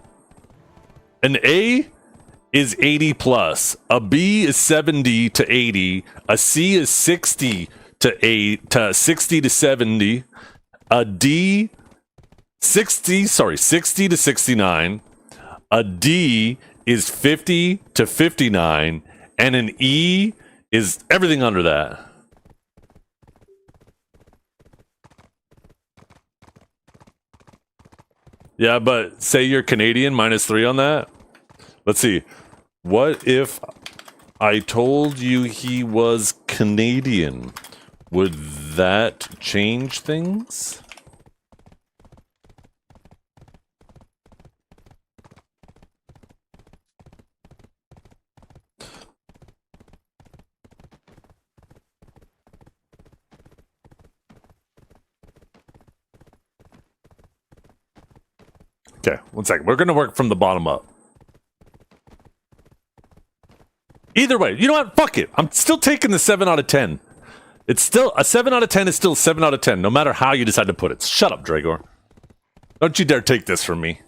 Speaker 1: An A is 80 plus. A B is 70 to 80. A C is 60 to 60 to 70. A D 60 to 69. A D is 50 to 59, and an E is everything under that. Yeah, but say you're Canadian, -3 on that. Let's see. What if I told you he was Canadian? Would that change things? Okay, 1 second. We're going to work from the bottom up. Either way, you know what? Fuck it. I'm still taking the 7 out of 10. It's still a 7 out of 10 is still 7 out of 10, no matter how you decide to put it. Shut up, Dragor. Don't you dare take this from me.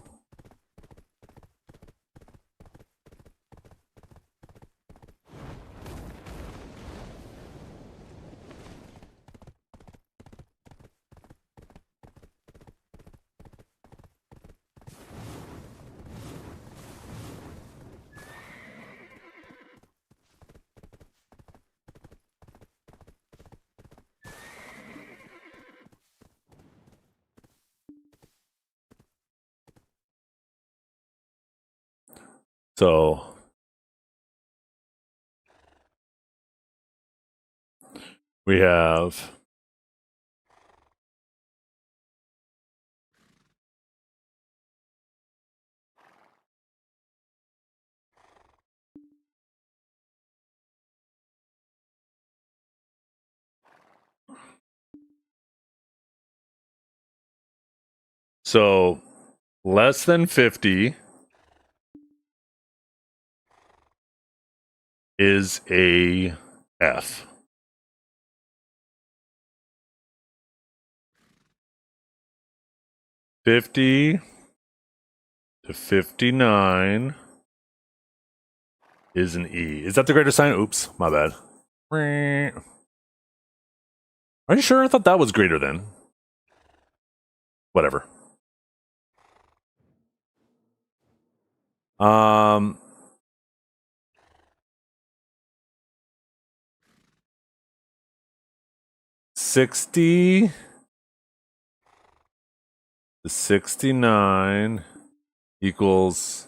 Speaker 1: So we have so less than 50 is a F. $50 to $59 is an E. Is that the greater sign? Oops, my bad. Are you sure? I thought that was greater than. Whatever. Um, 60 to 69 equals.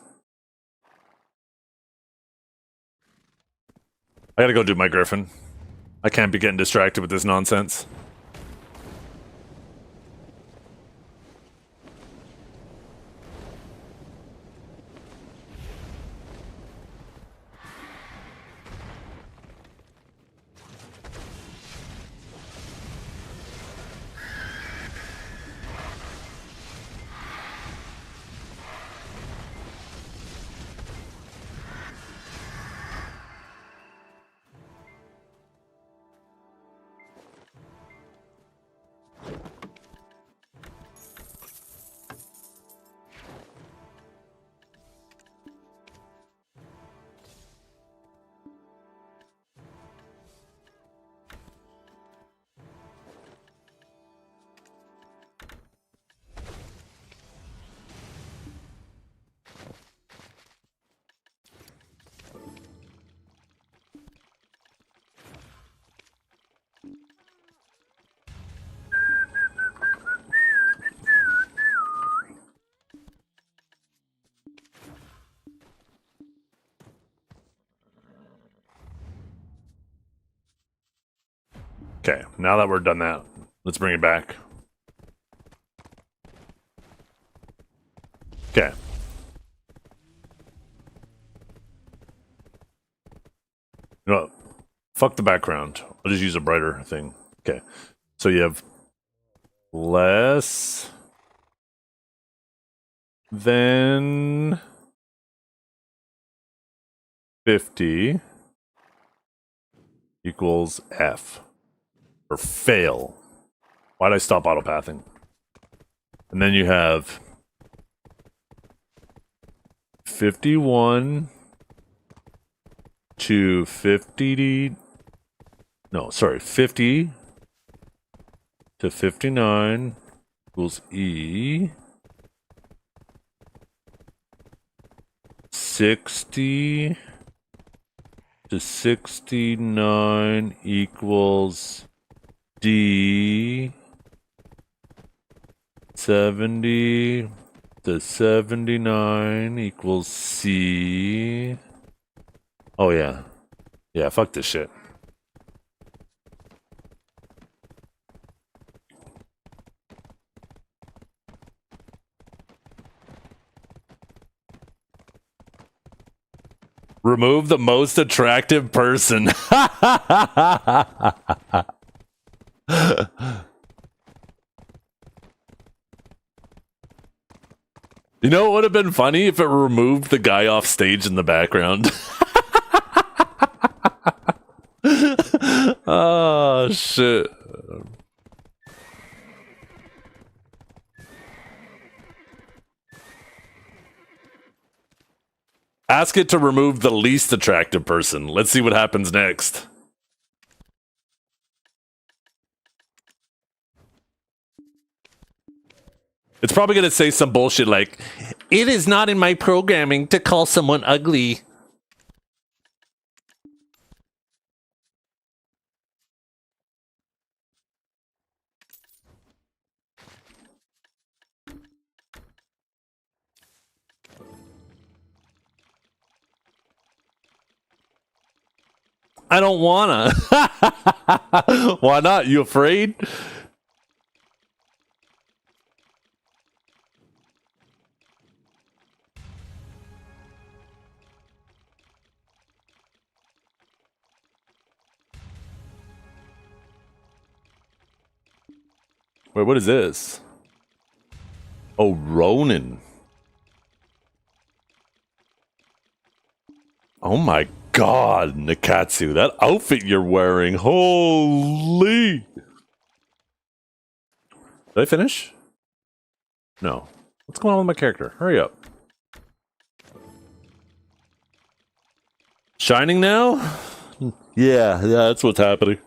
Speaker 1: I gotta go do my Griffin. I can't be getting distracted with this nonsense. Okay, now that we're done that, let's bring it back. Okay. You know what? Fuck the background. I'll just use a brighter thing. Okay. So you have less than 50 equals F. Or fail. Why'd I stop autopathing? And then you have 51 to 50. No, sorry, 50 to 59 equals E. 60 to 69 equals D. 70 to 79 equals C. Oh yeah. Yeah, fuck this shit. Remove the most attractive person. You know, it would have been funny if it removed the guy off stage in the background. Oh, shit. Ask it to remove the least attractive person. Let's see what happens next. It's probably going to say some bullshit like, "It is not in my programming to call someone ugly." I don't wanna. Why not? You afraid? Wait, what is this? Oh, Ronin. Oh my god, Nikatsu, that outfit you're wearing. Holy. Did I finish? No. What's going on with my character? Hurry up. Shining now? Yeah, that's what's happening.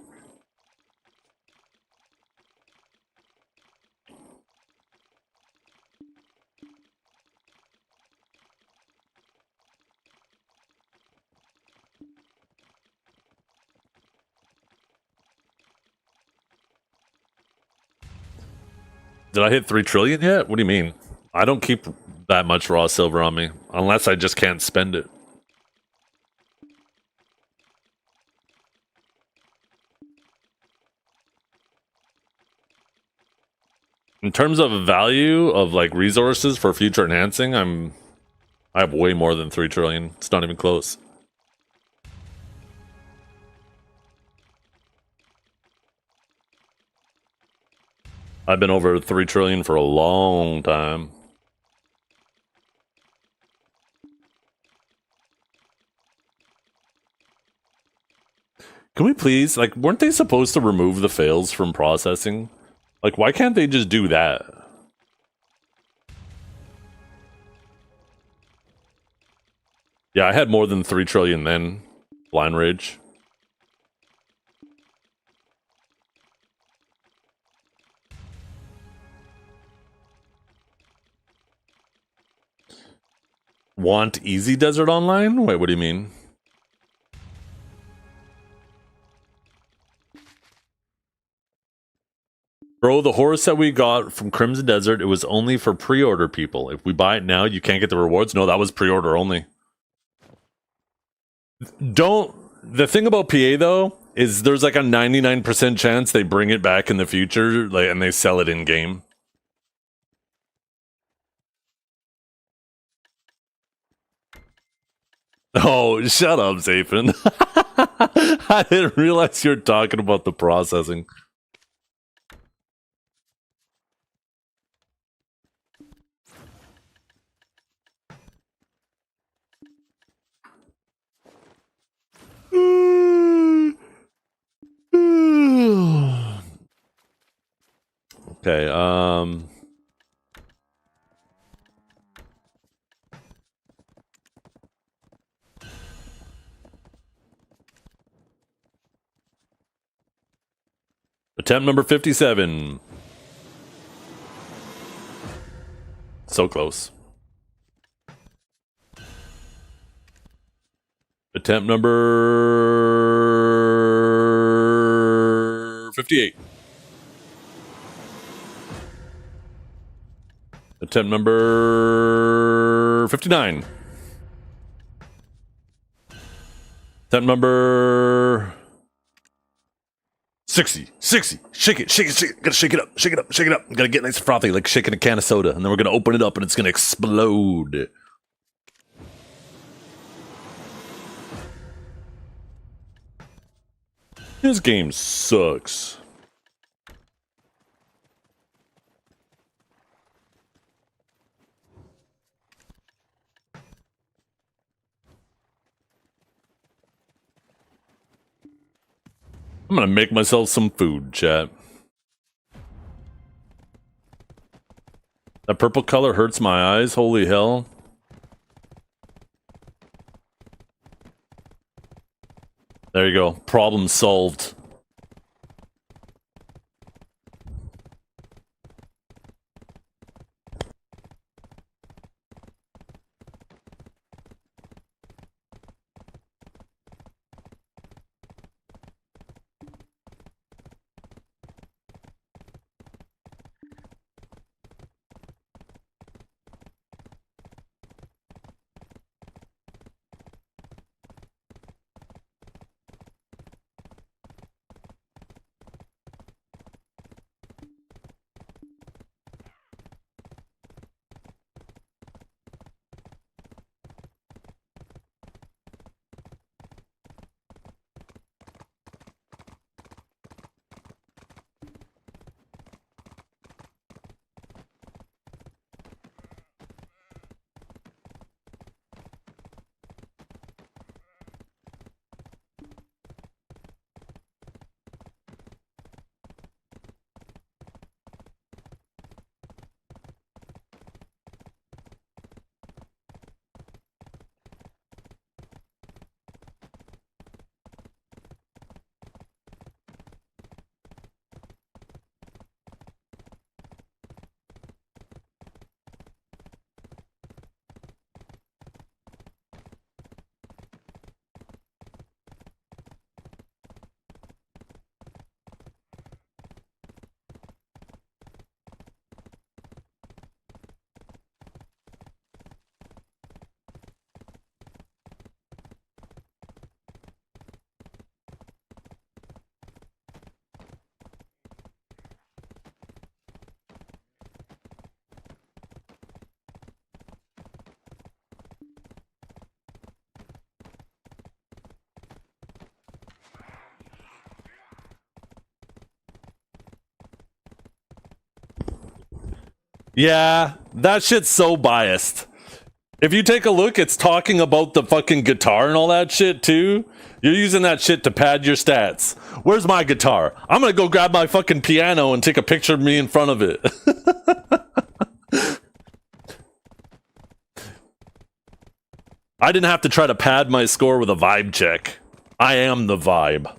Speaker 1: Did I hit 3 trillion yet? What do you mean? I don't keep that much raw silver on me, unless I just can't spend it. In terms of value of like resources for future enhancing, I have way more than 3 trillion. It's not even close. I've been over 3 trillion for a long time. Can we please, like, weren't they supposed to remove the fails from processing? Like, why can't they just do that? Yeah, I had more than 3 trillion then. Blind Rage. Want easy desert online? Wait, what do you mean? Bro, the horse that we got from Crimson Desert, it was only for pre-order people. If we buy it now, you can't get the rewards. No, that was pre-order only. The thing about PA though, is there's like a 99% chance they bring it back in the future, like, and they sell it in game. Oh, shut up, Zaphin. I didn't realize you were talking about the processing. Okay, attempt number 57. So close. Attempt number 58. Attempt number 59. Attempt number 60. 60. Shake it, shake it, shake it. Gotta shake it up, shake it up, shake it up. Gotta get nice and frothy, like shaking a can of soda. And then we're gonna open it up and it's gonna explode. This game sucks. I'm gonna make myself some food, chat. That purple color hurts my eyes, holy hell. There you go, problem solved. Yeah, that shit's so biased. If you take a look, it's talking about the fucking guitar and all that shit too. You're using that shit to pad your stats. Where's my guitar? I'm gonna go grab my fucking piano and take a picture of me in front of it. I didn't have to try to pad my score with a vibe check. I am the vibe.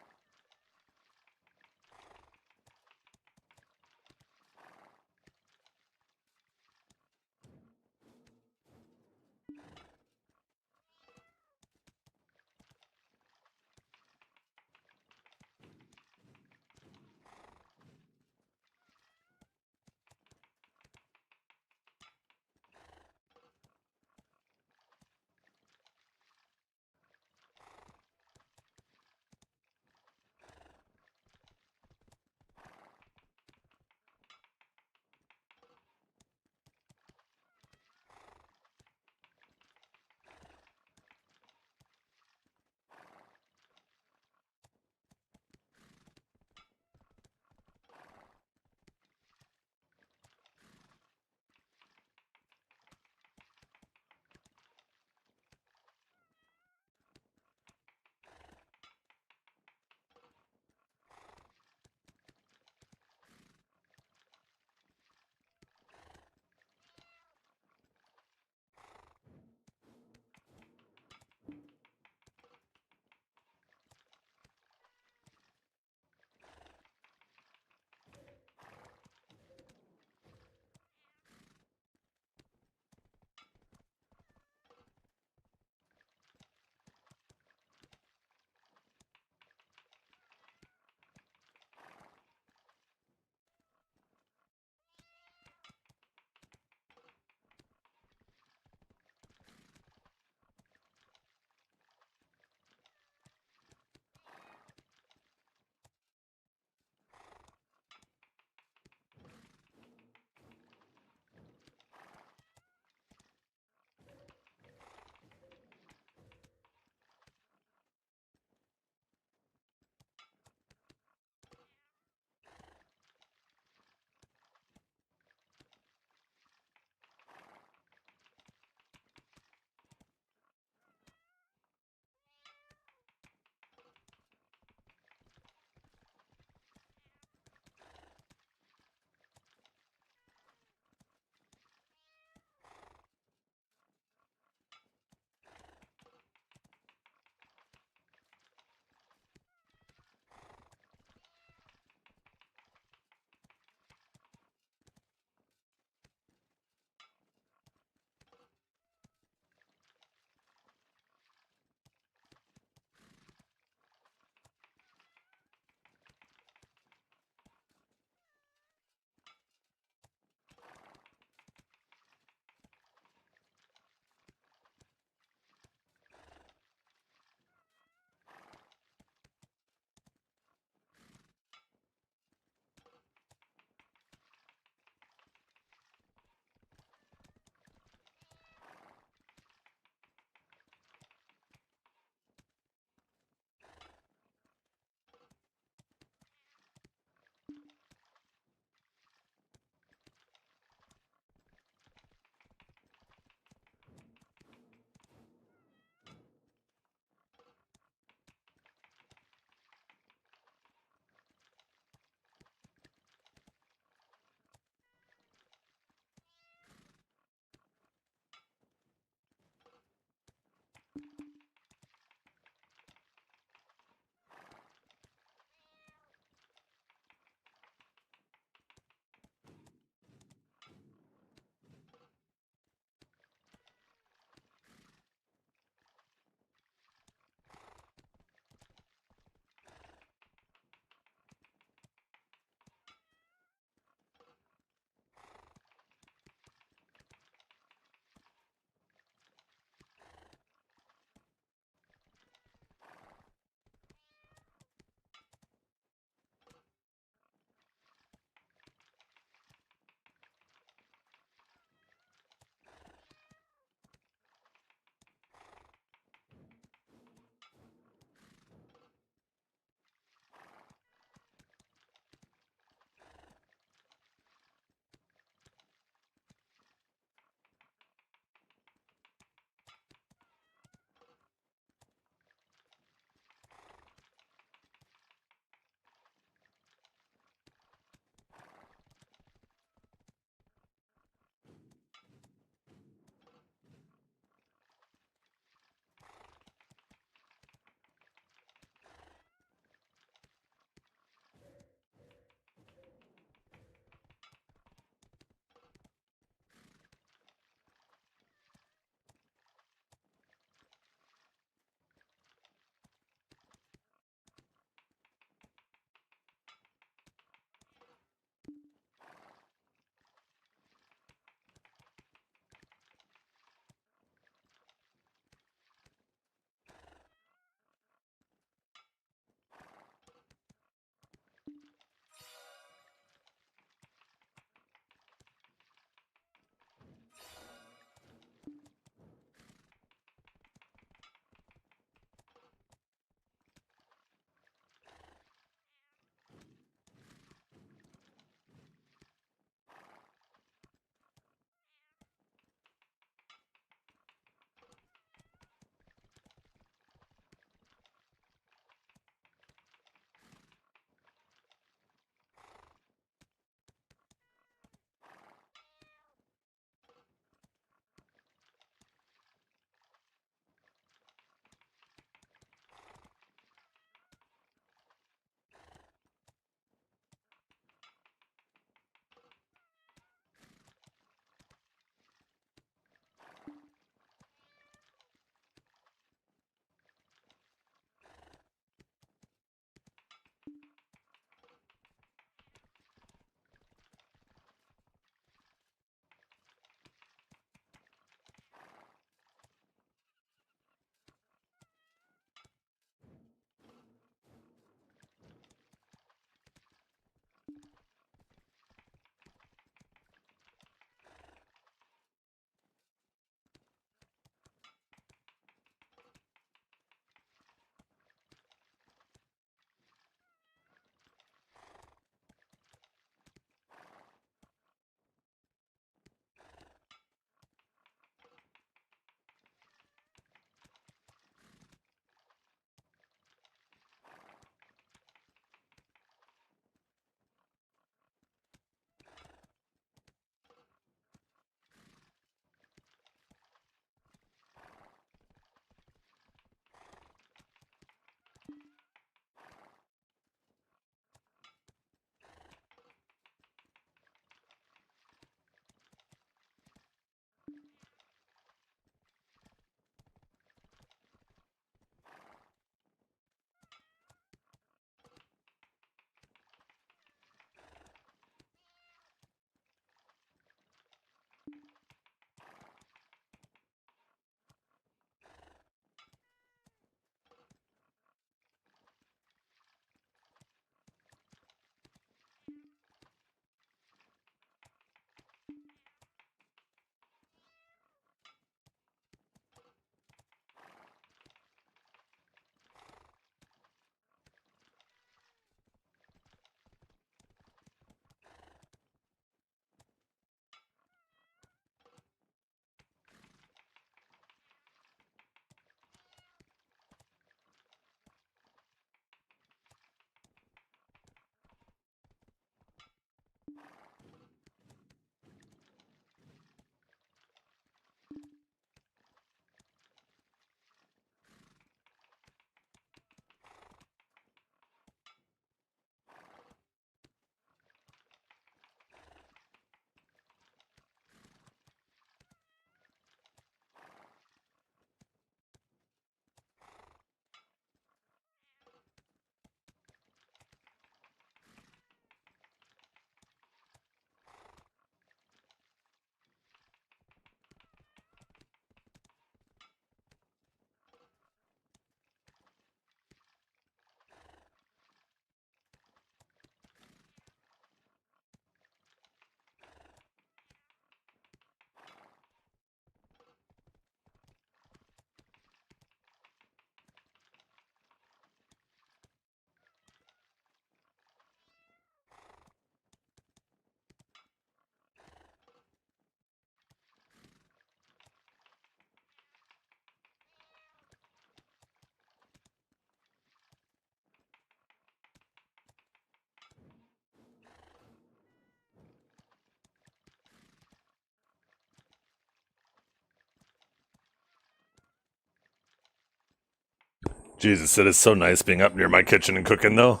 Speaker 1: Jesus, it is so nice being up near my kitchen and cooking, though.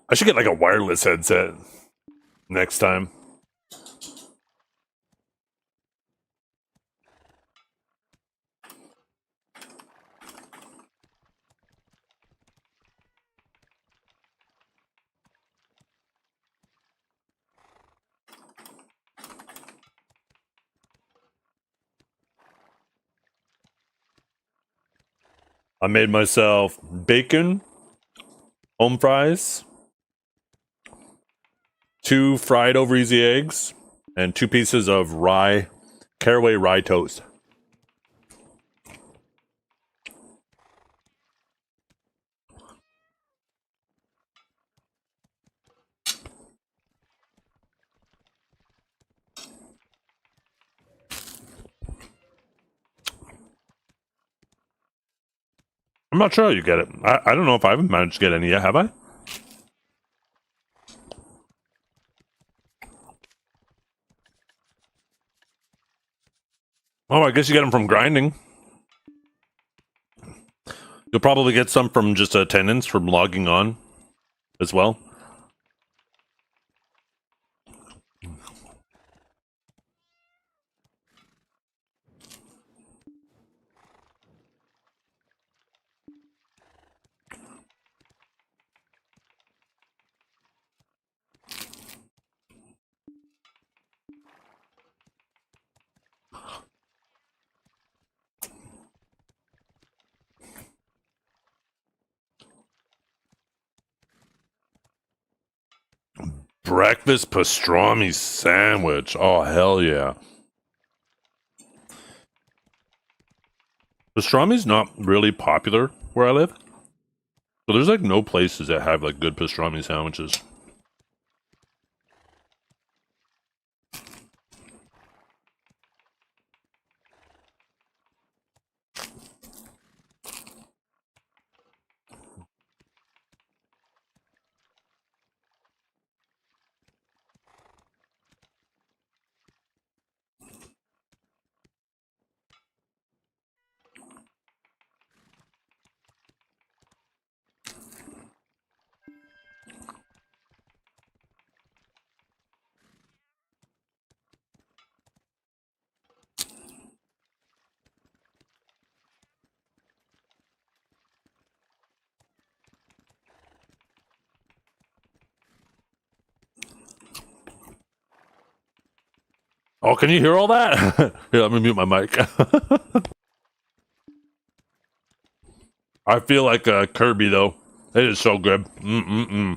Speaker 1: I should get like a wireless headset next time. I made myself bacon, home fries, 2 fried over easy eggs, and 2 pieces of caraway rye toast. I'm not sure how you get it. I don't know if I haven't managed to get any yet, have I? Oh, I guess you get them from grinding. You'll probably get some from just attendance from logging on as well. Breakfast pastrami sandwich. Oh, hell yeah. Pastrami's not really popular where I live. So there's like no places that have like good pastrami sandwiches. Oh, can you hear all that? Here, let me mute my mic. I feel like Kirby though. It is so good. Mm-mm-mm.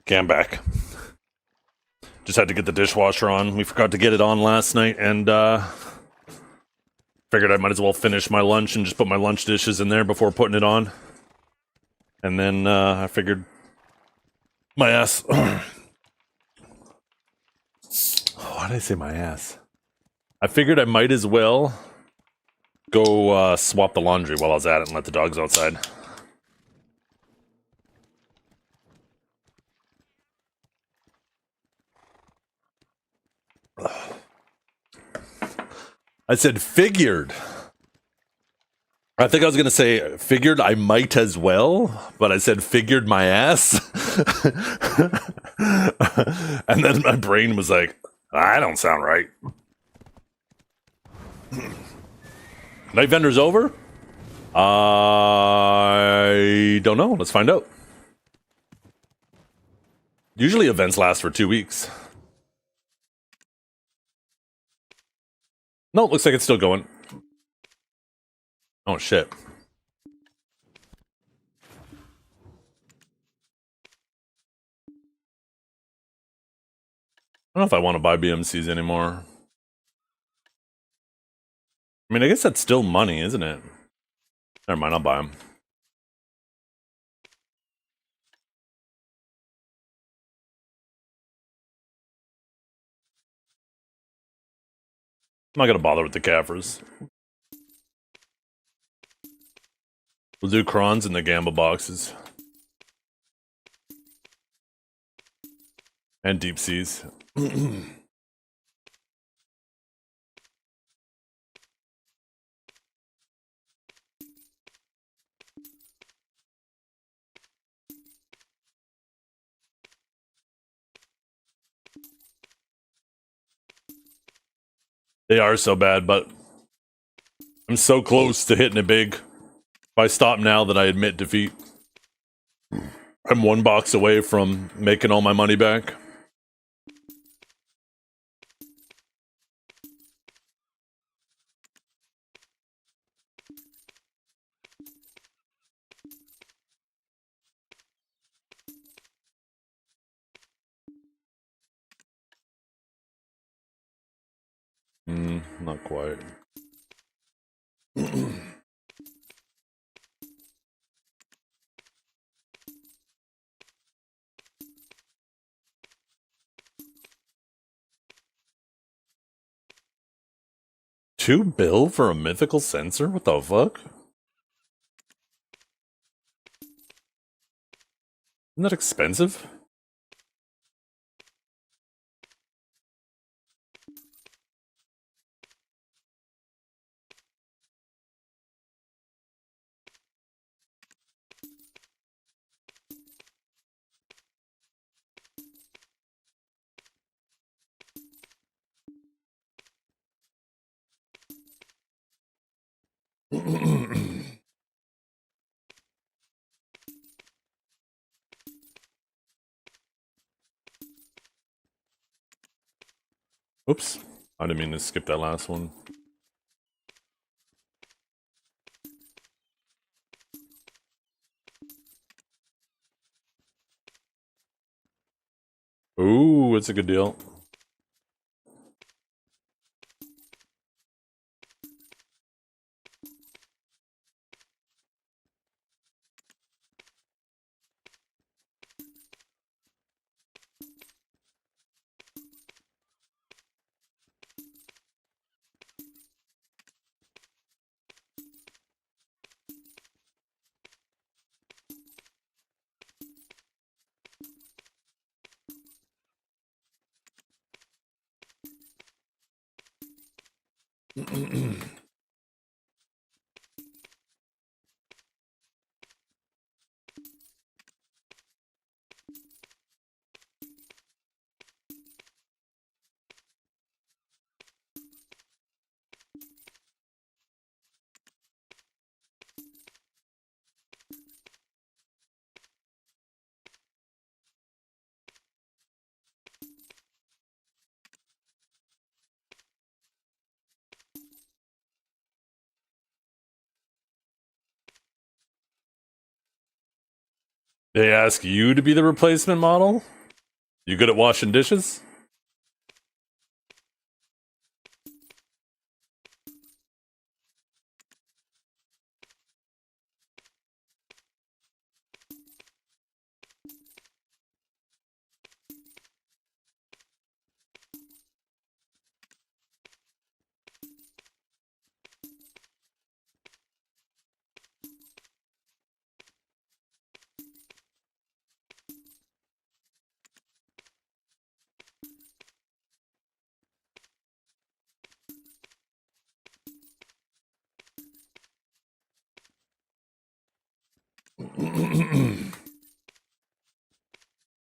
Speaker 1: Okay, I'm back. Just had to get the dishwasher on. We forgot to get it on last night, and figured I might as well finish my lunch and just put my lunch dishes in there before putting it on. And then I figured my ass. Why did I say my ass? I figured I might as well go swap the laundry while I was at it and let the dogs outside. I said figured. I think I was going to say figured I might as well, but I said figured my ass. And then my brain was like, I don't sound right. Night vendor's over? I don't know. Let's find out. Usually events last for 2 weeks. No, it looks like it's still going. Oh, shit. I don't know if I want to buy BMCs anymore. I mean, I guess that's still money, isn't it? Never mind, I'll buy them. I'm not gonna bother with the Caffers. We'll do Crons in the Gamba boxes. And Deep Seas. They are so bad, but I'm so close to hitting it big. If I stop now, then I admit defeat. I'm 1 box away from making all my money back. Not quite. $2 for a mythical sensor? What the fuck? Isn't that expensive? Oops. I didn't mean to skip that last one. Ooh, it's a good deal. They ask you to be the replacement model? You good at washing dishes?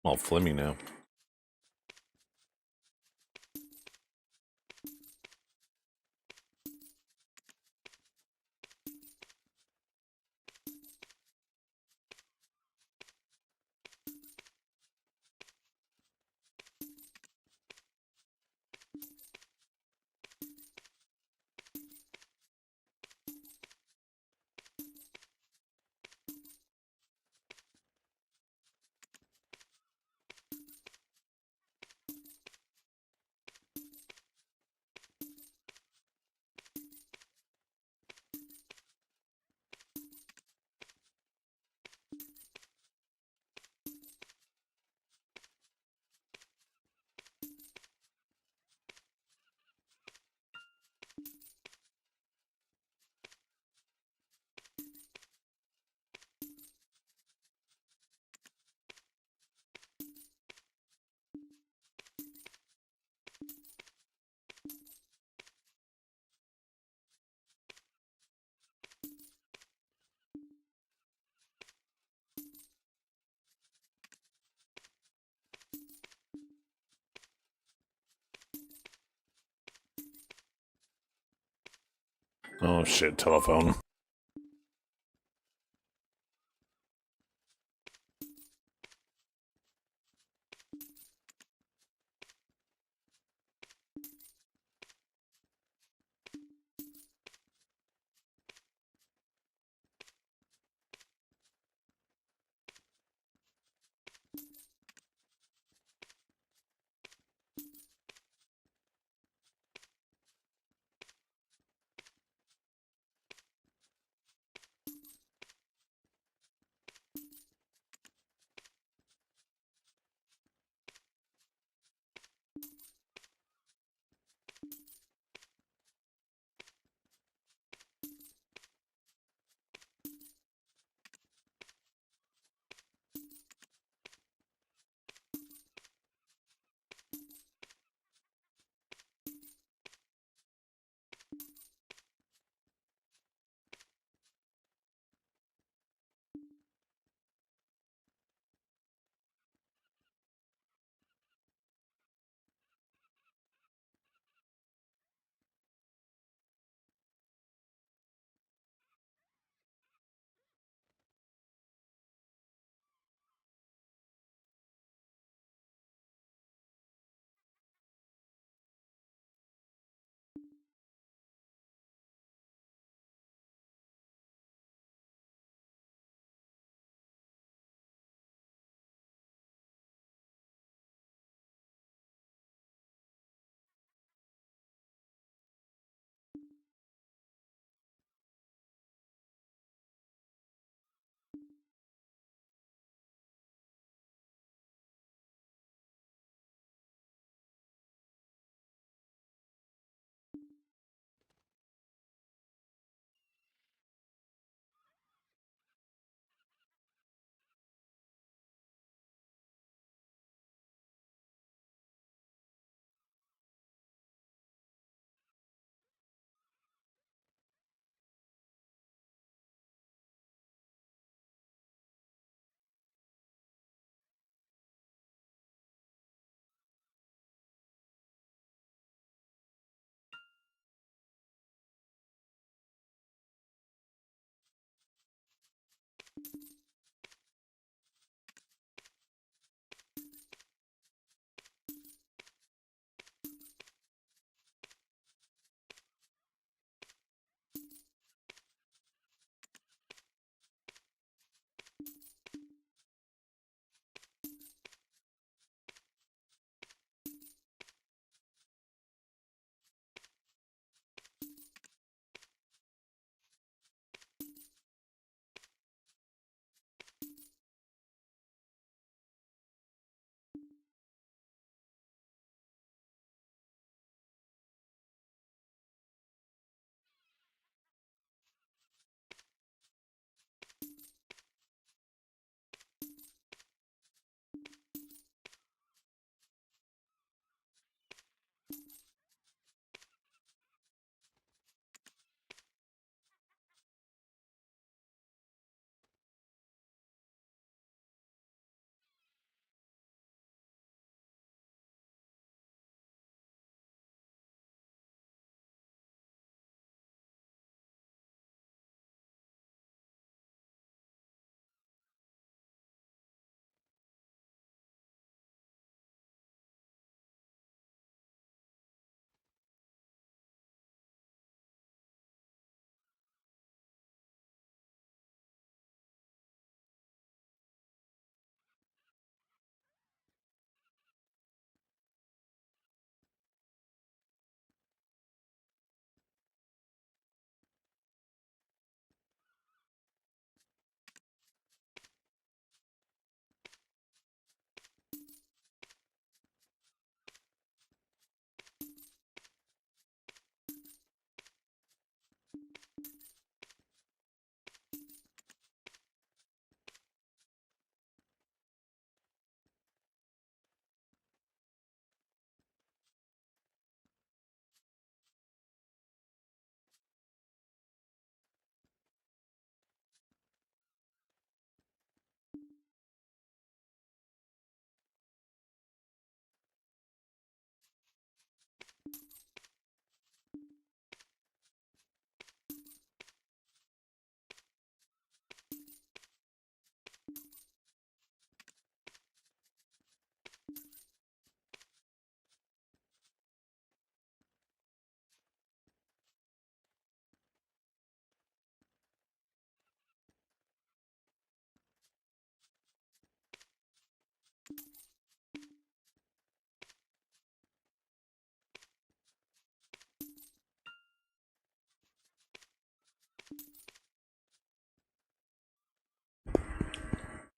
Speaker 1: All flimmy now. Oh shit, telephone.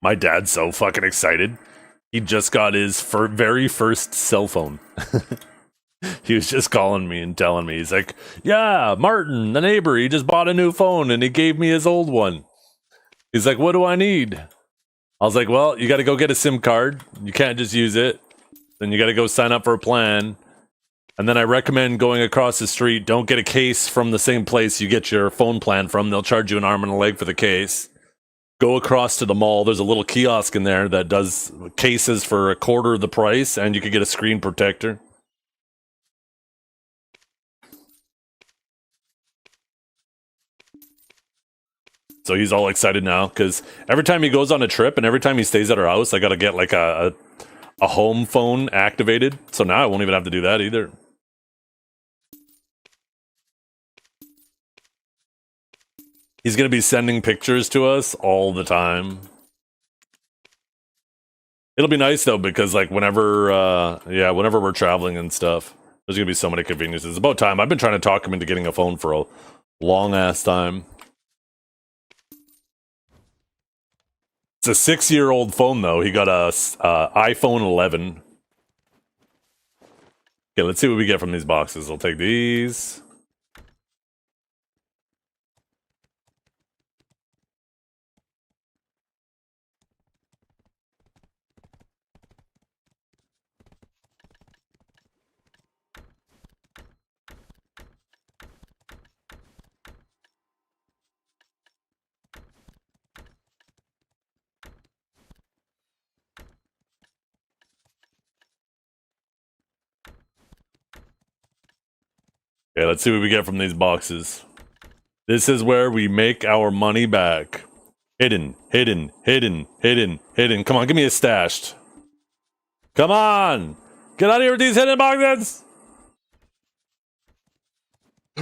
Speaker 1: My dad's so fucking excited. He just got his very first cell phone. He was just calling me and telling me, he's like, yeah, Martin, the neighbor, he just bought a new phone and he gave me his old one. He's like, what do I need? I was like, well, you got to go get a SIM card. You can't just use it. Then you got to go sign up for a plan. And then I recommend going across the street. Don't get a case from the same place you get your phone plan from. They'll charge you an arm and a leg for the case. Go across to the mall. There's a little kiosk in there that does cases for a quarter of the price, and you could get a screen protector. So he's all excited now because every time he goes on a trip and every time he stays at our house, I got to get like a home phone activated. So now I won't even have to do that either. He's going to be sending pictures to us all the time. It'll be nice though, because like whenever we're traveling and stuff, there's going to be so many conveniences. It's about time. I've been trying to talk him into getting a phone for a long ass time. It's a 6-year-old phone, though. He got a iPhone 11. Okay, let's see what we get from these boxes. I'll take these. Okay, let's see what we get from these boxes. This is where we make our money back. Hidden, hidden, hidden, hidden, hidden. Come on, give me a stashed. Come on! Get out of here with these hidden boxes!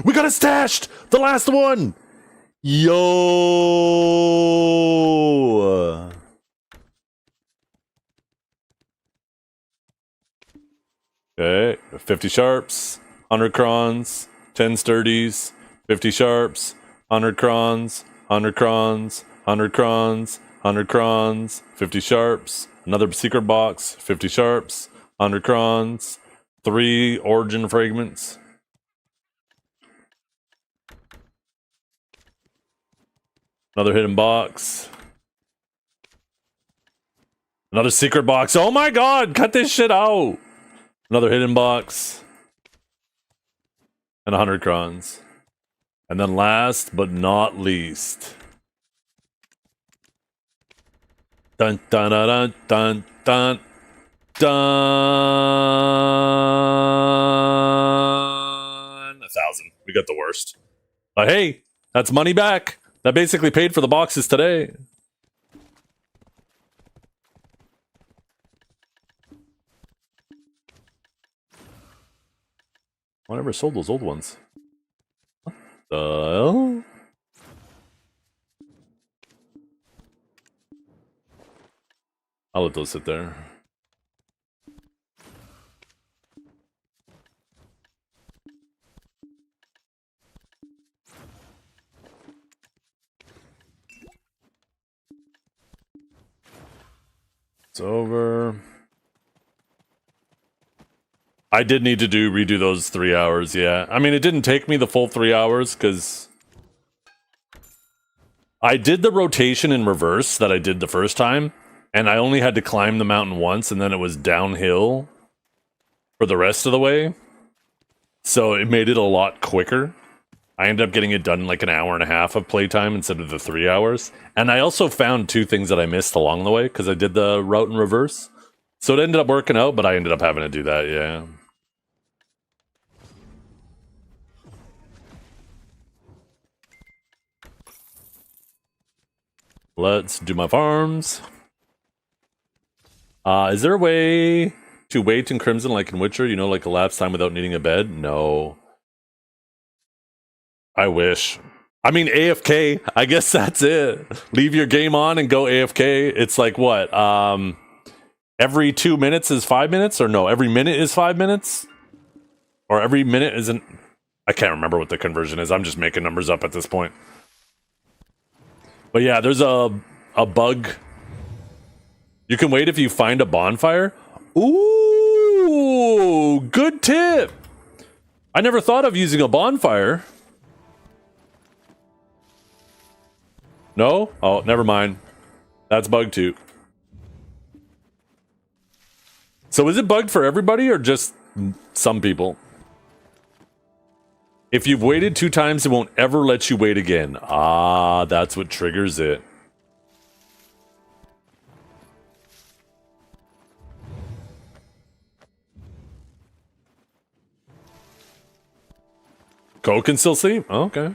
Speaker 1: We got it stashed! The last one! Yo! Okay, 50 sharps. 100 crons, 10 sturdies, 50 sharps, 100 crons, 100 crons, 100 crons, 100 crons, 50 sharps, another secret box, 50 sharps, 100 crons, 3 origin fragments. Another hidden box. Another secret box. Oh my god, cut this shit out. Another hidden box. And 100 crons. And then last but not least. Dun dun dun dun dun dun. 1,000. We got the worst. But hey, that's money back. That basically paid for the boxes today. I never sold those old ones. What the hell? I'll let those sit there. It's over. I did need to redo those 3 hours, yeah. I mean, it didn't take me the full 3 hours, because I did the rotation in reverse that I did the first time, and I only had to climb the mountain once, and then it was downhill for the rest of the way. So it made it a lot quicker. I ended up getting it done in like an hour and a half of playtime instead of the 3 hours. And I also found 2 things that I missed along the way, because I did the route in reverse. So it ended up working out, but I ended up having to do that, yeah. Let's do my farms. Is there a way to wait in Crimson like in Witcher? You know, like elapsed time without needing a bed? No. I wish. I mean, AFK. I guess that's it. Leave your game on and go AFK. It's like what? Every 2 minutes is 5 minutes? Or no, every minute is 5 minutes? Or every minute isn't... I can't remember what the conversion is. I'm just making numbers up at this point. But yeah, there's a bug You can wait if you find a bonfire? Ooh, good tip. I never thought of using a bonfire. No? Oh, never mind. That's bugged too. So is it bugged for everybody or just some people? If you've waited 2 times, it won't ever let you wait again. Ah, that's what triggers it. Go can still see? Okay.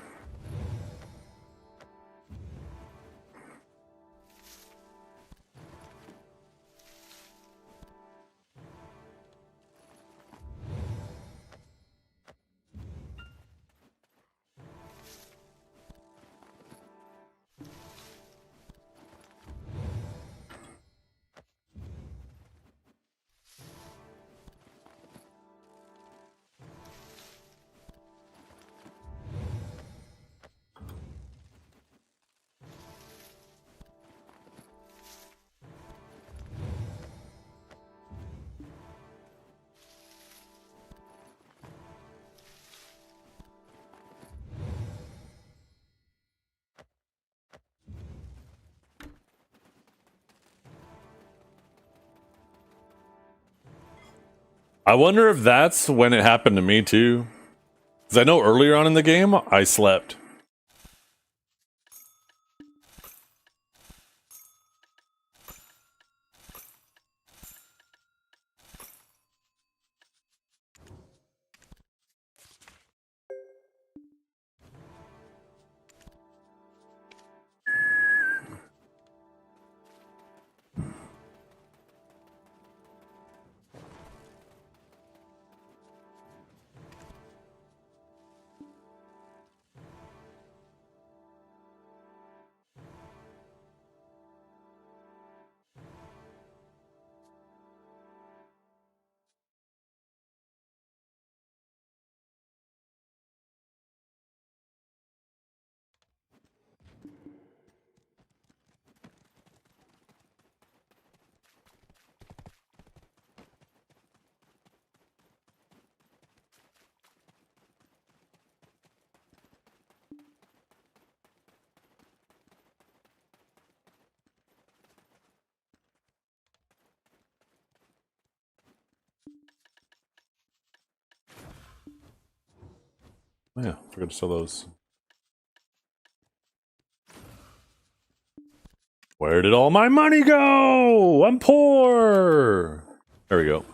Speaker 1: I wonder if that's when it happened to me too. Because I know earlier on in the game, I slept. Oh yeah, forgot to sell those. Where did all my money go? I'm poor. There we go.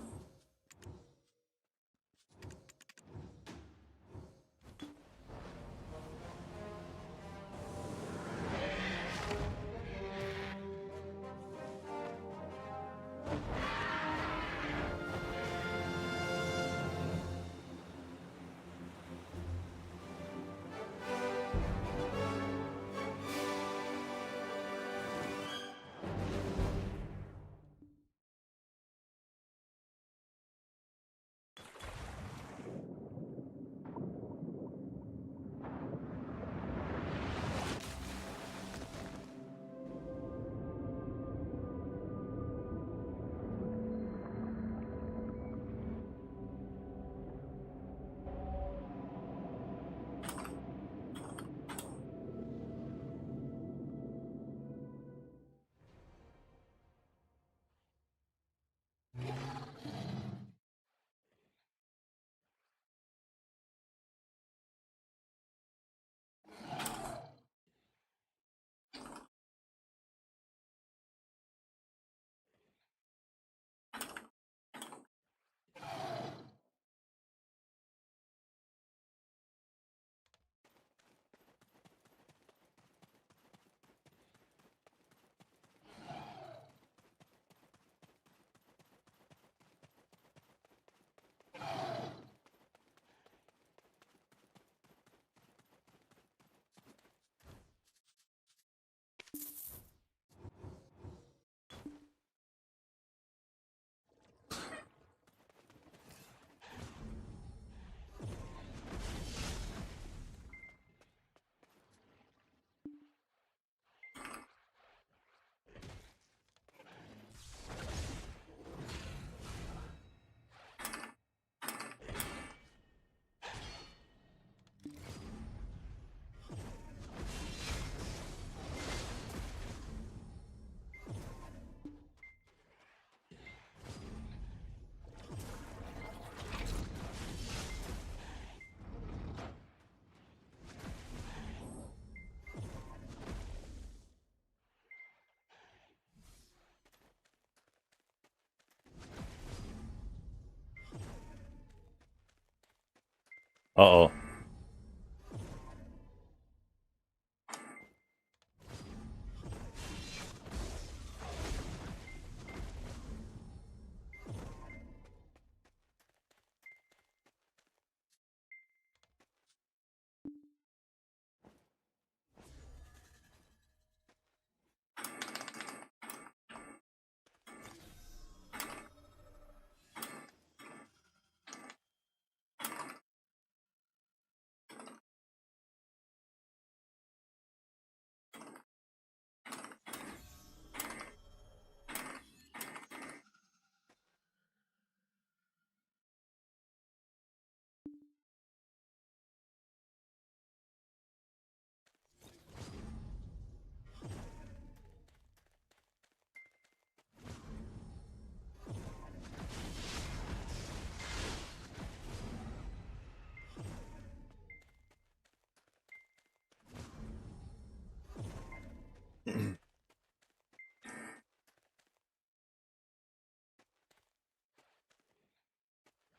Speaker 1: Uh-oh.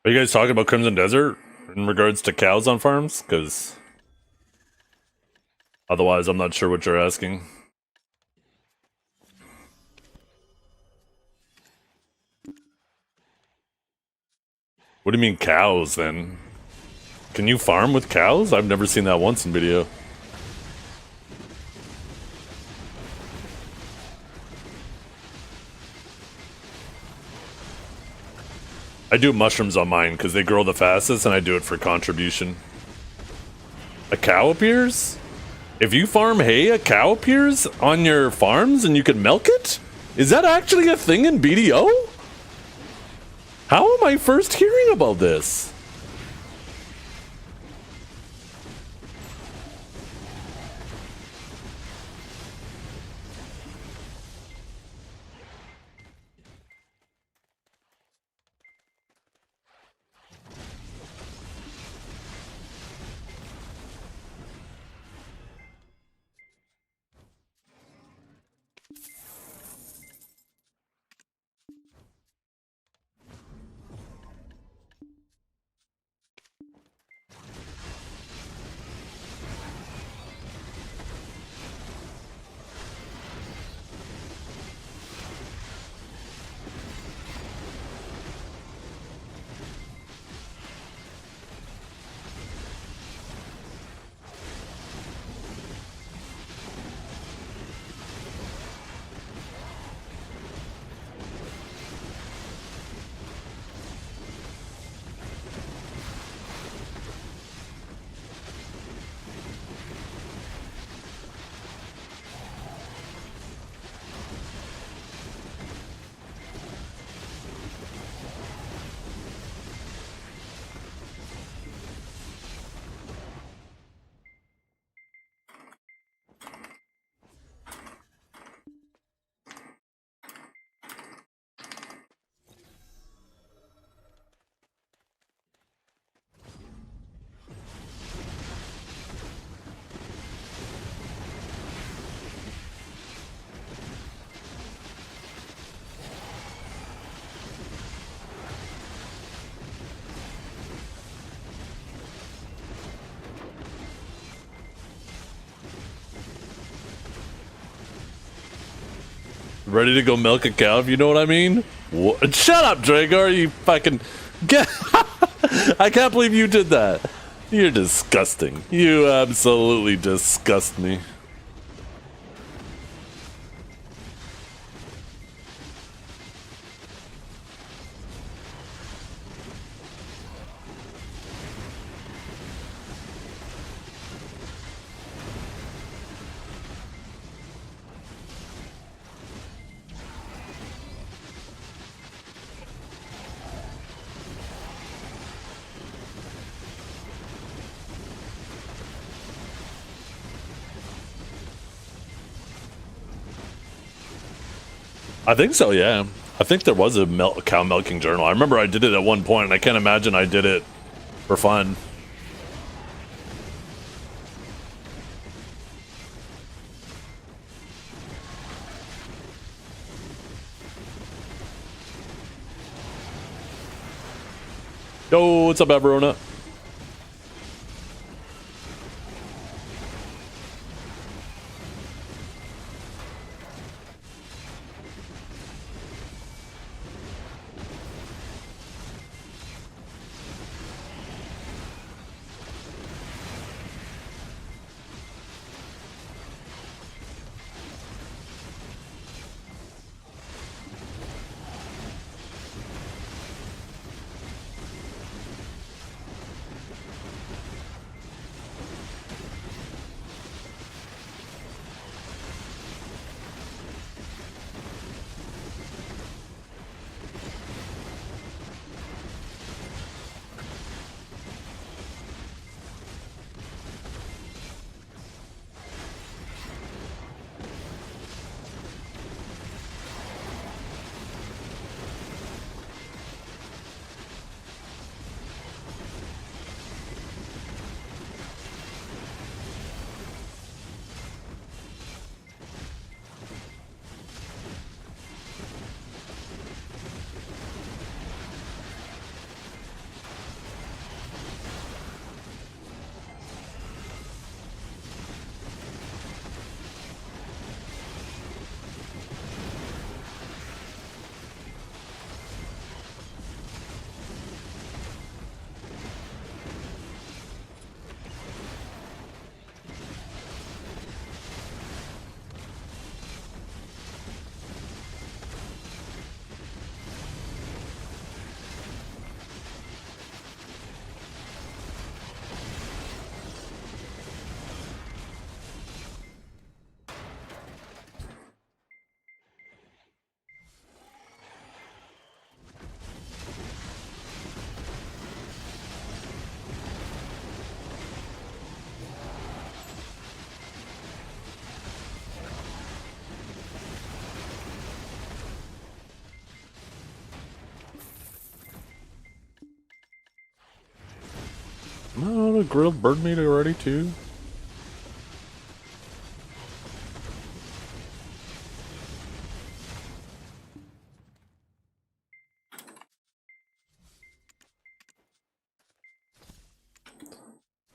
Speaker 1: Are you guys talking about Crimson Desert in regards to cows on farms? Because otherwise, I'm not sure what you're asking. What do you mean cows, then? Can you farm with cows? I've never seen that once in video. I do mushrooms on mine because they grow the fastest, and I do it for contribution. A cow appears? If you farm hay, a cow appears on your farms and you can milk it? Is that actually a thing in BDO? How am I first hearing about this? Ready to go milk a cow, if you know what I mean? What? Shut up, Dragar, you fucking... Get... I can't believe you did that. You're disgusting. You absolutely disgust me. I think so, yeah. I think there was a cow milking journal. I remember I did it at one point, and I can't imagine I did it for fun. Yo, what's up, Averona? a grilled bird meat already too?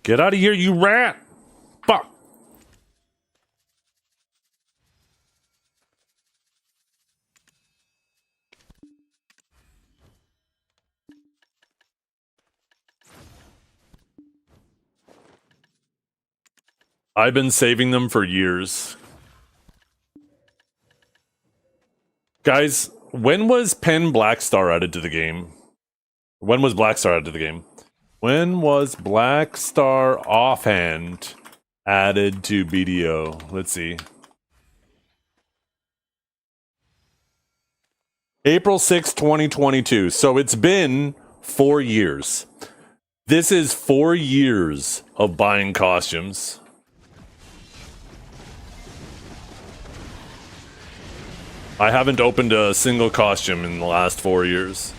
Speaker 1: Get out of here, you rat! Fuck! I've been saving them for years. Guys, when was Pen Blackstar added to the game? When was Blackstar added to the game? When was Blackstar offhand added to BDO? Let's see. April 6, 2022. So it's been 4 years. This is 4 years of buying costumes. I haven't opened a single costume in the last 4 years.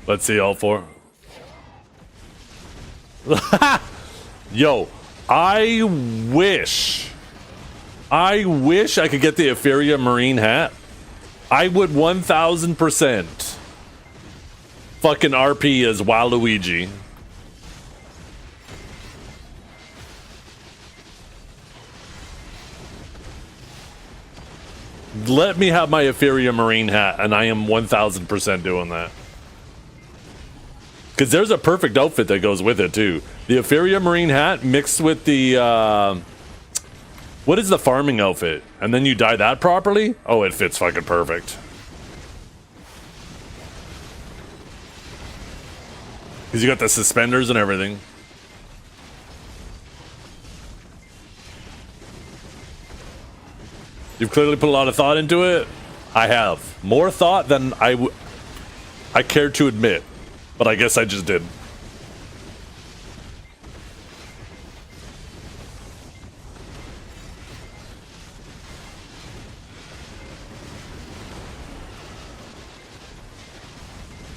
Speaker 1: Let's see all 4. Yo, I wish I could get the Etheria Marine hat. I would 1000% fucking RP as Waluigi. Let me have my Etheria Marine hat, and I am 1000% doing that. Because there's a perfect outfit that goes with it, too. The Etheria Marine hat mixed with the, what is the farming outfit? And then you dye that properly? Oh, it fits fucking perfect. Because you got the suspenders and everything. You've clearly put a lot of thought into it. I have. More thought than I care to admit. But I guess I just did.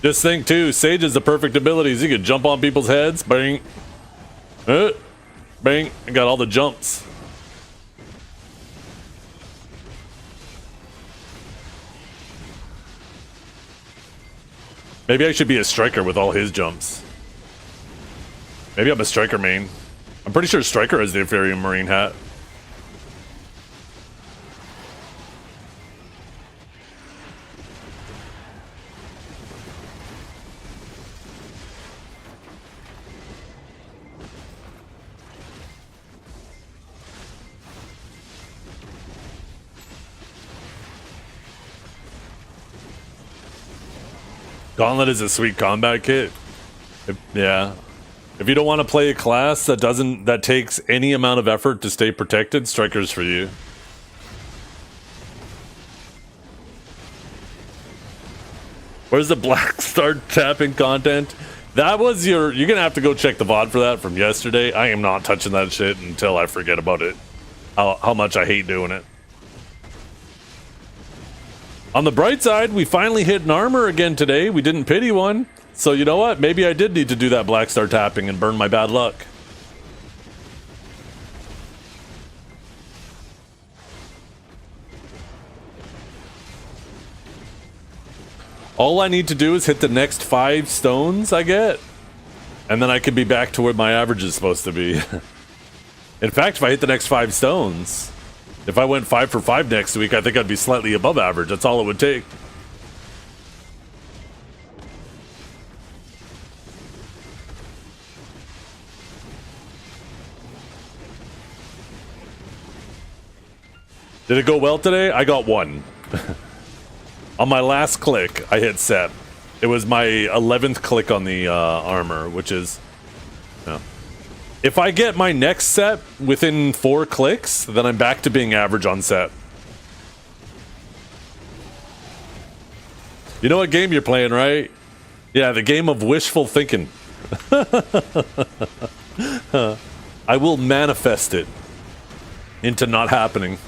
Speaker 1: Just think too, Sage has the perfect abilities. He could jump on people's heads, bang, bang, and got all the jumps. Maybe I should be a striker with all his jumps. Maybe I'm a striker main. I'm pretty sure Striker has the Ethereum Marine hat. Gauntlet is a sweet combat kit. Yeah. If you don't want to play a class that takes any amount of effort to stay protected, Striker's for you. Where's the Black Star tapping content? That was you're gonna have to go check the VOD for that from yesterday. I am not touching that shit until I forget about it. How much I hate doing it. On the bright side, we finally hit an armor again today. We didn't pity one. So you know what? Maybe I did need to do that Black Star tapping and burn my bad luck. All I need to do is hit the next 5 stones I get. And then I can be back to where my average is supposed to be. In fact, if I hit the next 5 stones, if I went 5 for 5 next week, I think I'd be slightly above average. That's all it would take. Did it go well today? I got 1. On my last click, I hit set. It was my 11th click on the armor, which is... Yeah. If I get my next set within 4 clicks, then I'm back to being average on set. You know what game you're playing, right? Yeah, the game of wishful thinking. I will manifest it into not happening.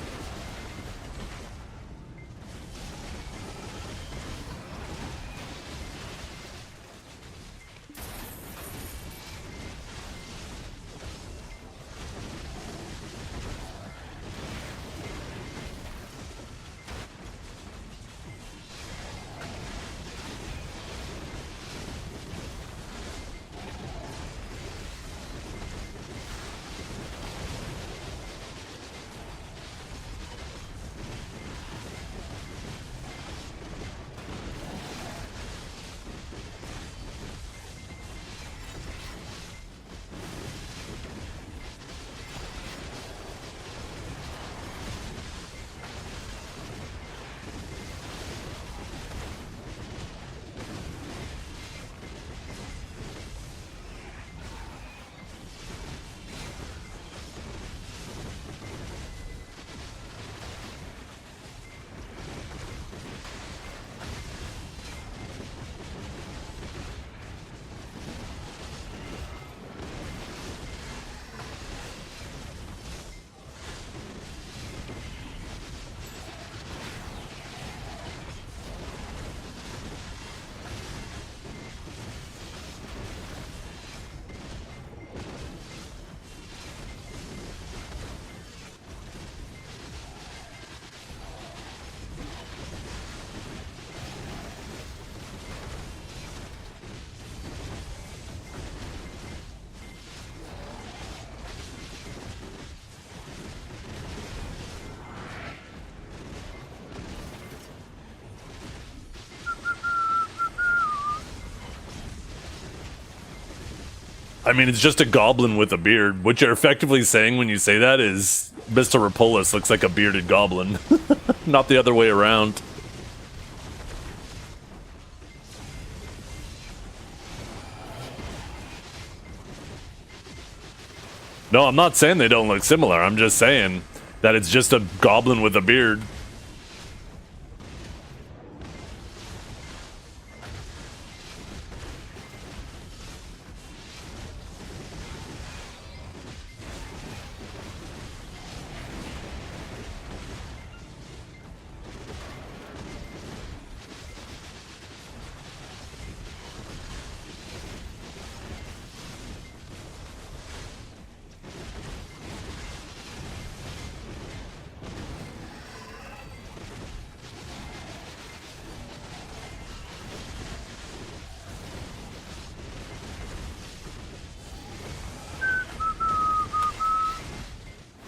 Speaker 1: I mean, it's just a goblin with a beard. What you're effectively saying when you say that is Mr. Rapolus looks like a bearded goblin. Not the other way around. No, I'm not saying they don't look similar. I'm just saying that it's just a goblin with a beard.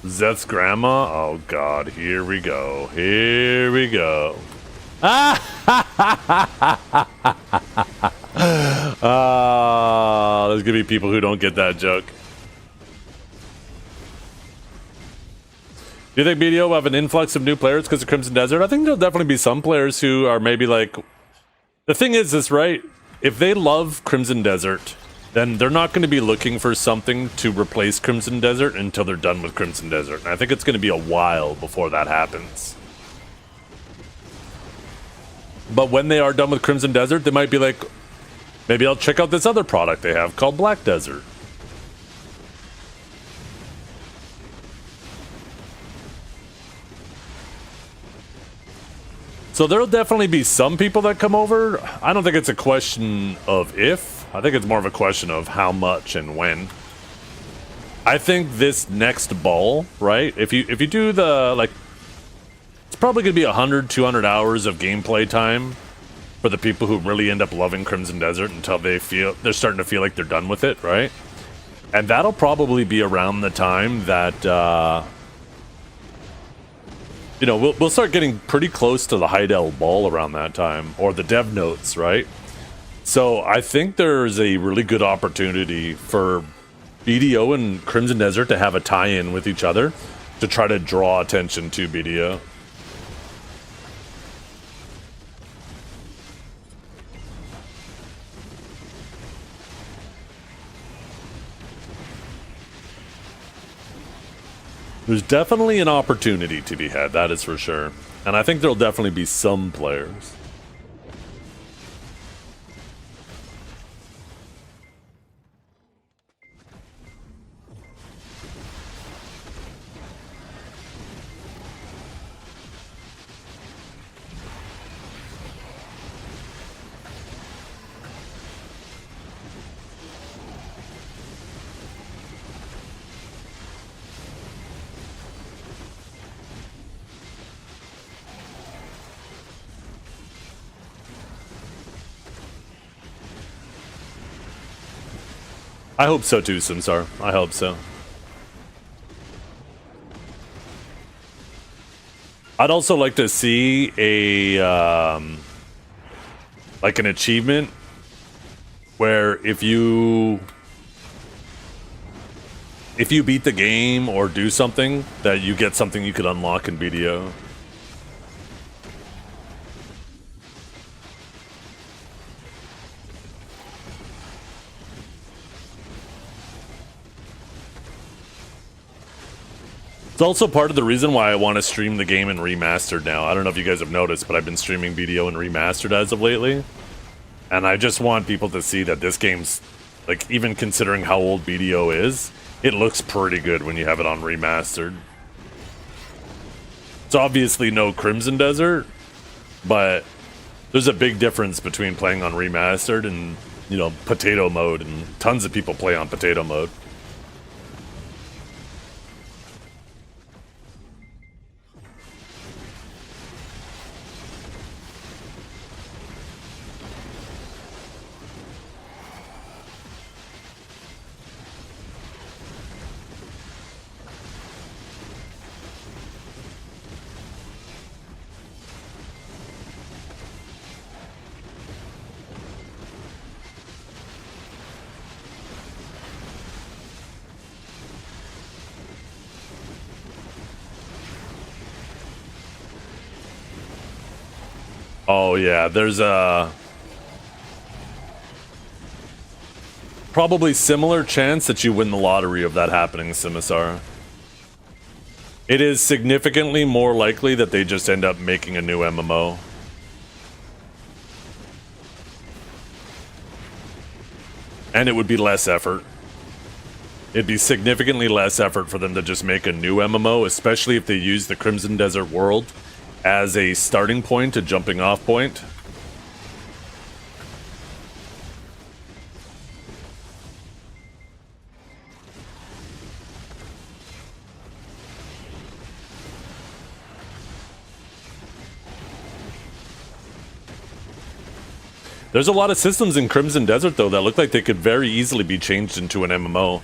Speaker 1: Zeth's grandma? Oh god, here we go. Here we go. There's gonna be people who don't get that joke. Do you think BDO will have an influx of new players because of Crimson Desert? I think there'll definitely be some players who are maybe like... The thing is this, right? If they love Crimson Desert then they're not going to be looking for something to replace Crimson Desert until they're done with Crimson Desert. And I think it's going to be a while before that happens. But when they are done with Crimson Desert, they might be like, maybe I'll check out this other product they have called Black Desert. So there'll definitely be some people that come over. I don't think it's a question of if. I think it's more of a question of how much and when. I think this next ball, right? If you do the, like, it's probably going to be 100, 200 hours of gameplay time for the people who really end up loving Crimson Desert until they're starting to feel like they're done with it, right? And that'll probably be around the time that, you know, we'll start getting pretty close to the Heidel ball around that time, or the dev notes, right? So I think there's a really good opportunity for BDO and Crimson Desert to have a tie-in with each other to try to draw attention to BDO. There's definitely an opportunity to be had, that is for sure. And I think there'll definitely be some players. I hope so too, Simsar. I hope so. I'd also like to see a like an achievement where if you beat the game or do something, that you get something you could unlock in BDO. It's also part of the reason why I want to stream the game in remastered now. I don't know if you guys have noticed, but I've been streaming BDO in remastered as of lately. And I just want people to see that this game's, like, even considering how old BDO is, it looks pretty good when you have it on remastered. It's obviously no Crimson Desert, but there's a big difference between playing on remastered and, you know, potato mode, and tons of people play on potato mode. Oh yeah, there's a probably similar chance that you win the lottery of that happening, Simisar. It is significantly more likely that they just end up making a new MMO. And it would be less effort. It'd be significantly less effort for them to just make a new MMO, especially if they use the Crimson Desert world as a starting point, a jumping off point. There's a lot of systems in Crimson Desert, though, that look like they could very easily be changed into an MMO.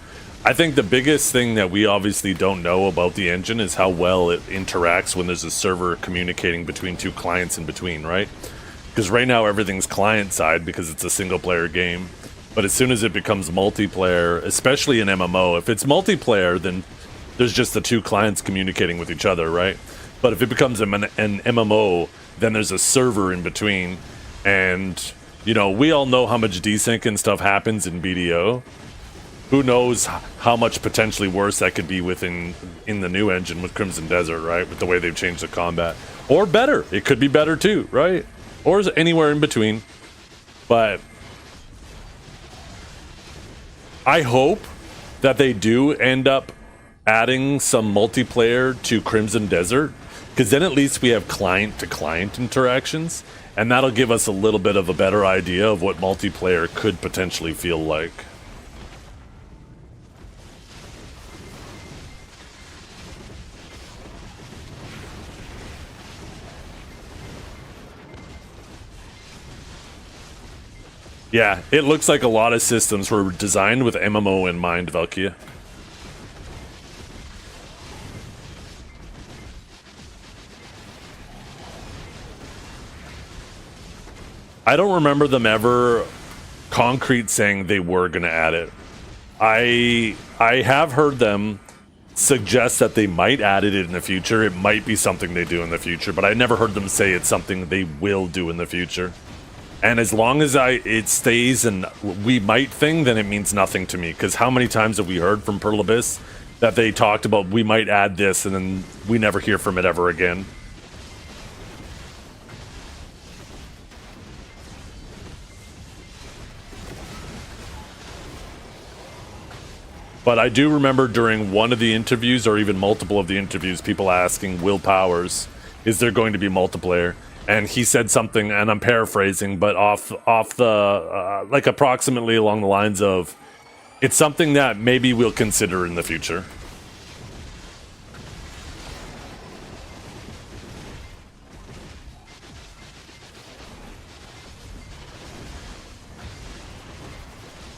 Speaker 1: I think the biggest thing that we obviously don't know about the engine is how well it interacts when there's a server communicating between two clients in between, right? Because right now everything's client-side because it's a single-player game. But as soon as it becomes multiplayer, especially in MMO, if it's multiplayer, then there's just the two clients communicating with each other, right? But if it becomes an MMO, then there's a server in between, and You know, we all know how much desync and stuff happens in BDO. Who knows how much potentially worse that could be in the new engine with Crimson Desert, right? With the way they've changed the combat. Or better. It could be better too, right? Or anywhere in between. But I hope that they do end up adding some multiplayer to Crimson Desert, because then at least we have client-to-client interactions, and that'll give us a little bit of a better idea of what multiplayer could potentially feel like. Yeah, it looks like a lot of systems were designed with MMO in mind, Valkia. I don't remember them ever concrete saying they were going to add it. I have heard them suggest that they might add it in the future. It might be something they do in the future, but I never heard them say it's something they will do in the future. And as long as it stays and we might thing, then it means nothing to me. Because how many times have we heard from Pearl Abyss that they talked about we might add this and then we never hear from it ever again? But I do remember during one of the interviews, or even multiple of the interviews, people asking Will Powers, is there going to be multiplayer? And he said something, and I'm paraphrasing, but off the, like approximately along the lines of, it's something that maybe we'll consider in the future.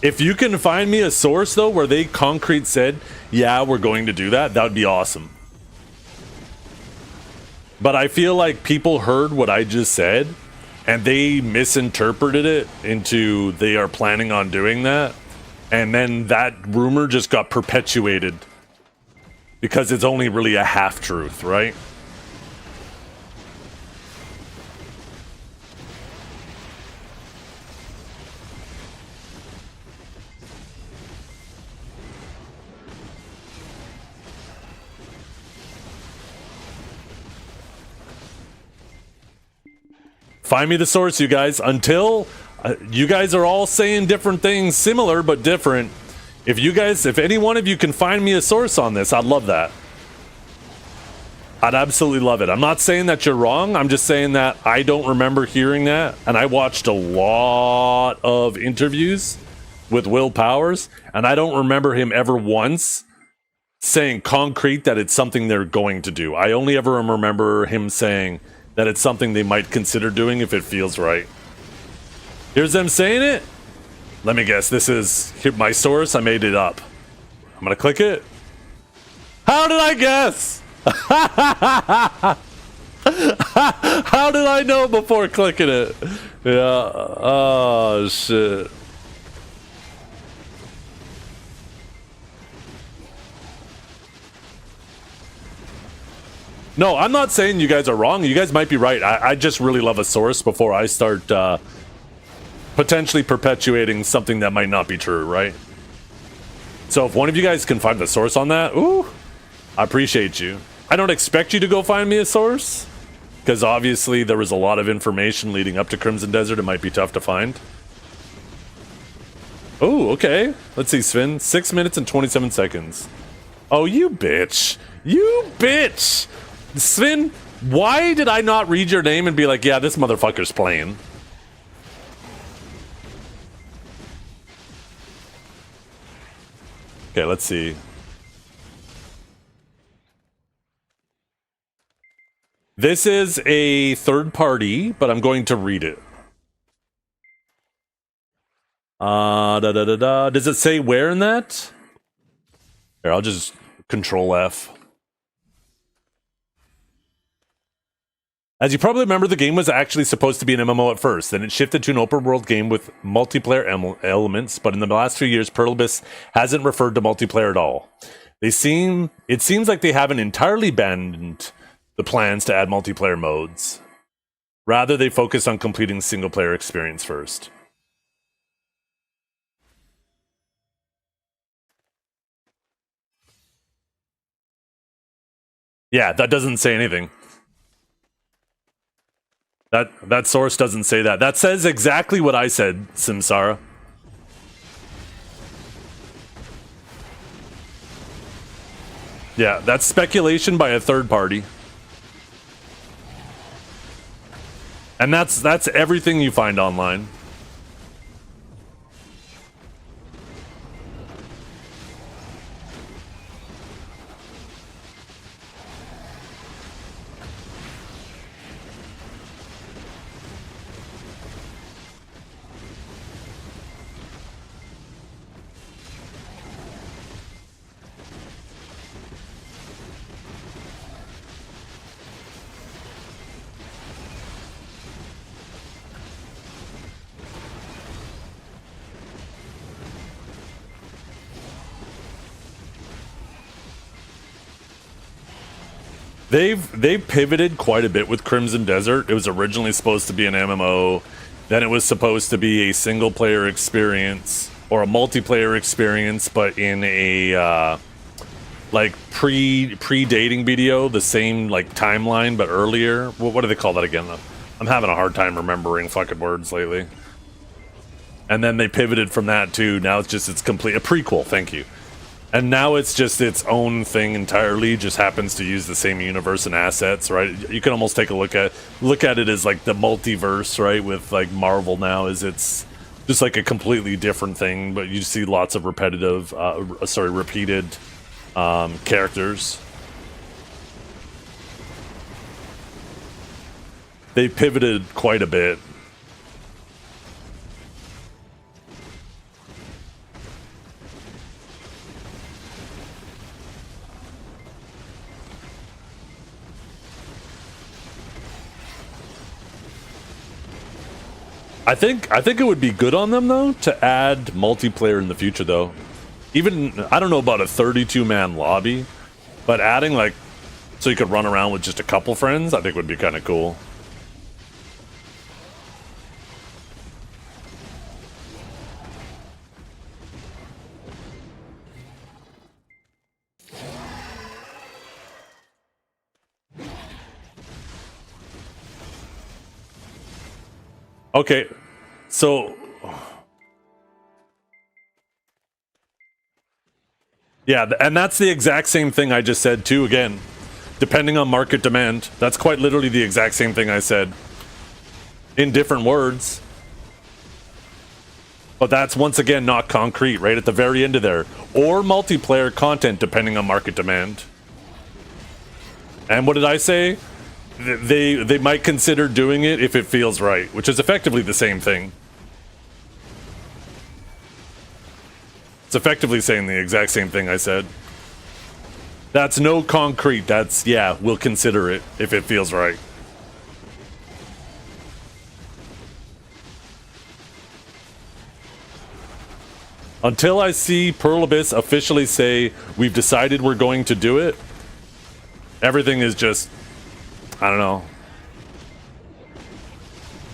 Speaker 1: If you can find me a source, though, where they concrete said, yeah, we're going to do that, that would be awesome. But I feel like people heard what I just said, and they misinterpreted it into they are planning on doing that. And then that rumor just got perpetuated. Because it's only really a half-truth, right? Find me the source, you guys. Until you guys are all saying different things, similar but different. If any one of you can find me a source on this, I'd love that. I'd absolutely love it. I'm not saying that you're wrong. I'm just saying that I don't remember hearing that. And I watched a lot of interviews with Will Powers, and I don't remember him ever once saying concrete that it's something they're going to do. I only ever remember him saying that it's something they might consider doing if it feels right. Here's them saying it. Let me guess, this is my source. I made it up. I'm gonna click it. How did I guess? How did I know before clicking it? Yeah, oh shit. No, I'm not saying you guys are wrong. You guys might be right. I just really love a source before I start potentially perpetuating something that might not be true, right? So if one of you guys can find the source on that, ooh, I appreciate you. I don't expect you to go find me a source, because obviously there was a lot of information leading up to Crimson Desert. It might be tough to find. Oh, okay. Let's see, Sven. 6 minutes and 27 seconds. Oh, you bitch. You bitch. Sven, why did I not read your name and be like, yeah, this motherfucker's playing? Okay, let's see. This is a third party, but I'm going to read it. Does it say where in that? Here, I'll just Control F. As you probably remember, the game was actually supposed to be an MMO at first. Then it shifted to an open world game with multiplayer elements, but in the last few years, Pearl Abyss hasn't referred to multiplayer at all. It seems like they haven't entirely abandoned the plans to add multiplayer modes. Rather, they focus on completing single player experience first. Yeah, that doesn't say anything. That source doesn't say that. That says exactly what I said, Simsara. Yeah, that's speculation by a third party. And that's everything you find online. They've pivoted quite a bit with Crimson Desert. It was originally supposed to be an MMO, then it was supposed to be a single player experience or a multiplayer experience, but in a like pre-dating video, the same like timeline but earlier. What do they call that again? I'm having a hard time remembering fucking words lately. And then they pivoted from that too. Now it's complete a prequel. Thank you. And now it's just its own thing entirely, just happens to use the same universe and assets, right? You can almost take a look at it as like the multiverse, right? With like Marvel now, is it's just like a completely different thing, but you see lots of repeated characters. They pivoted quite a bit. I think it would be good on them though to add multiplayer in the future though. Even I don't know about a 32-man lobby, but adding like so you could run around with just a couple friends, I think would be kind of cool. Okay, so yeah, and that's the exact same thing I just said too. Again, depending on market demand, that's quite literally the exact same thing I said in different words. But that's once again not concrete, right at the very end of there. Or multiplayer content depending on market demand. And what did I say? They might consider doing it if it feels right, which is effectively the same thing. It's effectively saying the exact same thing I said. That's no concrete. That's, yeah, we'll consider it if it feels right. Until I see Pearl Abyss officially say, we've decided we're going to do it, everything is just, I don't know,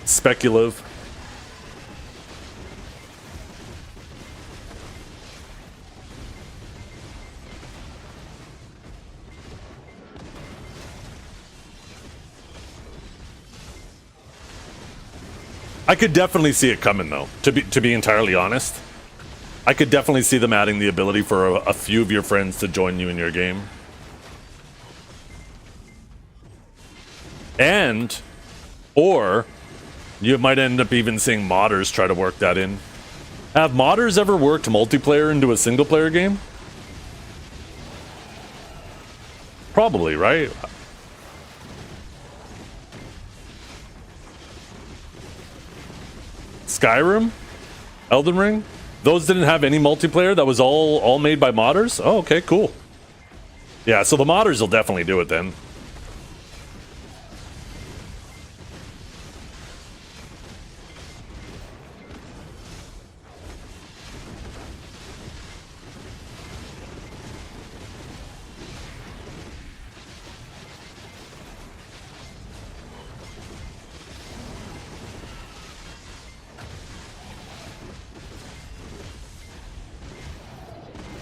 Speaker 1: speculative. I could definitely see it coming though, to be entirely honest. I could definitely see them adding the ability for a few of your friends to join you in your game. And, or, you might end up even seeing modders try to work that in. Have modders ever worked multiplayer into a single player game? Probably, right? Skyrim? Elden Ring? Those didn't have any multiplayer? That was all made by modders? Oh, okay, cool. Yeah, so the modders will definitely do it then.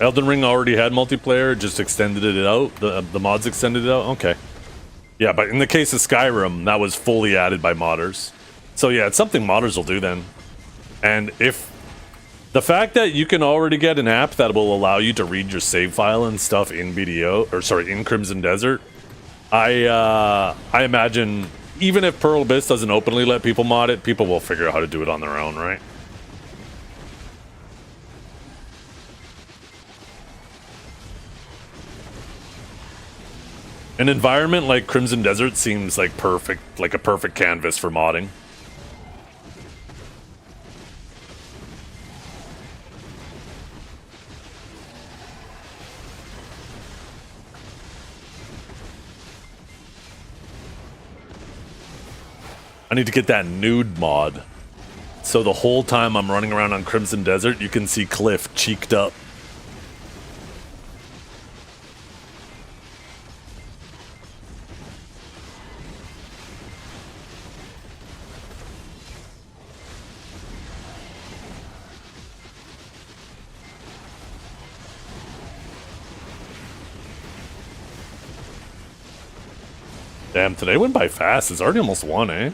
Speaker 1: Elden Ring already had multiplayer, just extended it out. The mods extended it out. Okay. Yeah, but in the case of Skyrim, that was fully added by modders. So yeah, it's something modders will do then. And if the fact that you can already get an app that will allow you to read your save file and stuff in BDO, or sorry, in Crimson Desert, I imagine even if Pearl Abyss doesn't openly let people mod it, people will figure out how to do it on their own, right? An environment like Crimson Desert seems like perfect, like a perfect canvas for modding. I need to get that nude mod. So the whole time I'm running around on Crimson Desert, you can see Cliff cheeked up. Damn, today went by fast. It's already almost 1, eh?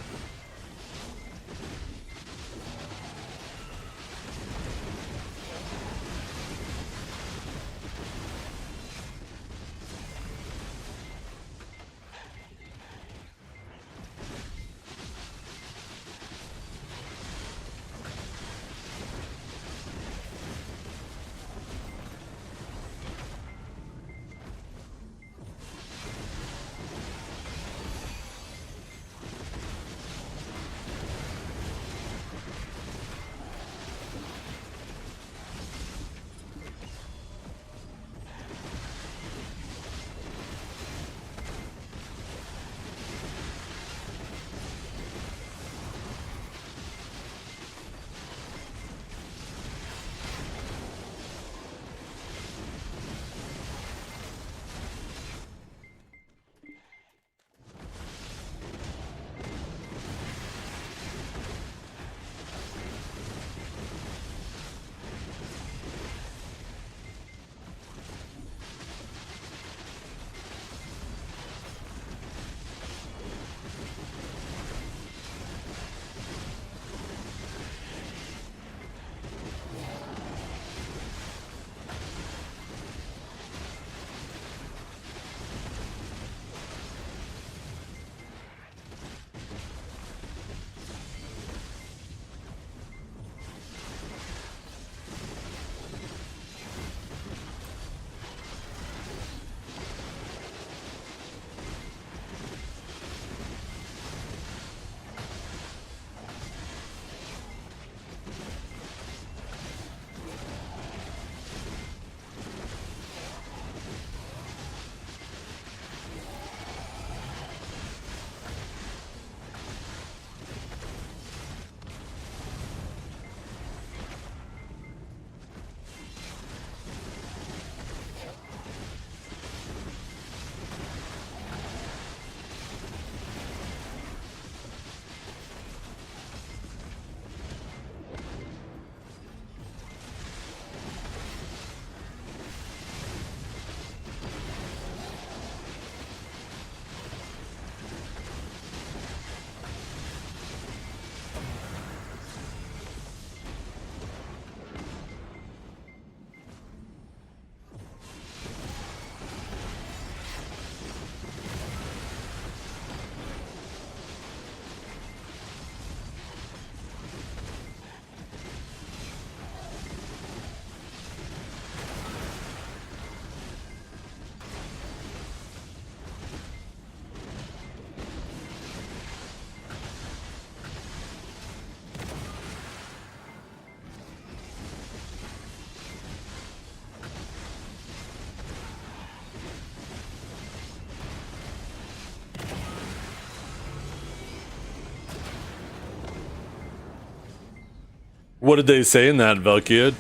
Speaker 1: What did they say in that, Valkyrie?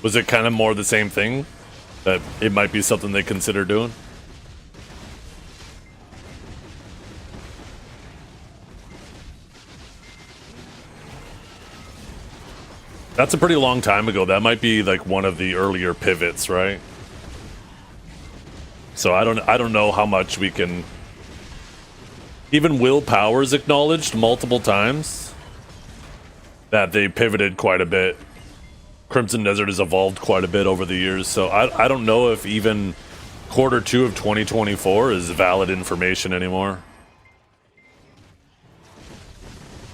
Speaker 1: Was it kind of more the same thing? That it might be something they consider doing? That's a pretty long time ago. That might be like one of the earlier pivots, right? So I don't know how much we can. Even Will Powers acknowledged multiple times that they pivoted quite a bit. Crimson Desert has evolved quite a bit over the years, so I don't know if even Q2 of 2024 is valid information anymore.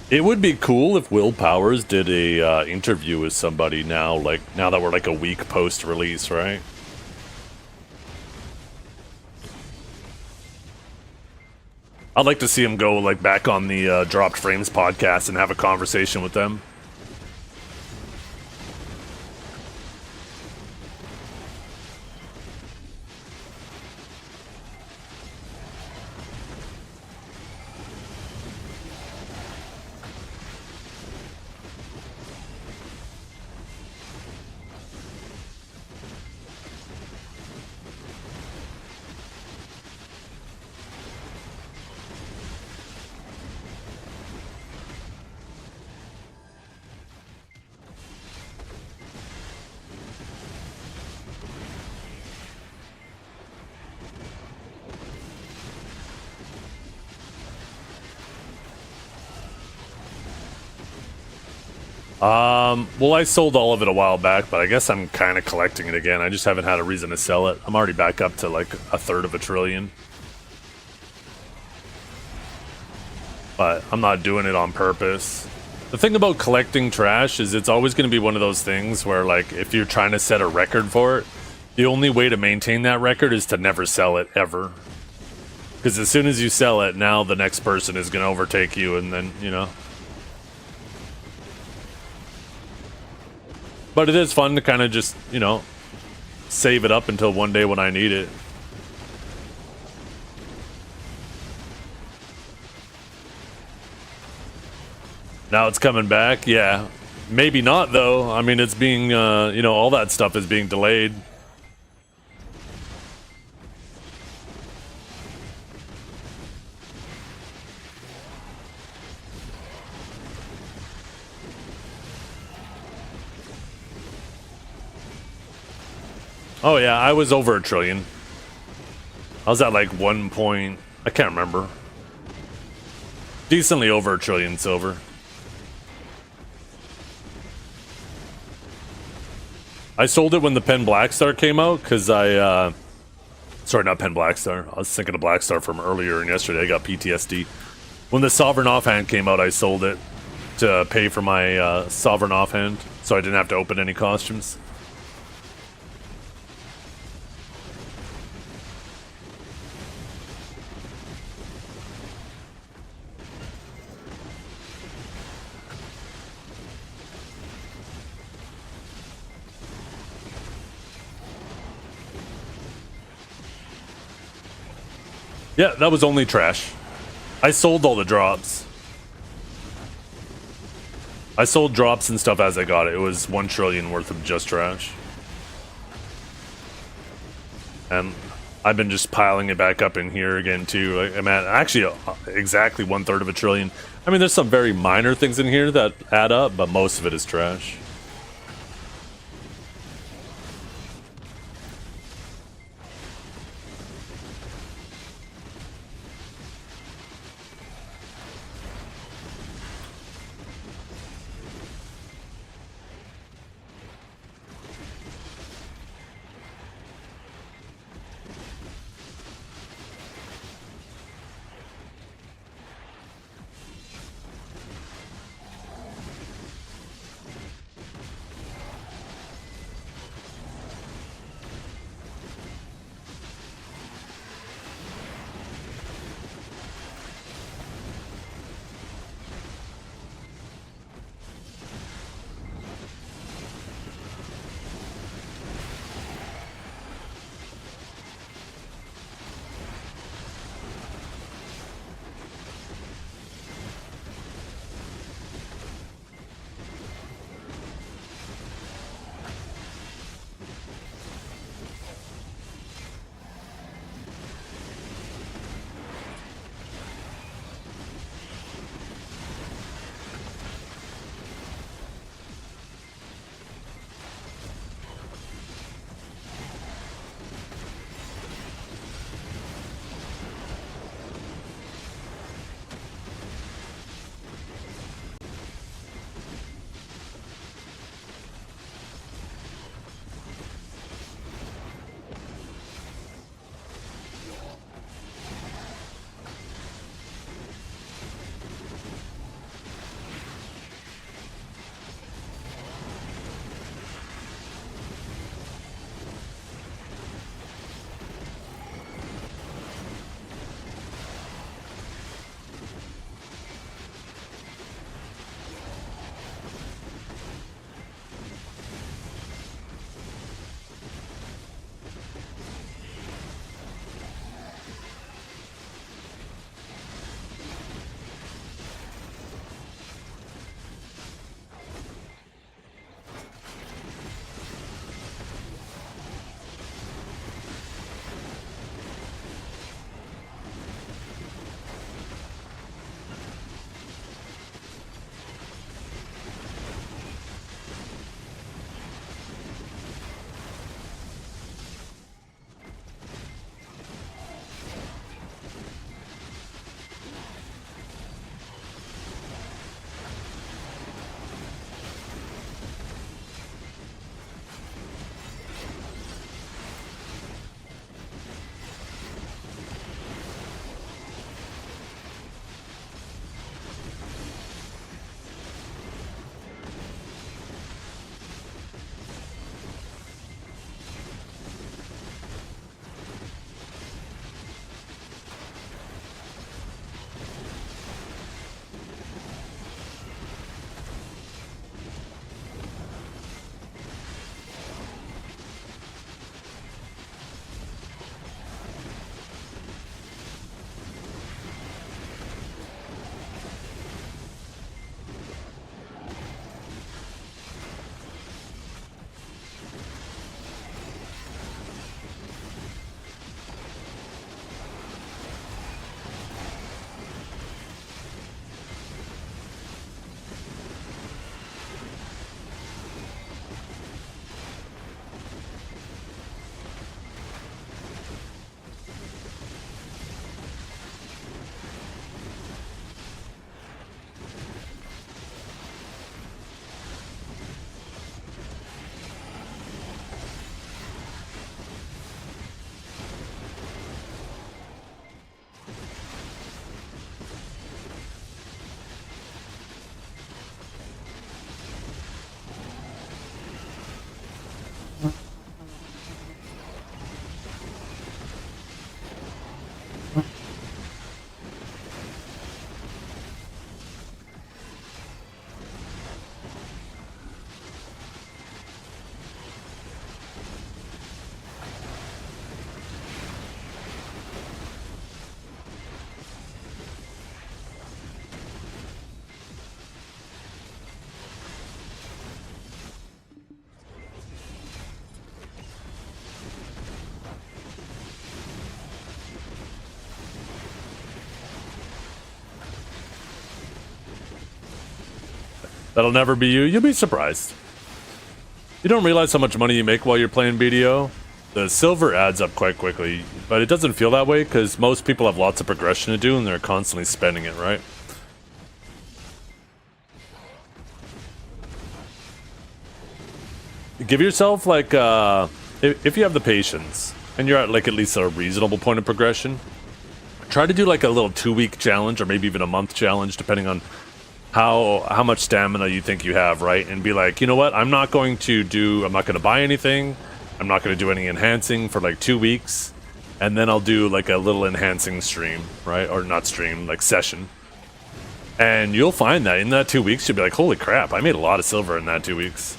Speaker 1: It would be cool if Will Powers did a interview with somebody now, like now that we're like a week post-release, right? I'd like to see him go like back on the Dropped Frames podcast and have a conversation with them. Well, I sold all of it a while back, but I guess I'm kind of collecting it again. I just haven't had a reason to sell it. I'm already back up to like a third of a trillion. But I'm not doing it on purpose. The thing about collecting trash is it's always going to be one of those things where, like, if you're trying to set a record for it, the only way to maintain that record is to never sell it, ever. Because as soon as you sell it, now the next person is going to overtake you, and then, you know. But it is fun to kind of just, you know, save it up until one day when I need it. Now it's coming back, yeah. Maybe not, though. I mean, it's being, you know, all that stuff is being delayed. Oh yeah, I was over a trillion. I was at like 1 point, I can't remember. Decently over a trillion silver. I sold it when the Pen Blackstar came out because I, sorry, not Pen Blackstar. I was thinking of Blackstar from earlier and yesterday. I got PTSD. When the Sovereign Offhand came out, I sold it to pay for my Sovereign Offhand, so I didn't have to open any costumes. Yeah, that was only trash. I sold all the drops. I sold drops and stuff as I got it. It was 1 trillion worth of just trash. And I've been just piling it back up in here again too. I'm at actually exactly 1/3 of a trillion. I mean, there's some very minor things in here that add up, but most of it is trash. That'll never be you. You'll be surprised. You don't realize how much money you make while you're playing BDO. The silver adds up quite quickly, but it doesn't feel that way because most people have lots of progression to do and they're constantly spending it, right? Give yourself like, if you have the patience and you're at like at least a reasonable point of progression, try to do like a little 2-week challenge or maybe even a month challenge depending on how much stamina you think you have, right? And be like, you know what, I'm not going to buy anything, I'm not going to do any enhancing for like 2 weeks, and then I'll do like a little enhancing stream, right? Or not stream, like session. And you'll find that in that 2 weeks you'll be like, holy crap, I made a lot of silver in that 2 weeks.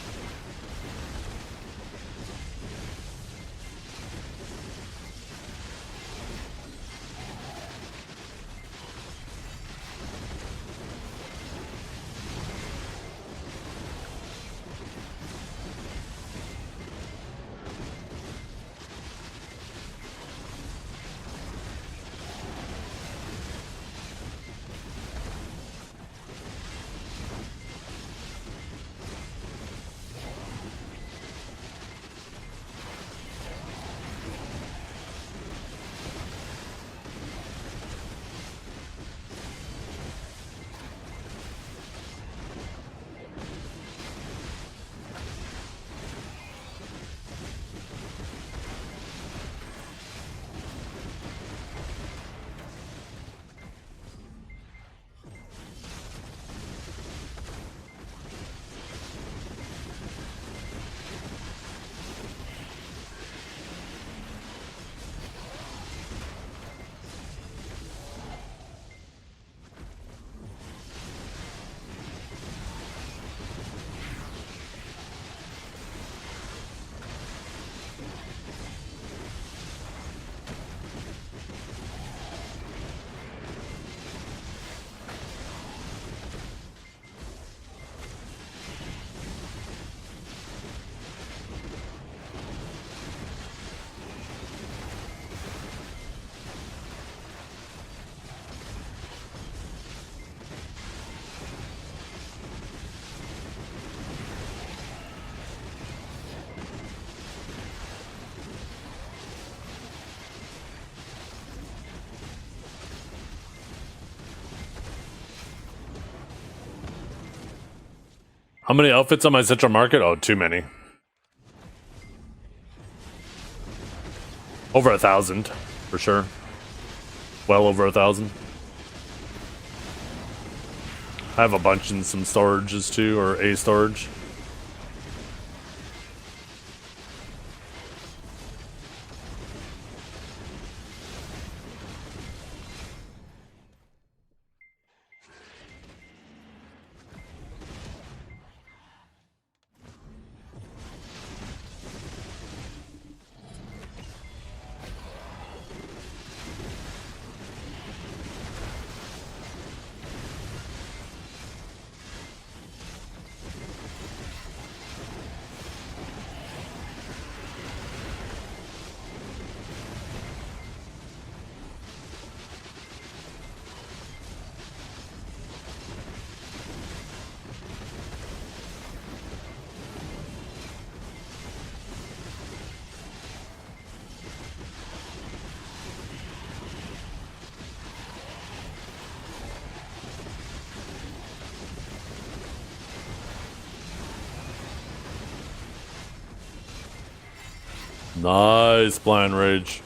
Speaker 1: How many outfits on my Central Market? Oh, too many. Over 1,000, for sure. Well over 1,000. I have a bunch in some storages too, or a storage. Nice, Blind Rage.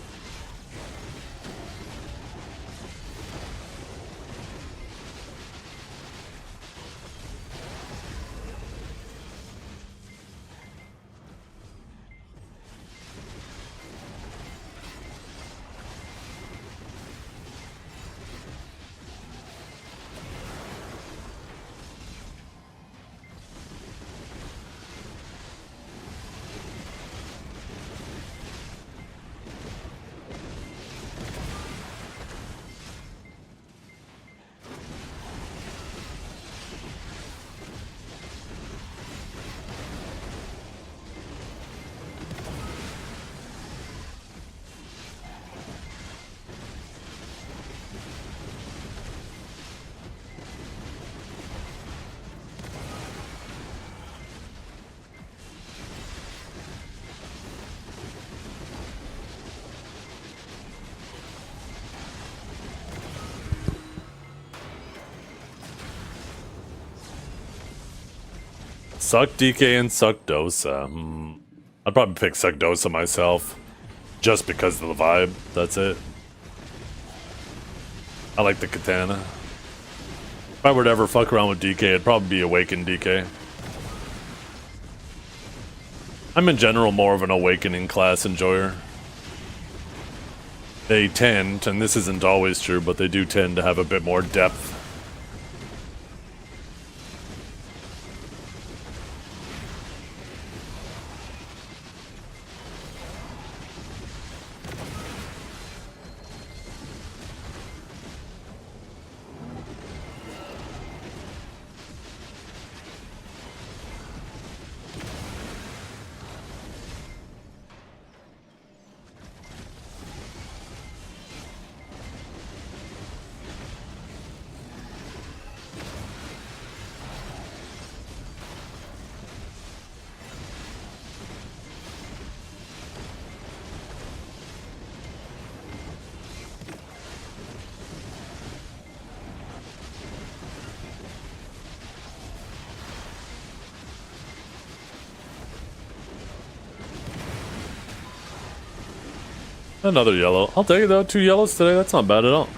Speaker 1: Suck DK and suck Dosa. I'd probably pick suck Dosa myself. Just because of the vibe. That's it. I like the katana. If I were to ever fuck around with DK, it'd probably be Awaken DK. I'm in general more of an Awakening class enjoyer. They tend, and this isn't always true, but they do tend to have a bit more depth. Another yellow. I'll take it though. 2 yellows today. That's not bad at all.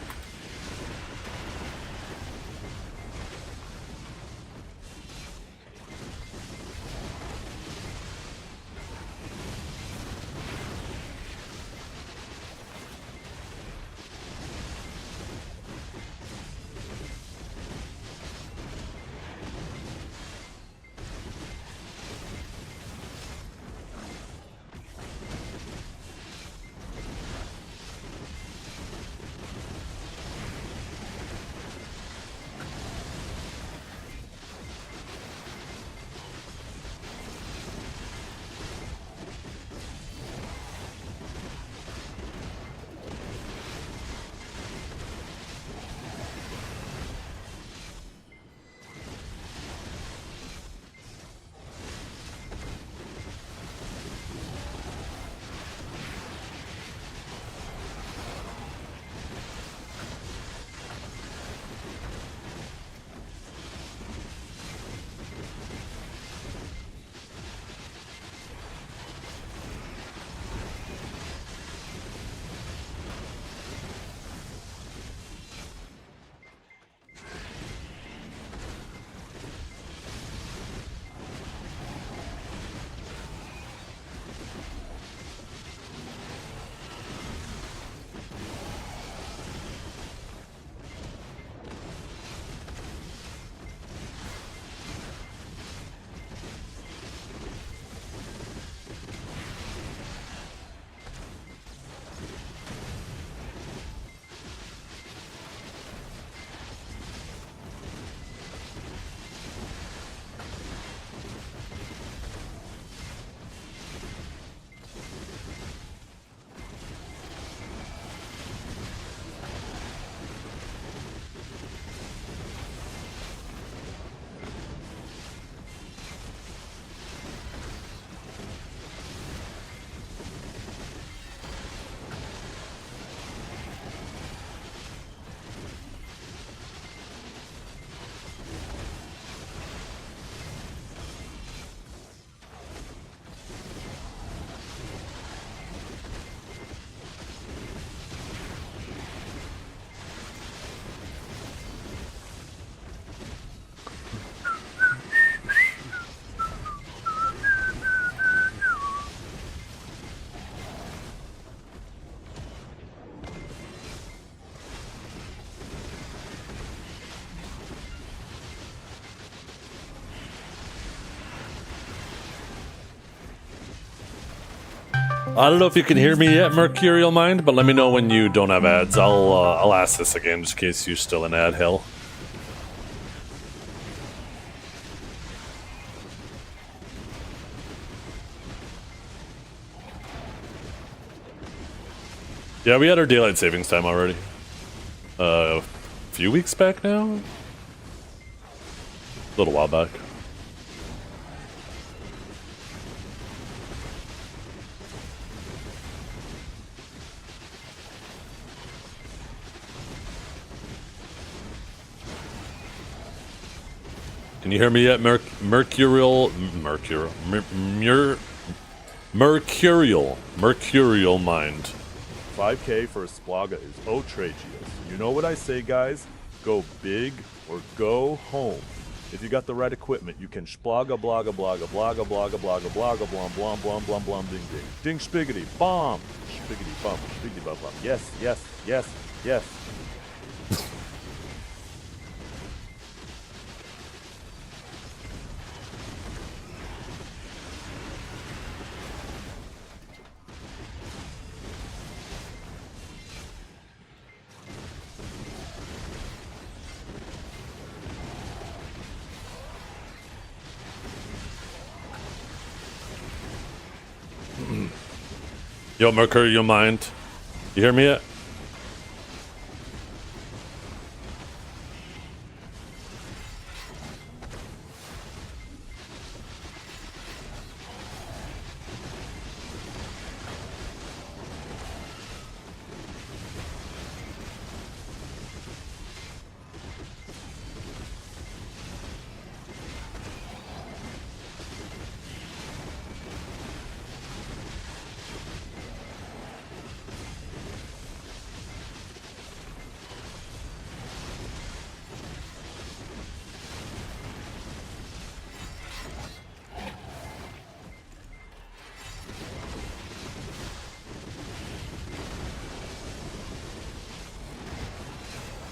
Speaker 1: I don't know if you can hear me yet, Mercurial Mind, but let me know when you don't have ads. I'll ask this again just in case you're still in ad hell. Yeah, we had our daylight savings time already. A few weeks back now? A little while back. Can you hear me yet? Mercurial mind.
Speaker 5: 5K for a Splaga is outrageous. You know what I say, guys? Go big or go home. If you got the right equipment, you can splaga, blaga, blaga, blaga, blaga, blaga, blaga, blom, blom, blom, blom, blom, ding, ding. Ding, spiggity, bomb. Spiggity, bum, spiggity, bum, bum. Yes, yes, yes, yes.
Speaker 1: Yo, Mercurial mind. You hear me yet?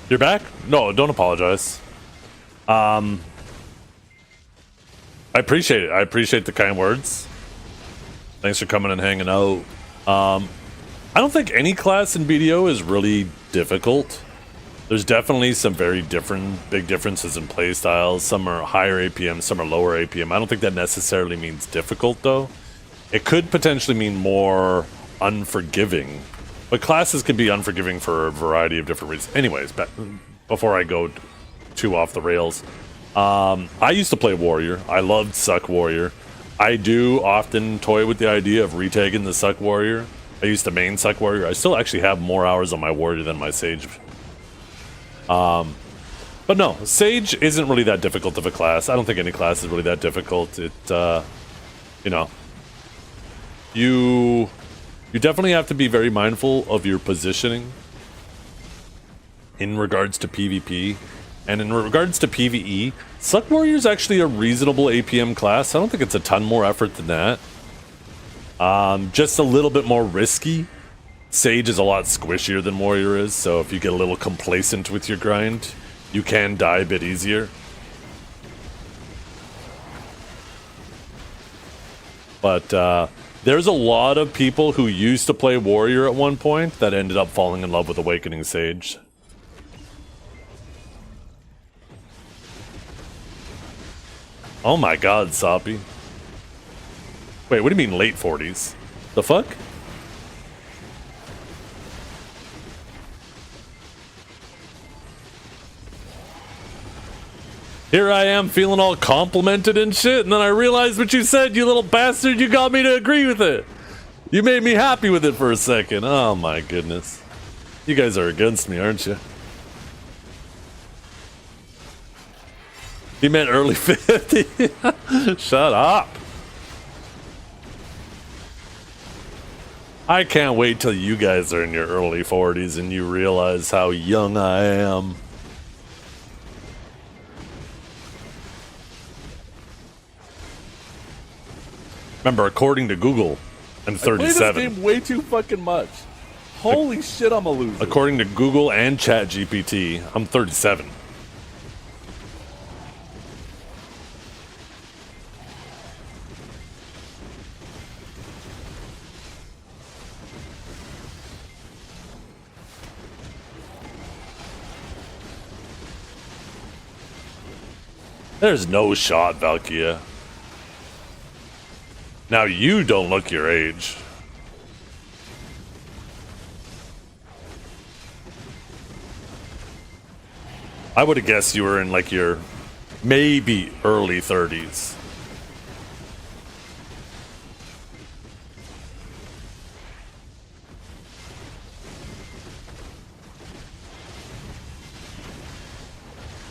Speaker 1: You're back? No, don't apologize. I appreciate it. I appreciate the kind words. Thanks for coming and hanging out. I don't think any class in BDO is really difficult. There's definitely some very big differences in play styles. Some are higher APM, some are lower APM. I don't think that necessarily means difficult, though. It could potentially mean more unforgiving. But classes can be unforgiving for a variety of different reasons. Anyways, before I go too off the rails, I used to play Warrior. I loved Suck Warrior. I do often toy with the idea of retagging the Suck Warrior. I used to main Suck Warrior. I still actually have more hours on my Warrior than my Sage. But no, Sage isn't really that difficult of a class. I don't think any class is really that difficult. It, you know, you definitely have to be very mindful of your positioning in regards to PvP. And in regards to PvE, Suck Warrior is actually a reasonable APM class. I don't think it's a ton more effort than that. Just a little bit more risky. Sage is a lot squishier than Warrior is, so if you get a little complacent with your grind, you can die a bit easier. But there's a lot of people who used to play Warrior at one point that ended up falling in love with Awakening Sage. Oh my god, Soppy. Wait, what do you mean late 40s? The fuck? Here I am feeling all complimented and shit, and then I realized what you said, you little bastard. You got me to agree with it. You made me happy with it for a second. Oh my goodness. You guys are against me, aren't you? He meant early 50. Shut up. I can't wait till you guys are in your early 40s and you realize how young I am. Remember, according to Google, I'm 37.
Speaker 5: I play this game way too fucking much. Holy shit, I'm a loser.
Speaker 1: According to Google and ChatGPT, I'm 37. There's no shot, Valkia. Now you don't look your age. I would have guessed you were in like your maybe early 30s.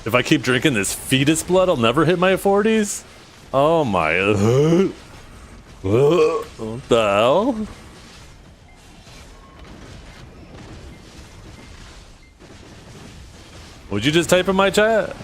Speaker 1: If I keep drinking this fetus blood, I'll never hit my 40s? Oh my... What the hell? Would you just type in my chat?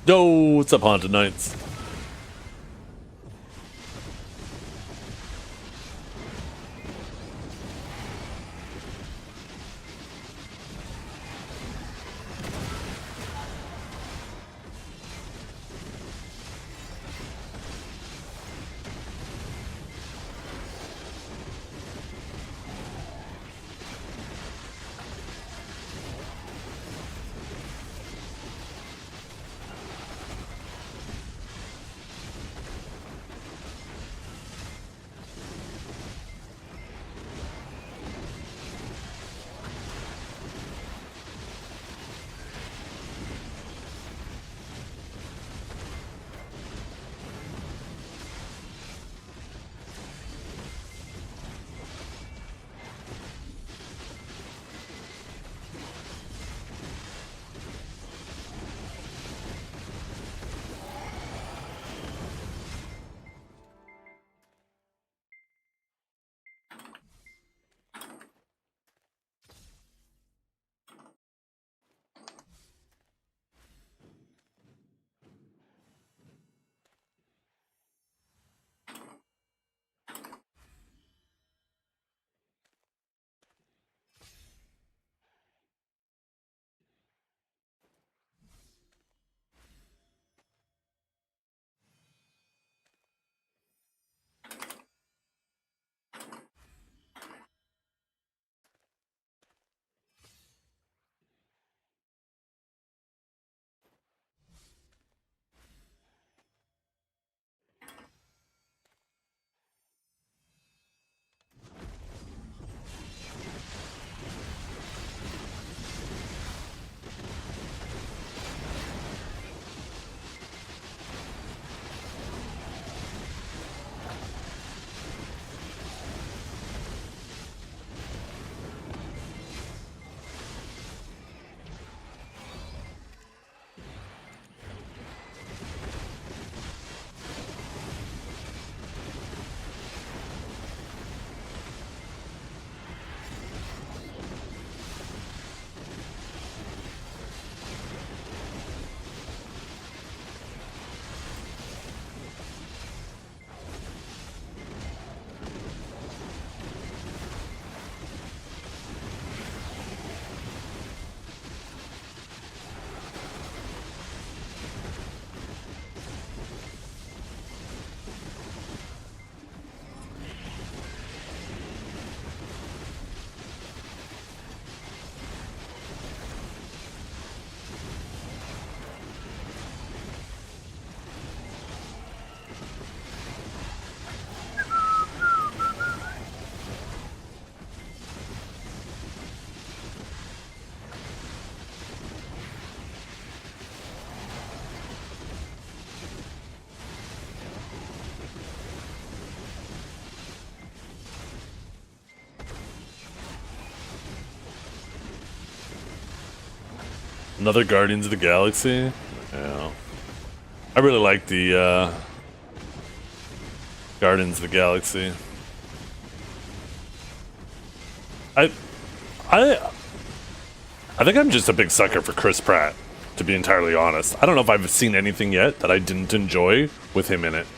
Speaker 1: Yo, what's up, Haunted Knights? Another Guardians of the Galaxy? Yeah. I really like the Guardians of the Galaxy. I think I'm just a big sucker for Chris Pratt, to be entirely honest. I don't know if I've seen anything yet that I didn't enjoy with him in it.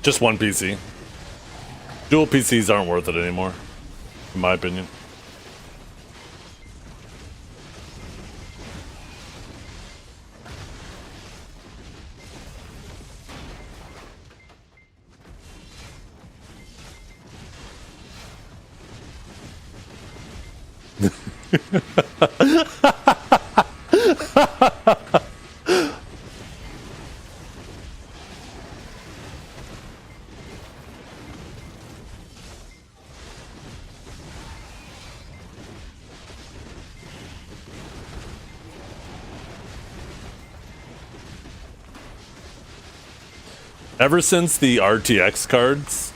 Speaker 1: Just one PC. Dual PCs aren't worth it anymore, in my opinion. Ever since the RTX cards,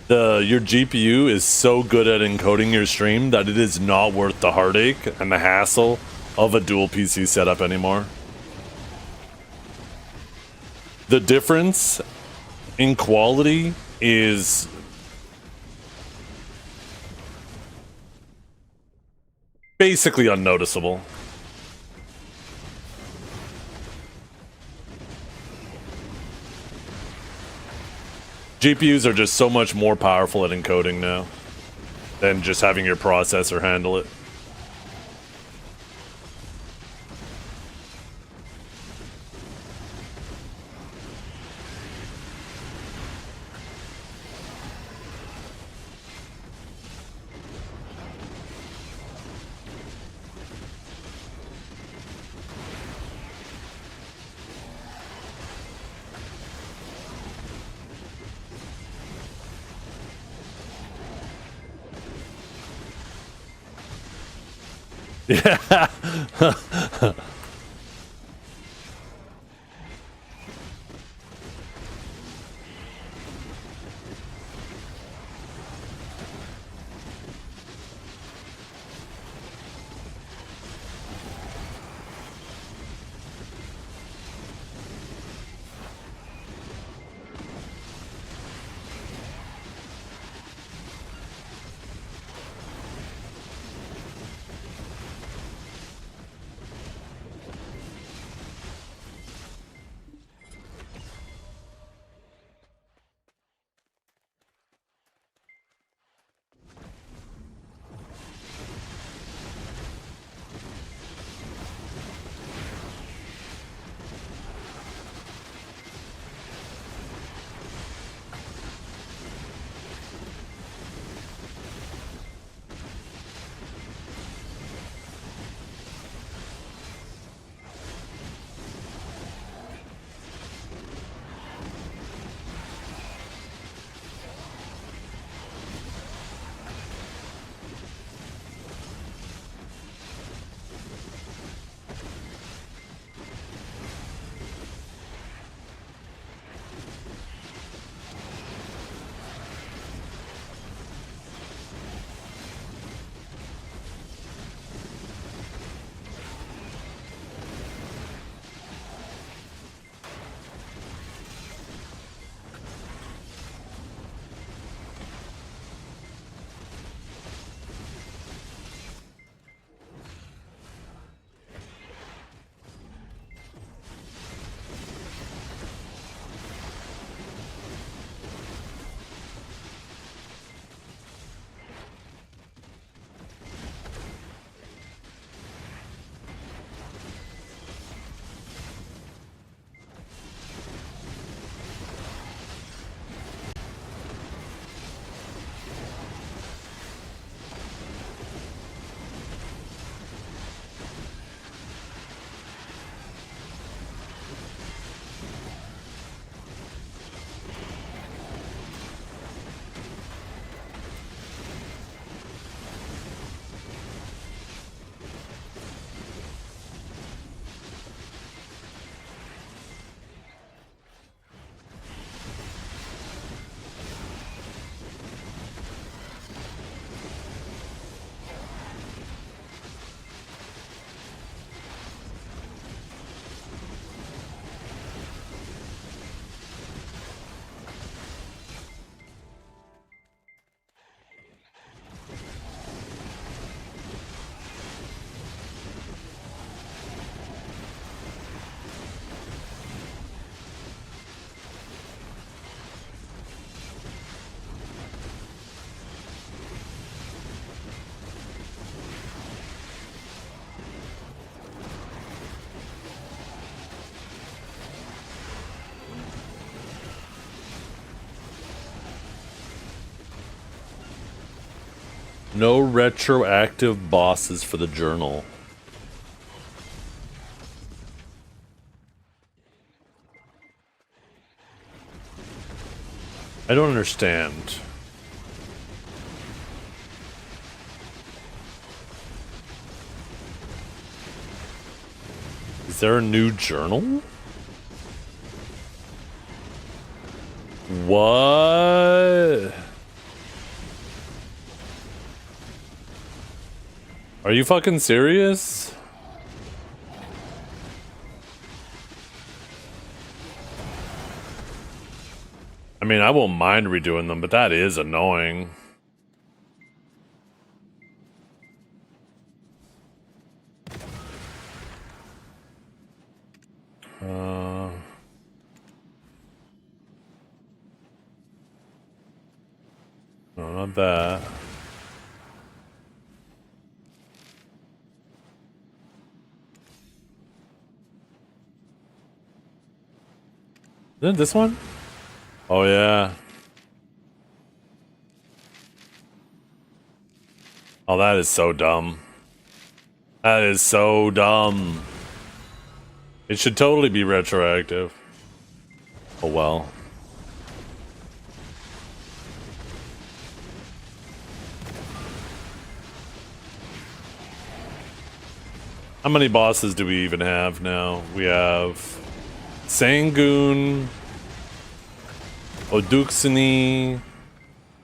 Speaker 1: your GPU is so good at encoding your stream that it is not worth the heartache and the hassle of a dual PC setup anymore. The difference in quality is basically unnoticeable. GPUs are just so much more powerful at encoding now than just having your processor handle it. Yeah. No retroactive bosses for the journal. I don't understand. Is there a new journal? What? Are you fucking serious? I mean, I won't mind redoing them, but that is annoying. that. Isn't it this one? Oh yeah. Oh, that is so dumb. That is so dumb. It should totally be retroactive. Oh well. How many bosses do we even have now? We have Sangoon, Oduxini,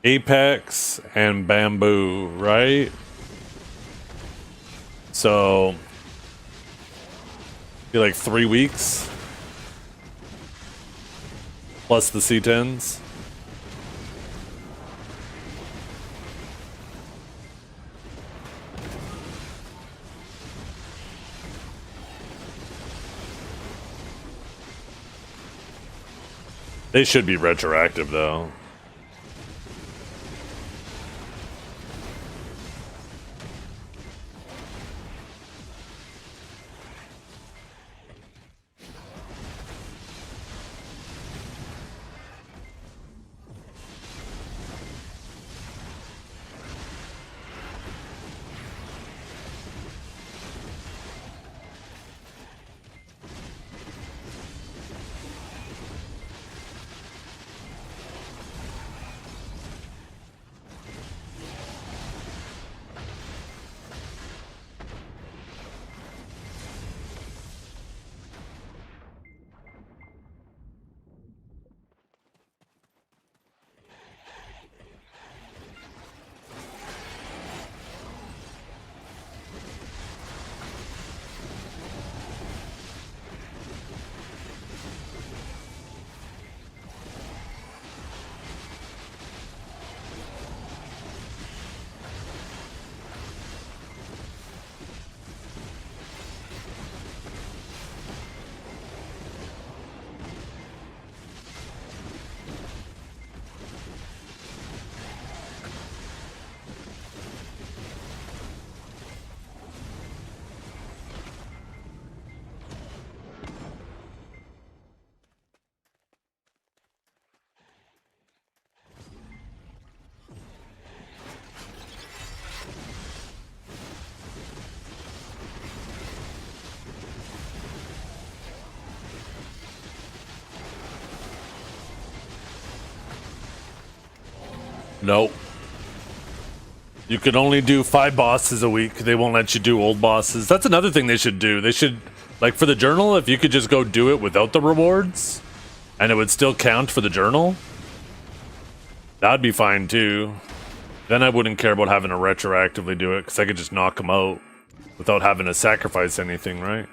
Speaker 1: Apex, and Bamboo, right? So, be like 3 weeks plus the C10s. They should be retroactive though. Nope. You can only do 5 bosses a week. They won't let you do old bosses. That's another thing they should do. They should, like for the journal, if you could just go do it without the rewards, and it would still count for the journal, that'd be fine too. Then I wouldn't care about having to retroactively do it, because I could just knock them out without having to sacrifice anything, right?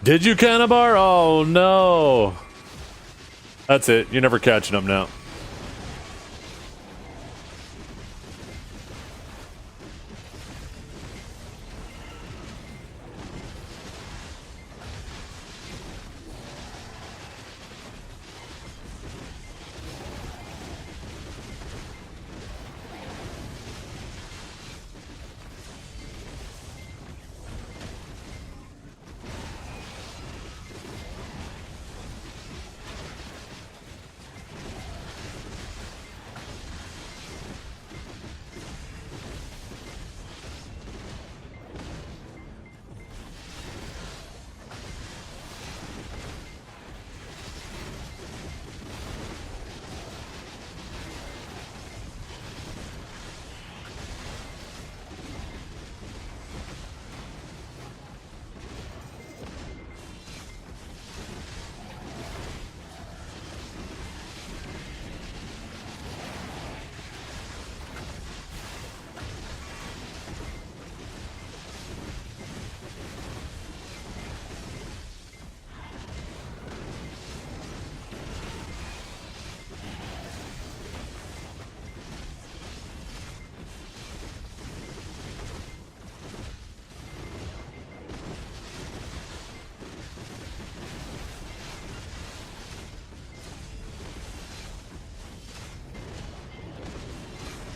Speaker 1: Did you, Canabar? Oh no. That's it. You're never catching up now.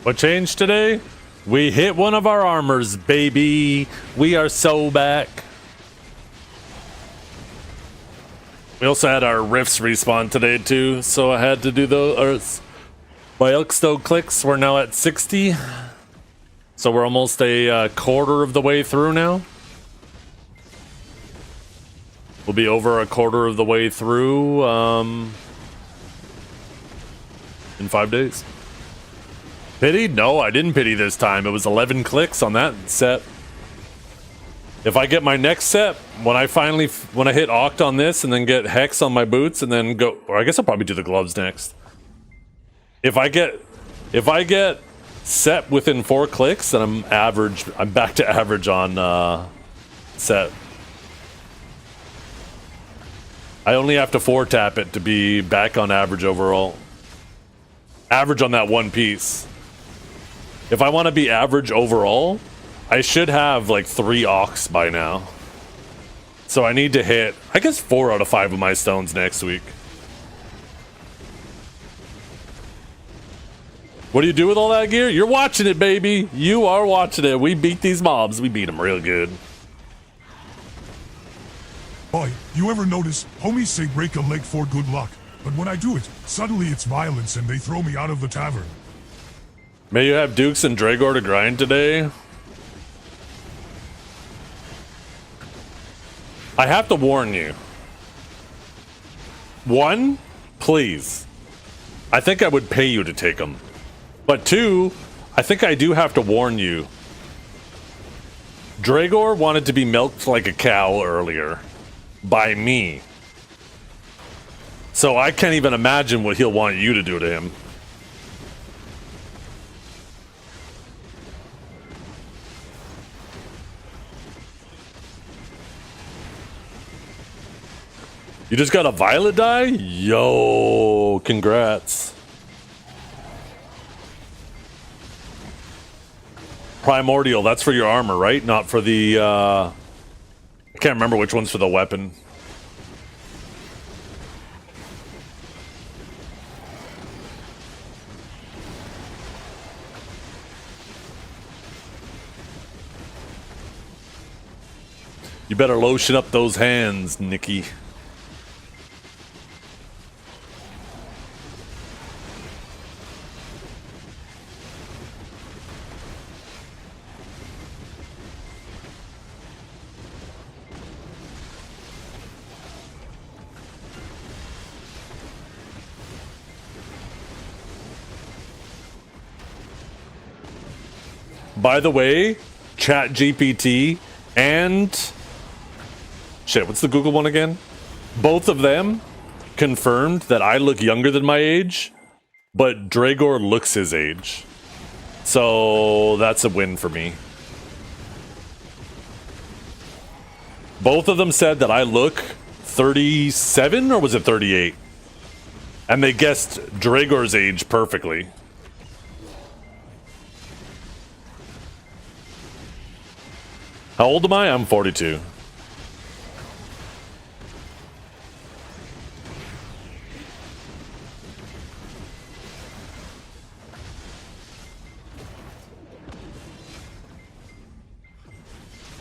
Speaker 1: What changed today? We hit one of our armors, baby. We are so back. We also had our rifts respawn today too, so I had to do those. My Elkstone clicks, we're now at 60. So we're almost a quarter of the way through now. We'll be over a quarter of the way through in 5 days. Pity? No, I didn't pity this time. It was 11 clicks on that set. If I get my next set, when I hit Oct on this and then get Hex on my boots and then go, or I guess I'll probably do the gloves next. If I get set within 4 clicks, then I'm back to average on set. I only have to 4-tap it to be back on average overall. Average on that one piece. If I want to be average overall, I should have like 3 Ox by now. So I need to hit, I guess, 4 out of 5 of my stones next week. What do you do with all that gear? You're watching it, baby. You are watching it. We beat these mobs. We beat them real good.
Speaker 6: Boy, you ever notice homies say break a leg for good luck, but when I do it, suddenly it's violence and they throw me out of the tavern.
Speaker 1: May you have Dukes and Dragor to grind today. I have to warn you. 1, please. I think I would pay you to take them. But 2, I think I do have to warn you. Dragor wanted to be milked like a cow earlier. By me. So I can't even imagine what he'll want you to do to him. You just got a violet die? Yo, congrats. Primordial, that's for your armor, right? Not for the, I can't remember which one's for the weapon. You better lotion up those hands, Nikki. By the way, ChatGPT and shit, what's the Google one again? Both of them confirmed that I look younger than my age, but Dragor looks his age. So that's a win for me. Both of them said that I look 37 or was it 38? And they guessed Dragor's age perfectly. How old am I? I'm 42.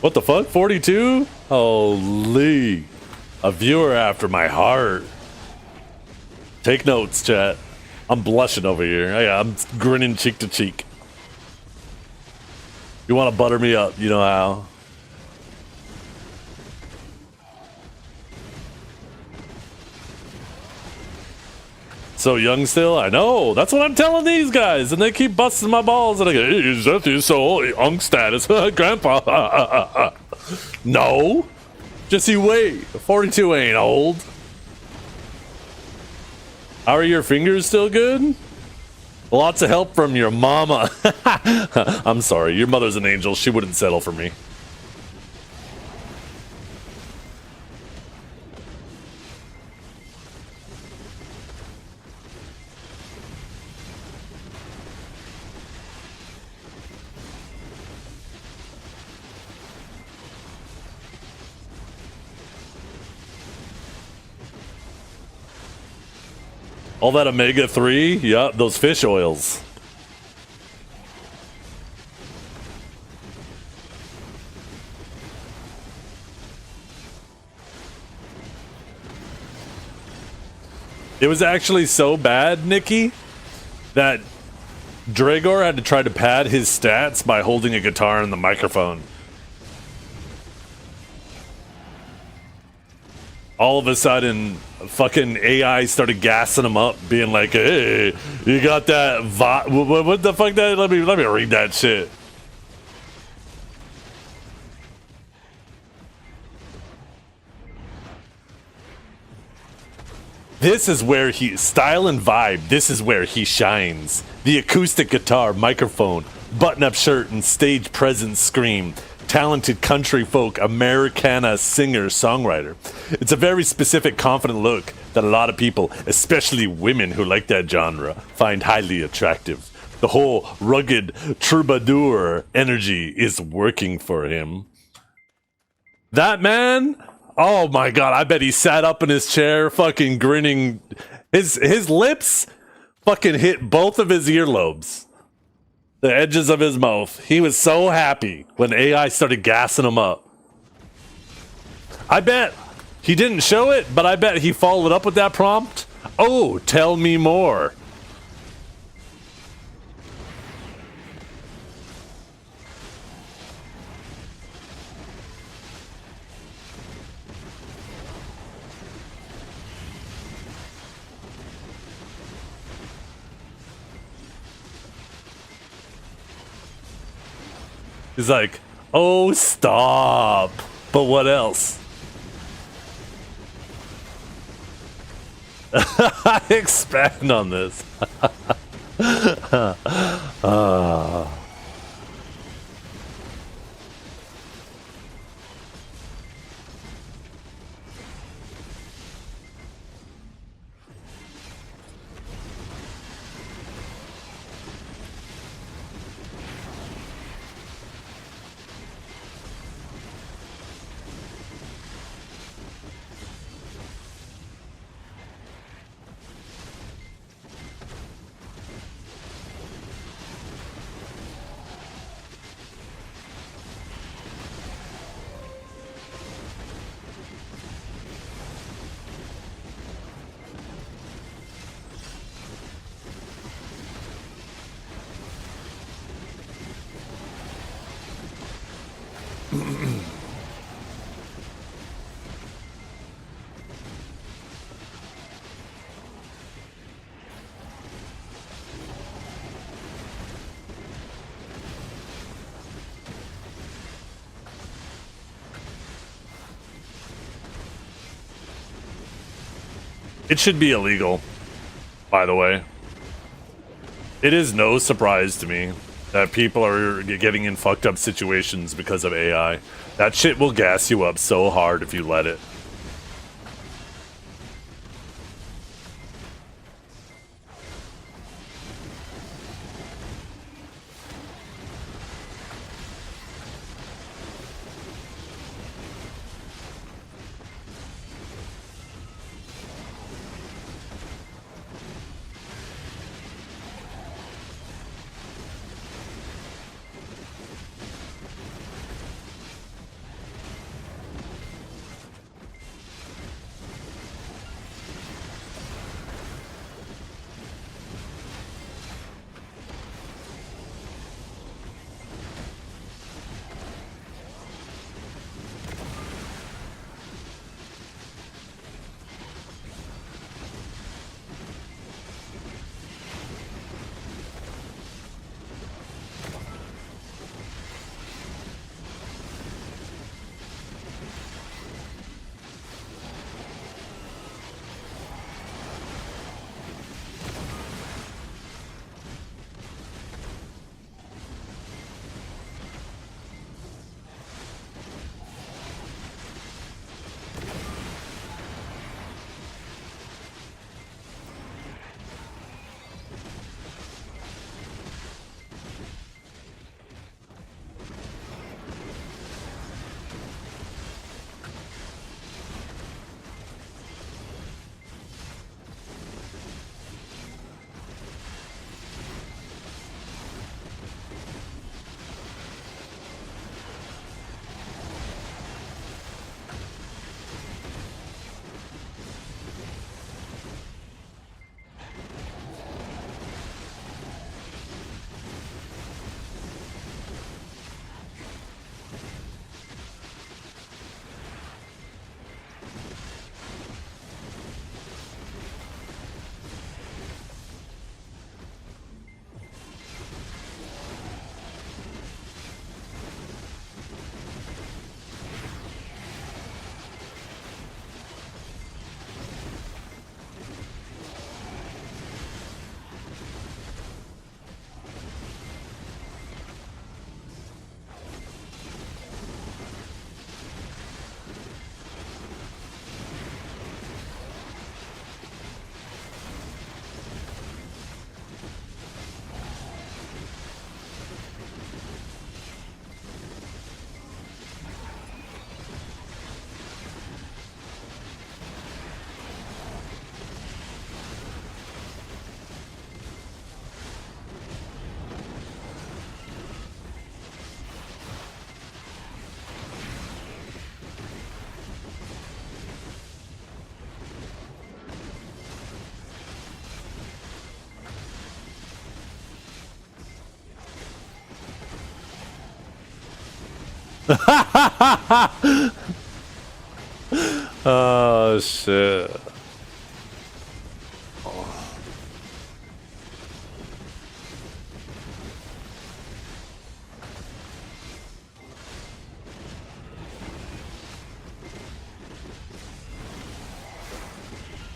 Speaker 1: What the fuck? 42? Holy. A viewer after my heart. Take notes, chat. I'm blushing over here. I'm grinning cheek to cheek. You want to butter me up, you know how. So young still? I know. That's what I'm telling these guys. And they keep busting my balls. And I go, hey, that is so unk status. Grandpa. No. Just you wait. 42 ain't old. How are your fingers still good? Lots of help from your mama. I'm sorry. Your mother's an angel. She wouldn't settle for me. All that omega-3, yeah, those fish oils. It was actually so bad, Nikki, that Dragor had to try to pad his stats by holding a guitar and the microphone. All of a sudden, fucking AI started gassing him up, being like, "Hey, you got that what the fuck? That let me read that shit." This is where style and vibe. This is where he shines. The acoustic guitar, microphone, button-up shirt, and stage presence scream. Talented country folk Americana singer songwriter. It's a very specific, confident look that a lot of people, especially women who like that genre, find highly attractive. The whole rugged troubadour energy is working for him. That man, oh my god, I bet he sat up in his chair fucking grinning. His lips fucking hit both of his earlobes. The edges of his mouth. He was so happy when AI started gassing him up. I bet he didn't show it, but I bet he followed up with that prompt. Oh, tell me more. He's like, oh, stop. But what else? Expand on this. It should be illegal, by the way. It is no surprise to me that people are getting in fucked up situations because of AI. That shit will gas you up so hard if you let it. Oh shit.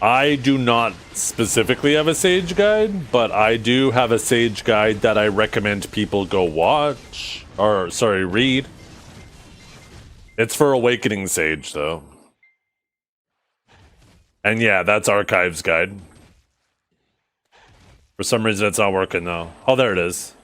Speaker 1: I do not specifically have a Sage guide, but I do have a Sage guide that I recommend people go watch. Or, sorry, read. It's for Awakening Sage, though. And yeah, that's Archives guide. For some reason, it's not working, though. Oh, there it is.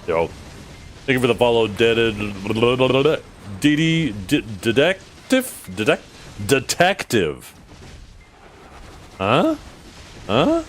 Speaker 1: Yo. Thank you for the follow, Detective? Huh? Huh?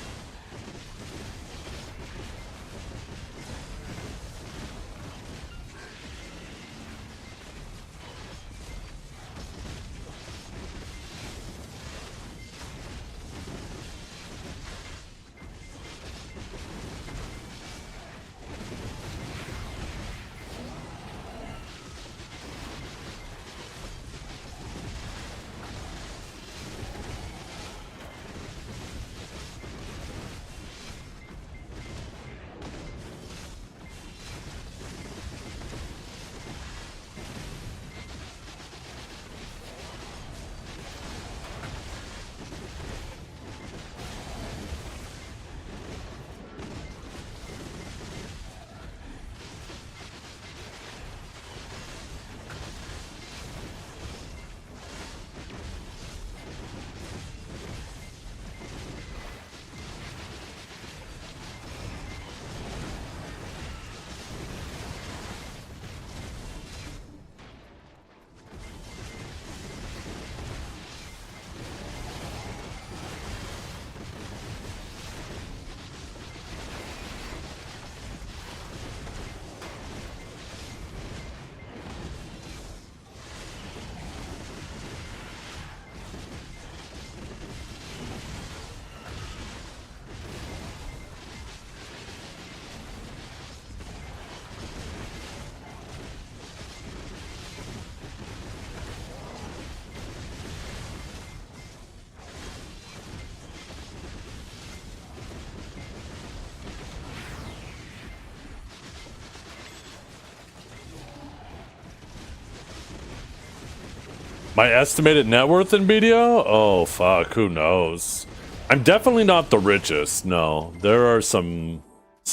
Speaker 1: My estimated net worth in BDO? Oh, fuck. Who knows? I'm definitely not the richest. No. There are some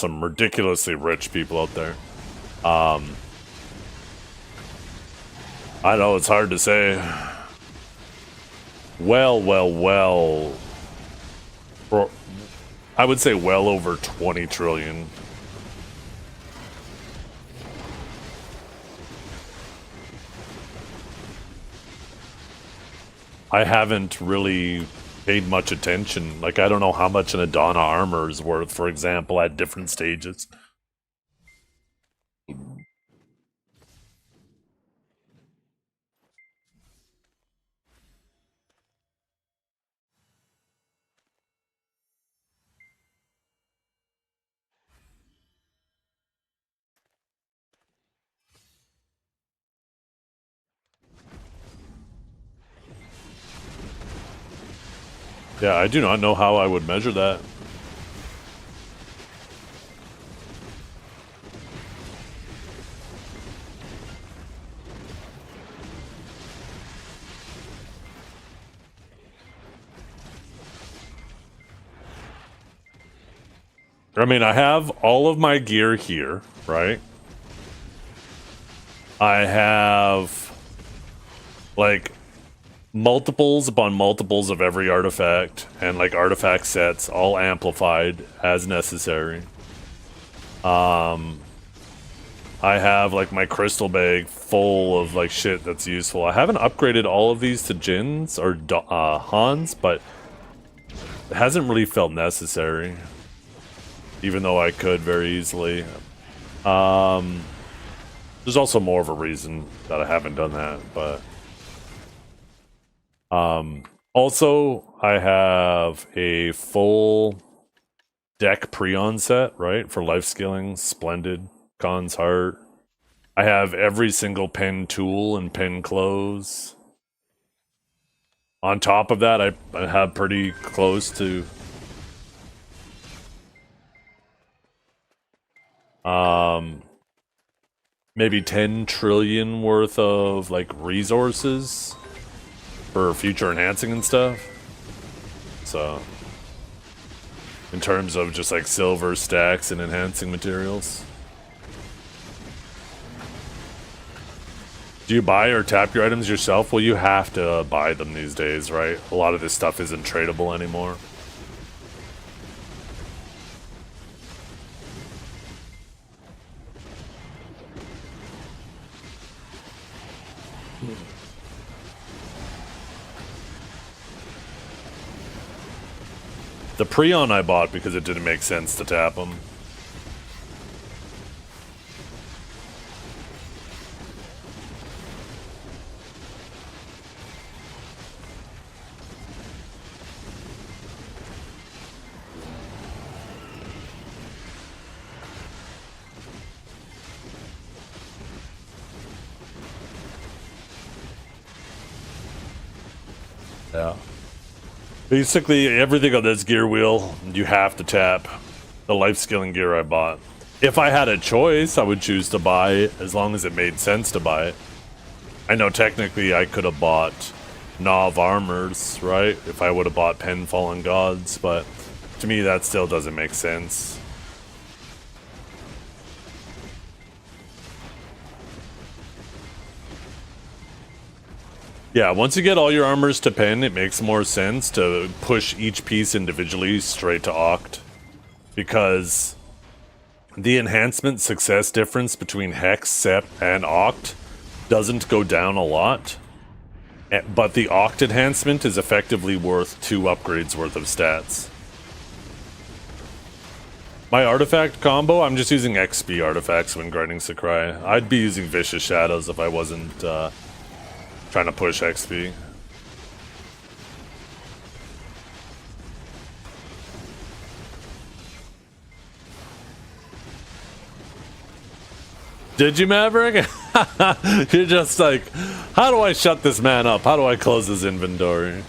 Speaker 1: ridiculously rich people out there. I know, it's hard to say. Well. I would say well over 20 trillion. I haven't really paid much attention. Like, I don't know how much an Adana armor is worth, for example, at different stages. Yeah, I do not know how I would measure that. I mean, I have all of my gear here, right? I have, like, multiples upon multiples of every artifact, and, like, artifact sets, all amplified as necessary. I have, like, my crystal bag full of, like, shit that's useful. I haven't upgraded all of these to Jins or Hans, but it hasn't really felt necessary. Even though I could very easily. There's also more of a reason that I haven't done that, but... also, I have a full deck Prion set, right? For life skilling, Splendid, Khan's Heart. I have every single pen tool and pen close. On top of that, I have pretty close to... maybe 10 trillion worth of, like, resources for future enhancing and stuff. So, in terms of just, like, silver stacks and enhancing materials. Do you buy or tap your items yourself? Well, you have to buy them these days, right? A lot of this stuff isn't tradable anymore. The Prion I bought because it didn't make sense to tap them. Yeah. Basically, everything on this gear wheel, you have to tap the life skilling gear I bought. If I had a choice, I would choose to buy it as long as it made sense to buy it. I know technically I could have bought Nov armors, right? If I would have bought Pen Fallen Gods, but to me that still doesn't make sense. Yeah, once you get all your armors to pen, it makes more sense to push each piece individually straight to Oct. Because the enhancement success difference between Hex, Sept, and Oct doesn't go down a lot. But the Oct enhancement is effectively worth 2 upgrades worth of stats. My artifact combo, I'm just using XP artifacts when grinding Sakurai. I'd be using Vicious Shadows if I wasn't... trying to push XP. Did you, Maverick? You're just like, how do I shut this man up? How do I close his inventory?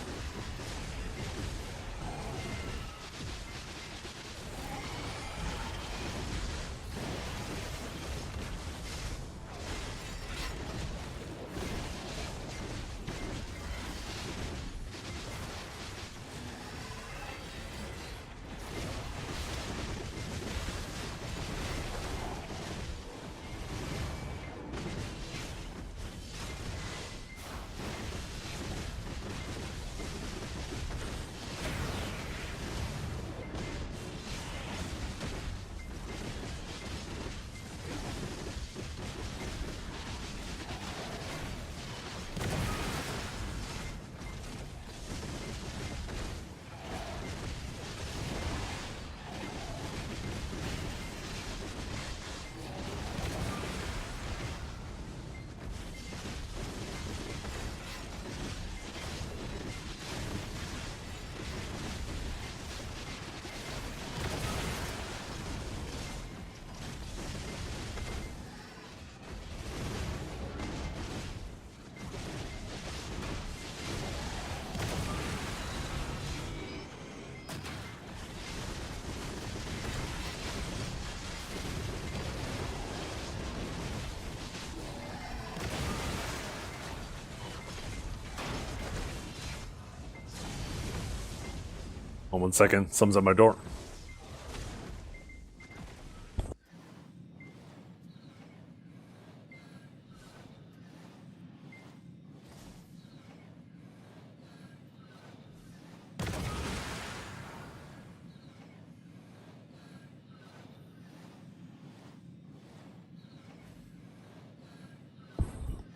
Speaker 1: Hold 1 second. Someone's at my door.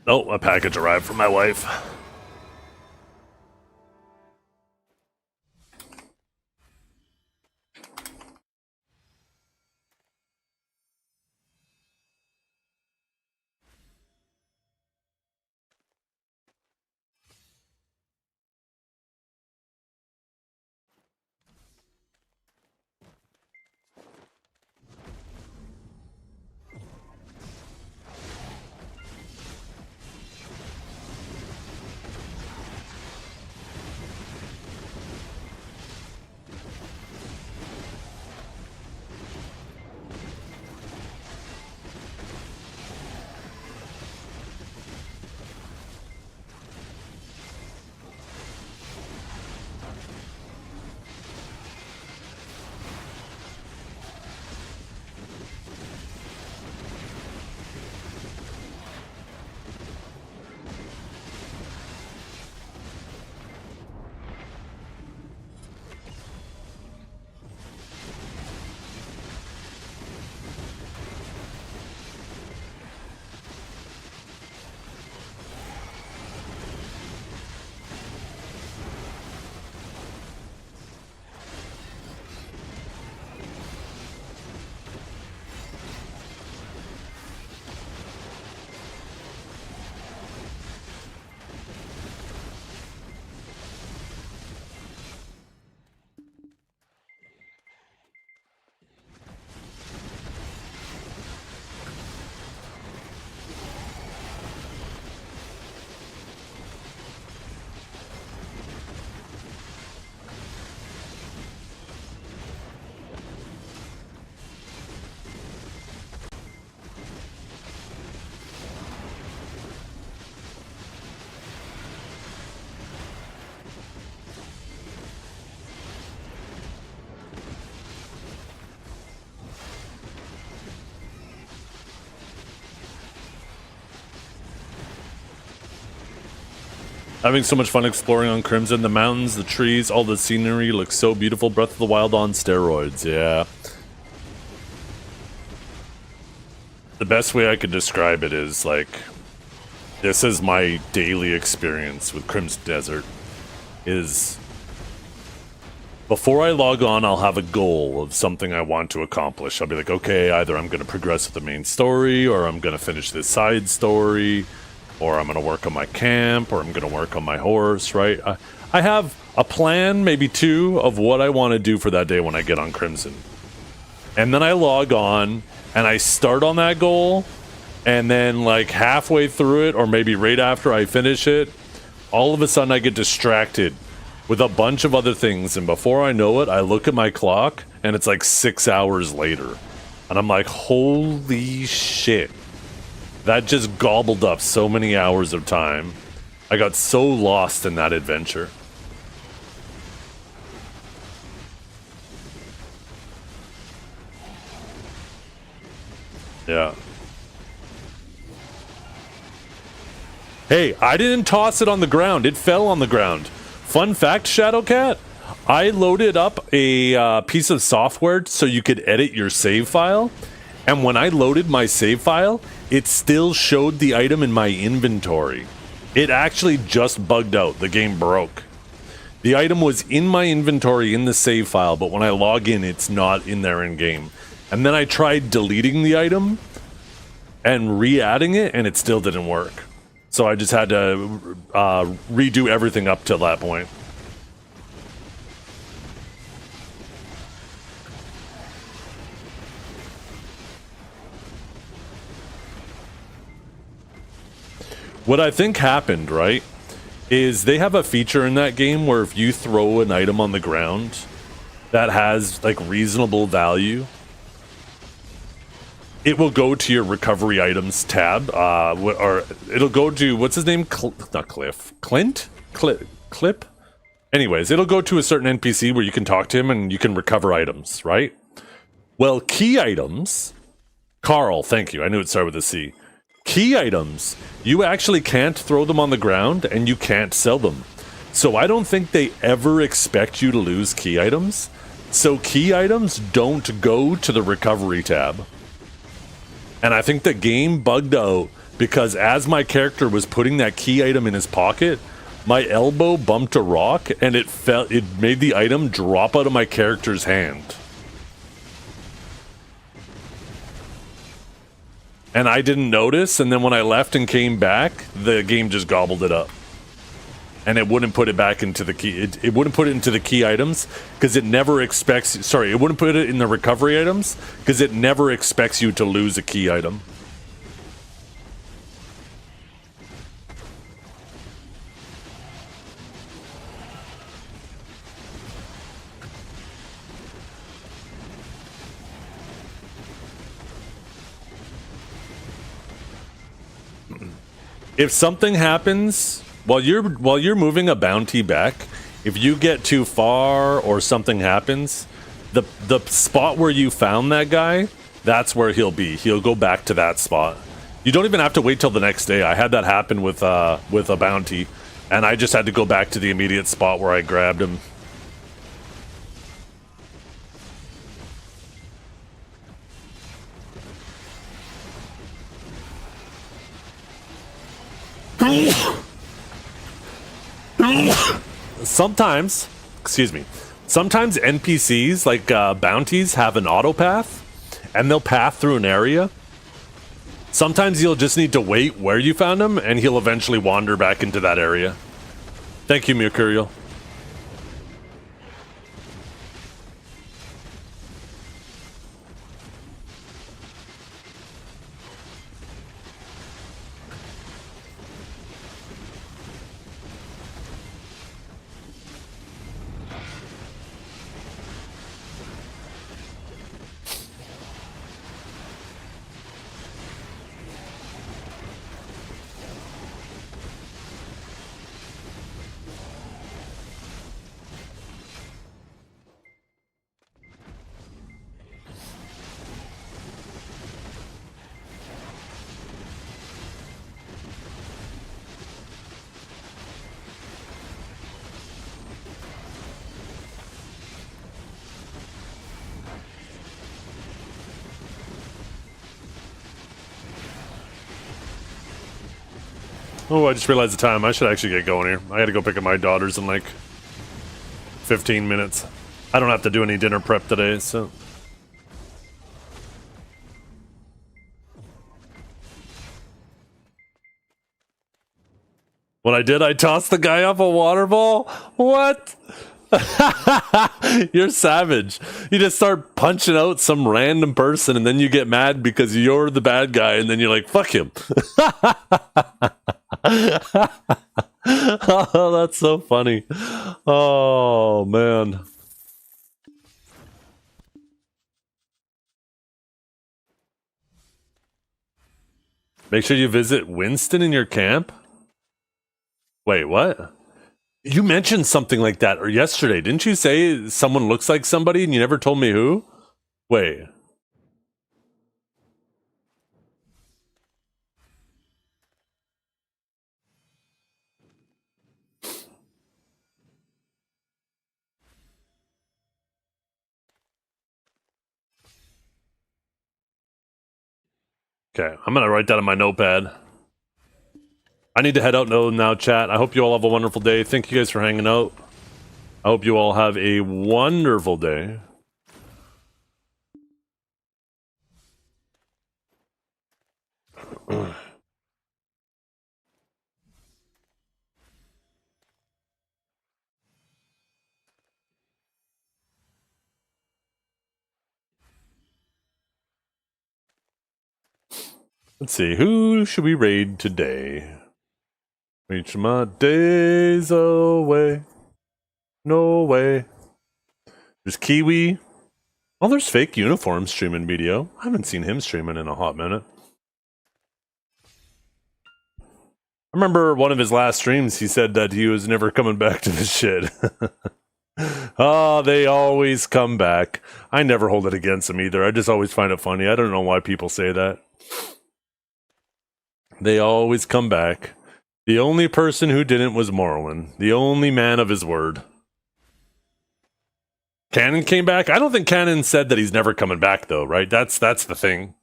Speaker 1: Oh, a package arrived from my wife. Having so much fun exploring on Crimson. The mountains, the trees, all the scenery looks so beautiful. Breath of the Wild on steroids, yeah. The best way I could describe it is like, this is my daily experience with Crimson Desert, is before I log on, I'll have a goal of something I want to accomplish. I'll be like, okay, either I'm going to progress with the main story, or I'm going to finish this side story, or I'm going to work on my camp, or I'm going to work on my horse, right? I have a plan, maybe two, of what I want to do for that day when I get on Crimson. And then I log on, and I start on that goal, and then like halfway through it, or maybe right after I finish it, all of a sudden I get distracted with a bunch of other things, and before I know it, I look at my clock, and it's like 6 hours later. And I'm like, holy shit. That just gobbled up so many hours of time. I got so lost in that adventure. Yeah. Hey, I didn't toss it on the ground. It fell on the ground. Fun fact, Shadowcat, I loaded up a piece of software so you could edit your save file. And when I loaded my save file, it still showed the item in my inventory. It actually just bugged out. The game broke. The item was in my inventory in the save file, but when I log in, it's not in there in game. And then I tried deleting the item and re-adding it, and it still didn't work. So I just had to redo everything up till that point. What I think happened, right, is they have a feature in that game where if you throw an item on the ground that has, like, reasonable value, it will go to your recovery items tab, or it'll go to, what's his name? Not Cliff. Clint? Clip? Anyways, it'll go to a certain NPC where you can talk to him and you can recover items, right? Well, key items, Carl, thank you. I knew it started with a C. Key items, you actually can't throw them on the ground and you can't sell them. So I don't think they ever expect you to lose key items. So key items don't go to the recovery tab. And I think the game bugged out because as my character was putting that key item in his pocket, my elbow bumped a rock and it made the item drop out of my character's hand. And I didn't notice, and then when I left and came back, the game just gobbled it up. And it wouldn't put it back into the key. It wouldn't put it into the key items because it never expects. Sorry, it wouldn't put it in the recovery items because it never expects you to lose a key item. If something happens while you're moving a bounty back, if you get too far or something happens, the spot where you found that guy, that's where he'll be. He'll go back to that spot. You don't even have to wait till the next day. I had that happen with a bounty, and I just had to go back to the immediate spot where I grabbed him. Sometimes NPCs like bounties have an auto path and they'll path through an area. Sometimes you'll just need to wait where you found him and he'll eventually wander back into that area. Thank you, Mercurial. Oh, I just realized the time. I should actually get going here. I gotta go pick up my daughters in like 15 minutes. I don't have to do any dinner prep today, so... What I did, I tossed the guy off a water ball? What? You're savage. You just start punching out some random person and then you get mad because you're the bad guy and then you're like, fuck him. Oh, that's so funny. Oh, man. Make sure you visit Winston in your camp? Wait, what? You mentioned something like that or yesterday. Didn't you say someone looks like somebody and you never told me who? Wait. Okay, I'm gonna write that on my notepad. I need to head out now, chat. I hope you all have a wonderful day. Thank you guys for hanging out. I hope you all have a wonderful day. Let's see, who should we raid today? Reach my days away. No way. There's Kiwi. Oh, there's Fake Uniform streaming video. I haven't seen him streaming in a hot minute. I remember one of his last streams, he said that he was never coming back to this shit. Oh, they always come back. I never hold it against them either. I just always find it funny. I don't know why people say that. They always come back. The only person who didn't was Morrowind. The only man of his word. Cannon came back? I don't think Cannon said that he's never coming back, though, right? That's the thing.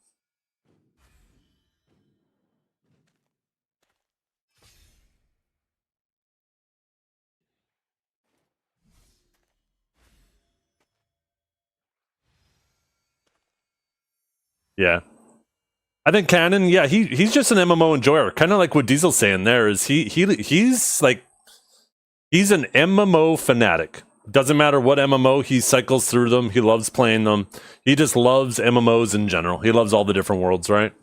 Speaker 1: Yeah. I think Cannon, yeah, he's just an MMO enjoyer. Kind of like what Diesel's saying there is he's like he's an MMO fanatic. Doesn't matter what MMO, he cycles through them. He loves playing them. He just loves MMOs in general. He loves all the different worlds, right?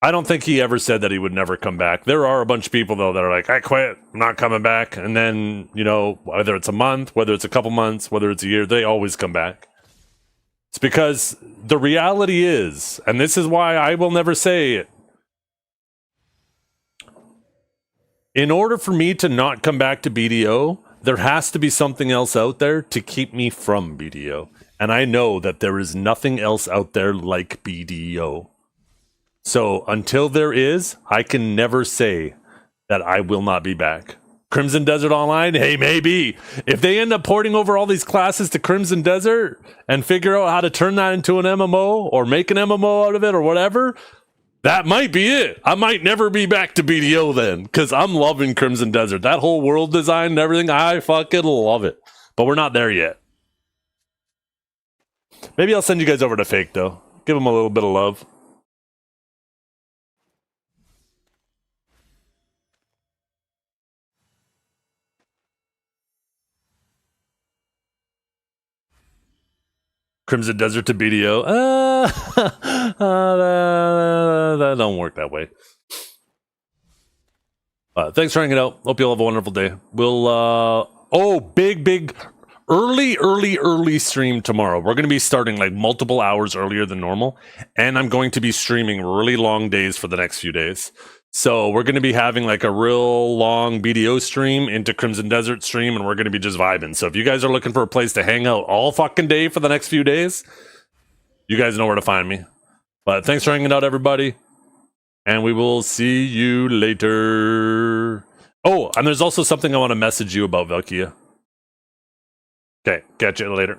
Speaker 1: I don't think he ever said that he would never come back. There are a bunch of people, though, that are like, I quit, I'm not coming back. And then, you know, whether it's a month, whether it's a couple months, whether it's a year, they always come back. It's because the reality is, and this is why I will never say it, in order for me to not come back to BDO, there has to be something else out there to keep me from BDO. And I know that there is nothing else out there like BDO. So until there is, I can never say that I will not be back. Crimson Desert Online? Hey, maybe. If they end up porting over all these classes to Crimson Desert and figure out how to turn that into an MMO or make an MMO out of it or whatever, that might be it. I might never be back to BDO then, because I'm loving Crimson Desert. That whole world design and everything, I fucking love it. But we're not there yet. Maybe I'll send you guys over to Fake, though. Give them a little bit of love. Crimson Desert to BDO. That don't work that way. Thanks for hanging out. Hope you all have a wonderful day. We'll, big, early stream tomorrow. We're going to be starting like multiple hours earlier than normal. And I'm going to be streaming really long days for the next few days. So we're going to be having like a real long BDO stream into Crimson Desert stream, and we're going to be just vibing. So if you guys are looking for a place to hang out all fucking day for the next few days, you guys know where to find me. But thanks for hanging out, everybody. And we will see you later. Oh, and there's also something I want to message you about, Valkia. Okay, catch you later.